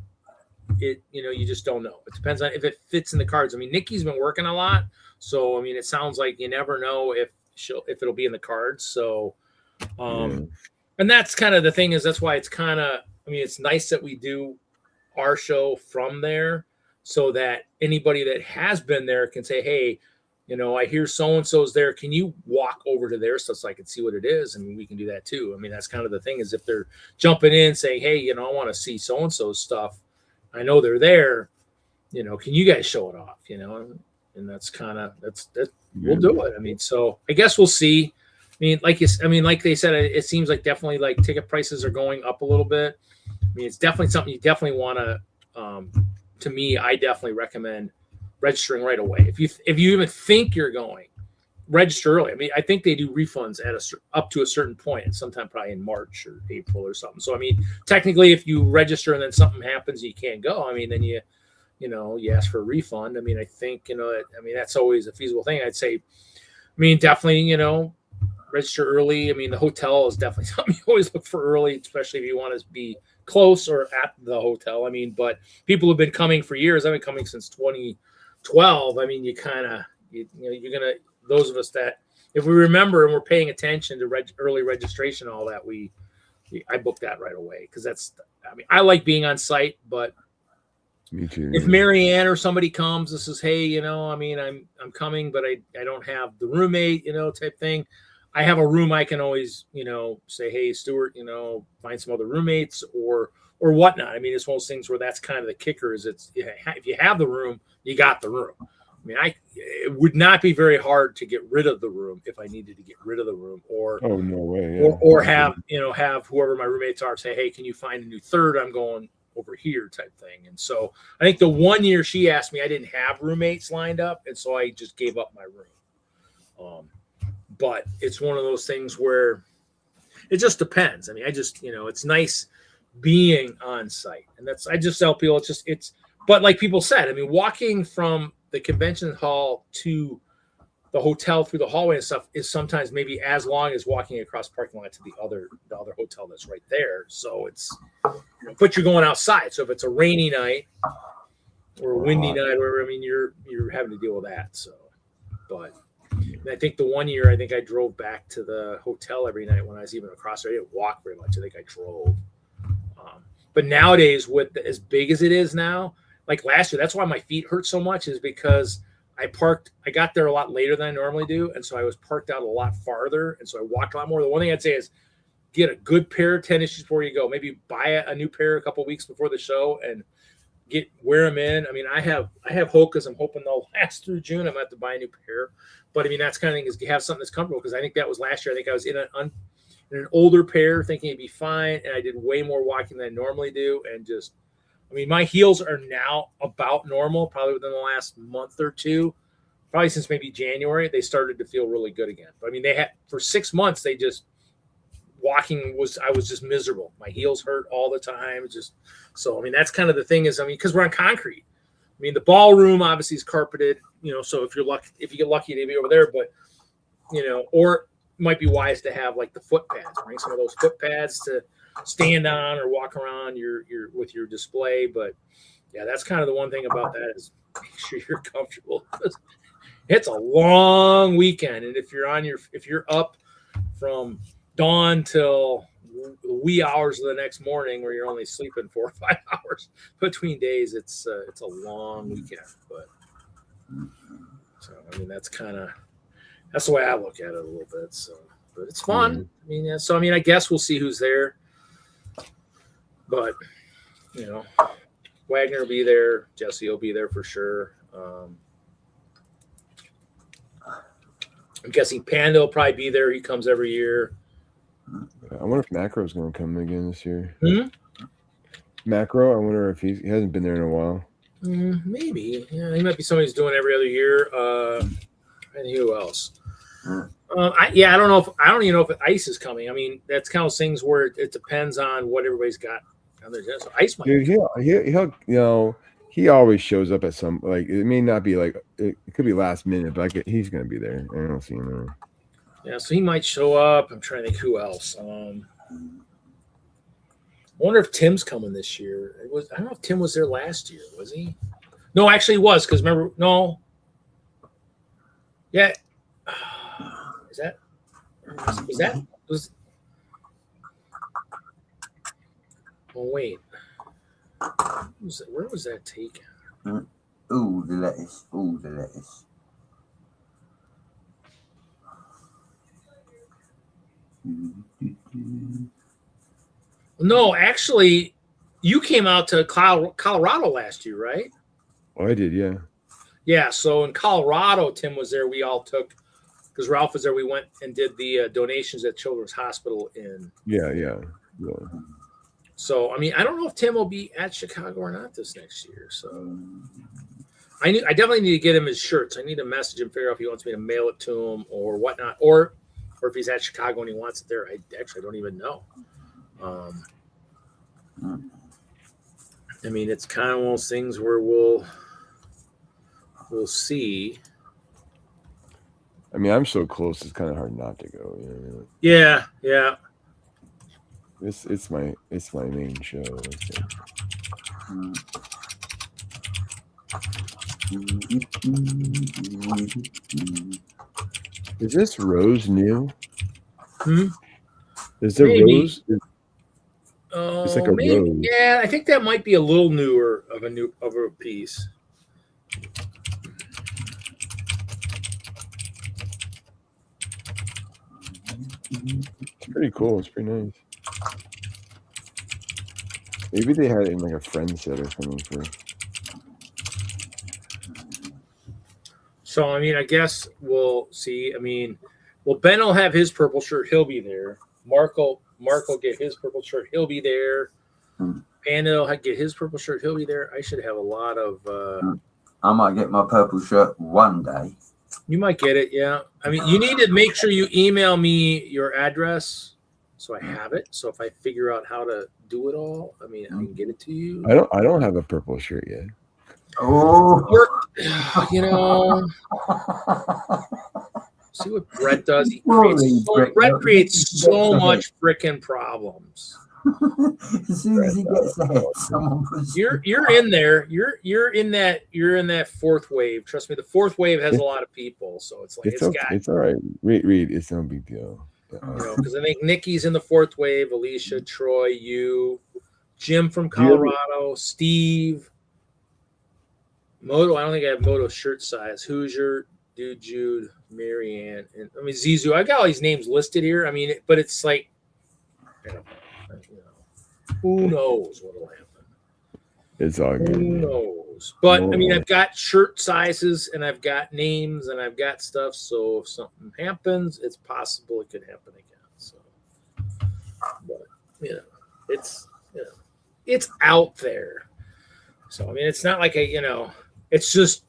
you just don't know. It depends on if it fits in the cards. I mean, Nikki's been working a lot, so I mean, it sounds like you never know if it'll be in the cards. So, and that's kind of the thing, is that's why it's kind of. I mean, it's nice that we do our show from there, so that anybody that has been there can say, hey, I hear so-and-so's there. Can you walk over to their stuff so I can see what it is? I mean, we can do that too. I mean, that's kind of the thing, is if they're jumping in saying, hey, I want to see so-and-so's stuff. I know they're there. Can you guys show it off? And that's kind of, we'll do it. I mean, so I guess we'll see. Like they said, it seems like definitely like ticket prices are going up a little bit. I mean, it's definitely something you definitely want to me, I definitely recommend registering right away. If you even think you're going, register early. I mean, I think they do refunds up to a certain point, sometime probably in March or April or something. So, I mean, technically, if you register and then something happens, you can't go. I mean, then you ask for a refund. I mean, I think, that's always a feasible thing. I'd say, definitely, register early. I mean, the hotel is definitely something you always look for early, especially if you want to be close or at the hotel. I mean, but people have been coming for years. I've been coming since 2012. I mean, you're going to, those of us that, if we remember and we're paying attention to early registration, all that, I booked that right away. Cause I like being on site, but me too. If Marianne or somebody comes and says, hey, I'm coming, but I don't have the roommate, type thing. I have a room. I can always, say, hey, Stuart, find some other roommates or whatnot. I mean, it's one of those things where that's kind of the kicker, is if you have the room, you got the room. I mean, it would not be very hard to get rid of the room if I needed to get rid of the room, or no way, yeah. or have whoever my roommates are say, hey, can you find a new third? I'm going over here, type thing. And so I think the 1 year she asked me, I didn't have roommates lined up, and so I just gave up my room. But it's one of those things where it just depends. I mean, it's nice being on site, and I just tell people but like people said, I mean, walking from the convention hall to the hotel through the hallway and stuff is sometimes maybe as long as walking across the parking lot to the other hotel that's right there. So it's, but you're going outside. So if it's a rainy night or a windy night, or whatever, I mean, you're having to deal with that. So, but I think the one year, I think I drove back to the hotel every night when I was even across there. I didn't walk very much. I think I drove. But nowadays, with as big as it is now, like last year, that's why my feet hurt so much, is because I got there a lot later than I normally do. And so I was parked out a lot farther. And so I walked a lot more. The one thing I'd say is get a good pair of tennis shoes before you go. Maybe buy a new pair a couple weeks before the show and wear them in. I mean, I have Hokas. I'm hoping they'll last through June. I'm going to have to buy a new pair. But I mean, that's kind of thing, is you have something that's comfortable, because I think that was last year. I think I was in an older pair thinking it'd be fine. And I did way more walking than I normally do. And just, I mean, my heels are now about normal, probably within the last month or two, probably since maybe January, they started to feel really good again. But I mean, for 6 months, I was just miserable. My heels hurt all the time. So, I mean, that's kind of the thing is, I mean, because we're on concrete. I mean, the ballroom obviously is carpeted, so if you get lucky to be over there, but, or it might be wise to have like the foot pads, bring some of those foot pads to stand on or walk around with your display. But yeah, that's kind of the one thing about that, is make sure you're comfortable. It's a long weekend. And if you're up from dawn till the wee hours of the next morning, where you're only sleeping 4 or 5 hours between days, it's a long weekend. But so, I mean, that's the way I look at it a little bit. So, but it's fun. I mean, yeah, so I mean, I guess we'll see who's there. But Wagner will be there. Jesse will be there for sure. I'm guessing Panda will probably be there. He comes every year. I wonder if Macro's going to come again this year. Macro, I wonder if he hasn't been there in a while. Maybe. Yeah, he might be somebody who's doing every other year. And who else? I don't know I don't even know if Ice is coming. I mean, that's kind of things where it depends on what everybody's got on their desk. So Ice might. Dude, he'll he always shows up at some, like, it may not be like, it could be last minute, but he's going to be there. I don't see him there. Yeah, so he might show up. I'm trying to think who else. I wonder if Tim's coming this year. I don't know if Tim was there last year. Was he? No, actually he was, because remember, no. Yeah. Oh, wait. Where was that taken? Ooh, the lettuce. No, actually, you came out to Colorado last year, right? Oh, I did, yeah. Yeah, so in Colorado, Tim was there. We all took, because Ralph was there, we went and did the donations at Children's Hospital in. Yeah. So, I mean, I don't know if Tim will be at Chicago or not this next year. So, I definitely need to get him his shirts. I need to message him, figure out if he wants me to mail it to him or whatnot, or if he's at Chicago and he wants it there. I don't even know. I mean, it's kind of one of those things where we'll see. I mean, I'm so close; it's kind of hard not to go. Yeah. It's my main show. Is this rose new? Is there maybe. Rose? It's like a maybe. rose. Yeah, I think that might be a little newer of a piece. It's pretty cool. It's pretty nice. Maybe they had it in like a friend set or something for. So I mean, I guess we'll see. I mean, Ben will have his purple shirt. He'll be there. Mark will get his purple shirt. He'll be there. Panda will get his purple shirt. He'll be there. I should have a lot of. I might get my purple shirt one day. You might get it, yeah. I mean, you need to make sure you email me your address so I have it. So if I figure out how to do it all, I mean, I can get it to you. I don't have a purple shirt yet. Oh, see what Brett does. Brett creates so much freaking problems. As soon as he gets there, someone puts. You're in there. You're in that fourth wave. Trust me, the fourth wave has a lot of people, so it's like it's okay. It's all right. Reed, it's no big deal. Because I think Nikki's in the fourth wave. Alicia, Troy, you, Jim from Colorado, Steve, Moto. I don't think I have Moto shirt size. Hoosier, Dude, Jude, Marianne, and I mean Zizu. I got all these names listed here. I mean, but it's like, who knows what'll happen? It's all good. Who knows? But I mean, I've got shirt sizes and I've got names and I've got stuff. So if something happens, it's possible it could happen again. So, but it's out there. So I mean, it's not like it's just.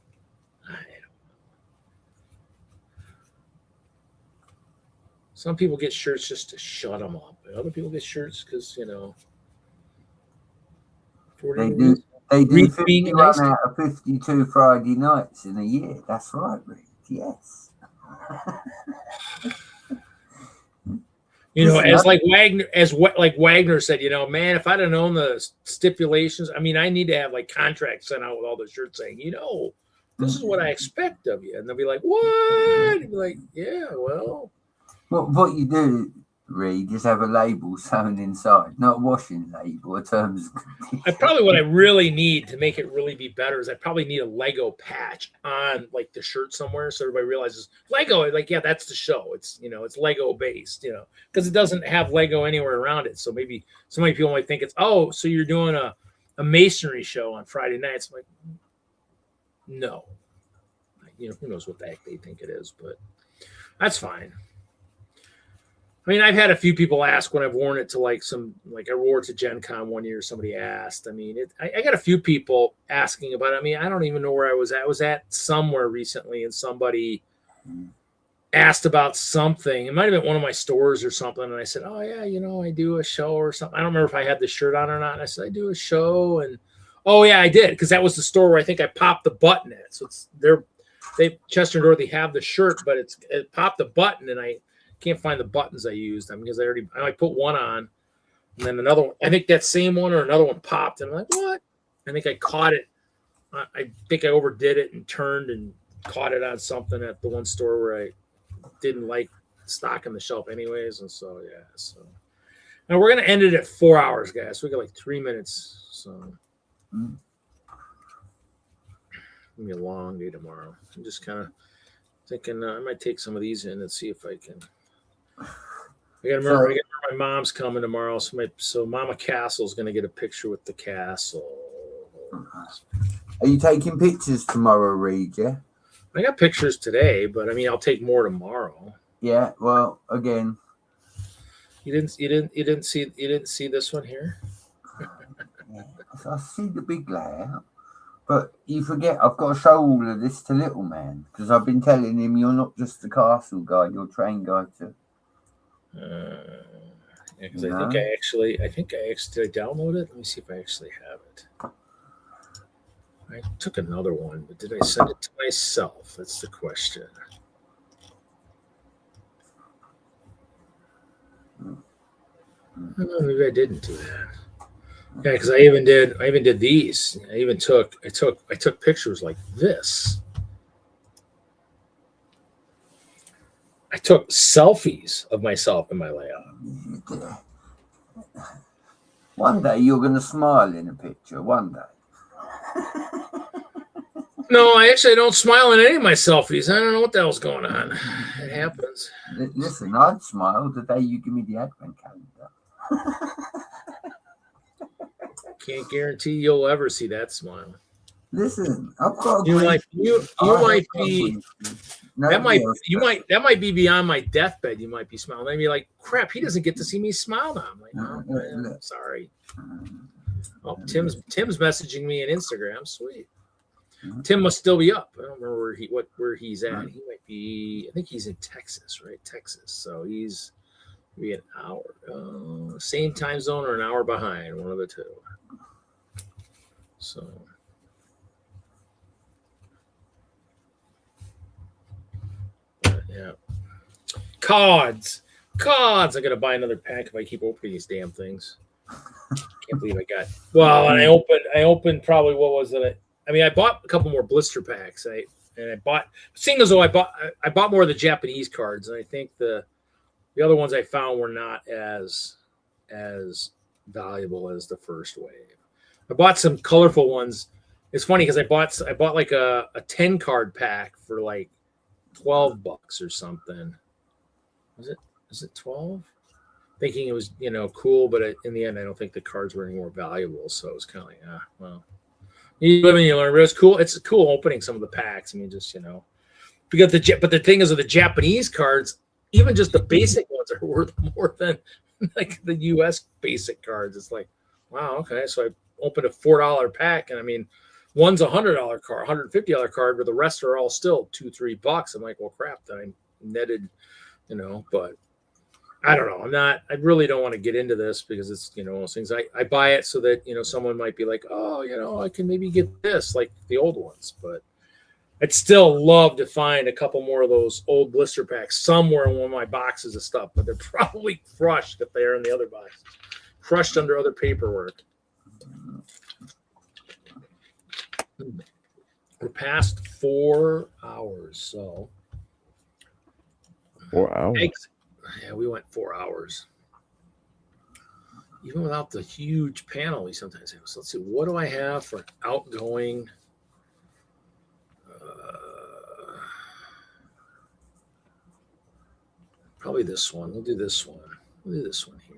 Some people get shirts just to shut them up. And other people get shirts because, They do 51 out of 52 Friday nights in a year. That's right, Rick. Yes. As Wagner said, man, if I'd have known the stipulations, I mean, I need to have like contracts sent out with all the shirts saying, this is what I expect of you. And they'll be like, what? And be like, yeah, well. What you do, Reed, is have a label sewn inside, not a washing label, a terms and conditions. Probably what I really need to make it really be better is I probably need a Lego patch on like the shirt somewhere so everybody realizes Lego, like, yeah, that's the show. It's, it's Lego based, because it doesn't have Lego anywhere around it. So maybe so many people might think it's, oh, so you're doing a masonry show on Friday nights. I'm like, no. Who knows what the heck they think it is, but that's fine. I mean, I've had a few people ask when I've worn it to I wore it to Gen Con one year. Somebody asked. I mean, I got a few people asking about it. I mean, I don't even know where I was at. I was at somewhere recently and somebody asked about something. It might've been one of my stores or something. And I said, oh yeah, I do a show or something. I don't remember if I had the shirt on or not. And I said, I do a show. And oh yeah, I did. Cause that was the store where I think I popped the button at. So Chester and Dorothy have the shirt, but it popped the button and I can't find the buttons I used. Because I put one on and then another one. I think that same one or another one popped. And I'm like, what? I think I caught it. I think I overdid it and turned and caught it on something at the one store where I didn't like stocking the shelf anyways. And so, yeah. So now we're going to end it at 4 hours, guys. So we got like 3 minutes. So it's going to be a long day tomorrow. I'm just kind of thinking I might take some of these in and see if I can. I got to remember my mom's coming tomorrow. So Mama Castle's going to get a picture with the castle. Are you taking pictures tomorrow, Reed? Yeah. I got pictures today, but I mean, I'll take more tomorrow. Yeah. Well, again, you didn't see this one here. Yeah, I see the big layout, but you forget I've got to show all of this to little man because I've been telling him you're not just the castle guy, you're a train guy too. Because I think I actually did I download it? Let me see if I actually have it. I took another one, but did I send it to myself? That's the question. Maybe I didn't do that. Yeah, because I even did these. I took pictures like this. I took selfies of myself in my layout. One day you're going to smile in a picture. One day. No, I actually don't smile in any of my selfies. I don't know what the hell's going on. It happens. Listen, I'd smile the day you give me the advent calendar. Can't guarantee you'll ever see that smile. Listen, I've got you might be that might be beyond my deathbed. You might be smiling. I'd be like, crap, he doesn't get to see me smile now. I'm like, no, man, sorry. Oh, Tim's messaging me on Instagram. Sweet. Tim must still be up. I don't remember where he's at. He might be. I think he's in Texas, right? Texas. So he's maybe an hour, same time zone or an hour behind, one of the two. So. Yeah. Cards. I gotta buy another pack if I keep opening these damn things. Can't believe I got. Well, and I opened probably what was it? I mean, I bought a couple more blister packs. I bought, seeing as though I bought more of the Japanese cards, and I think the other ones I found were not as valuable as the first wave. I bought some colorful ones. It's funny because I bought like a 10 card pack for like $12 or something. Was it 12? Thinking it was, cool, but in the end, I don't think the cards were any more valuable. So it was kind of like, well, you live and you learn. But it's cool. It's cool opening some of the packs. I mean, just because but the thing is, with the Japanese cards, even just the basic ones are worth more than like the U.S. basic cards. It's like, wow, okay. So I opened a $4 pack, and I mean, one's $100 card, $150 card, but the rest are all still $2-3. I'm like, well, crap. Then I netted, but. I don't know. I really don't want to get into this because it's, those things. I buy it so that, someone might be like, oh, I can maybe get this like the old ones. But I'd still love to find a couple more of those old blister packs somewhere in one of my boxes of stuff. But they're probably crushed if they are in the other box, crushed under other paperwork. We're past 4 hours. So 4 hours. Yeah, we went 4 hours. Even without the huge panel we sometimes have. So let's see, what do I have for outgoing? Probably this one. We'll do this one. We'll do this one here.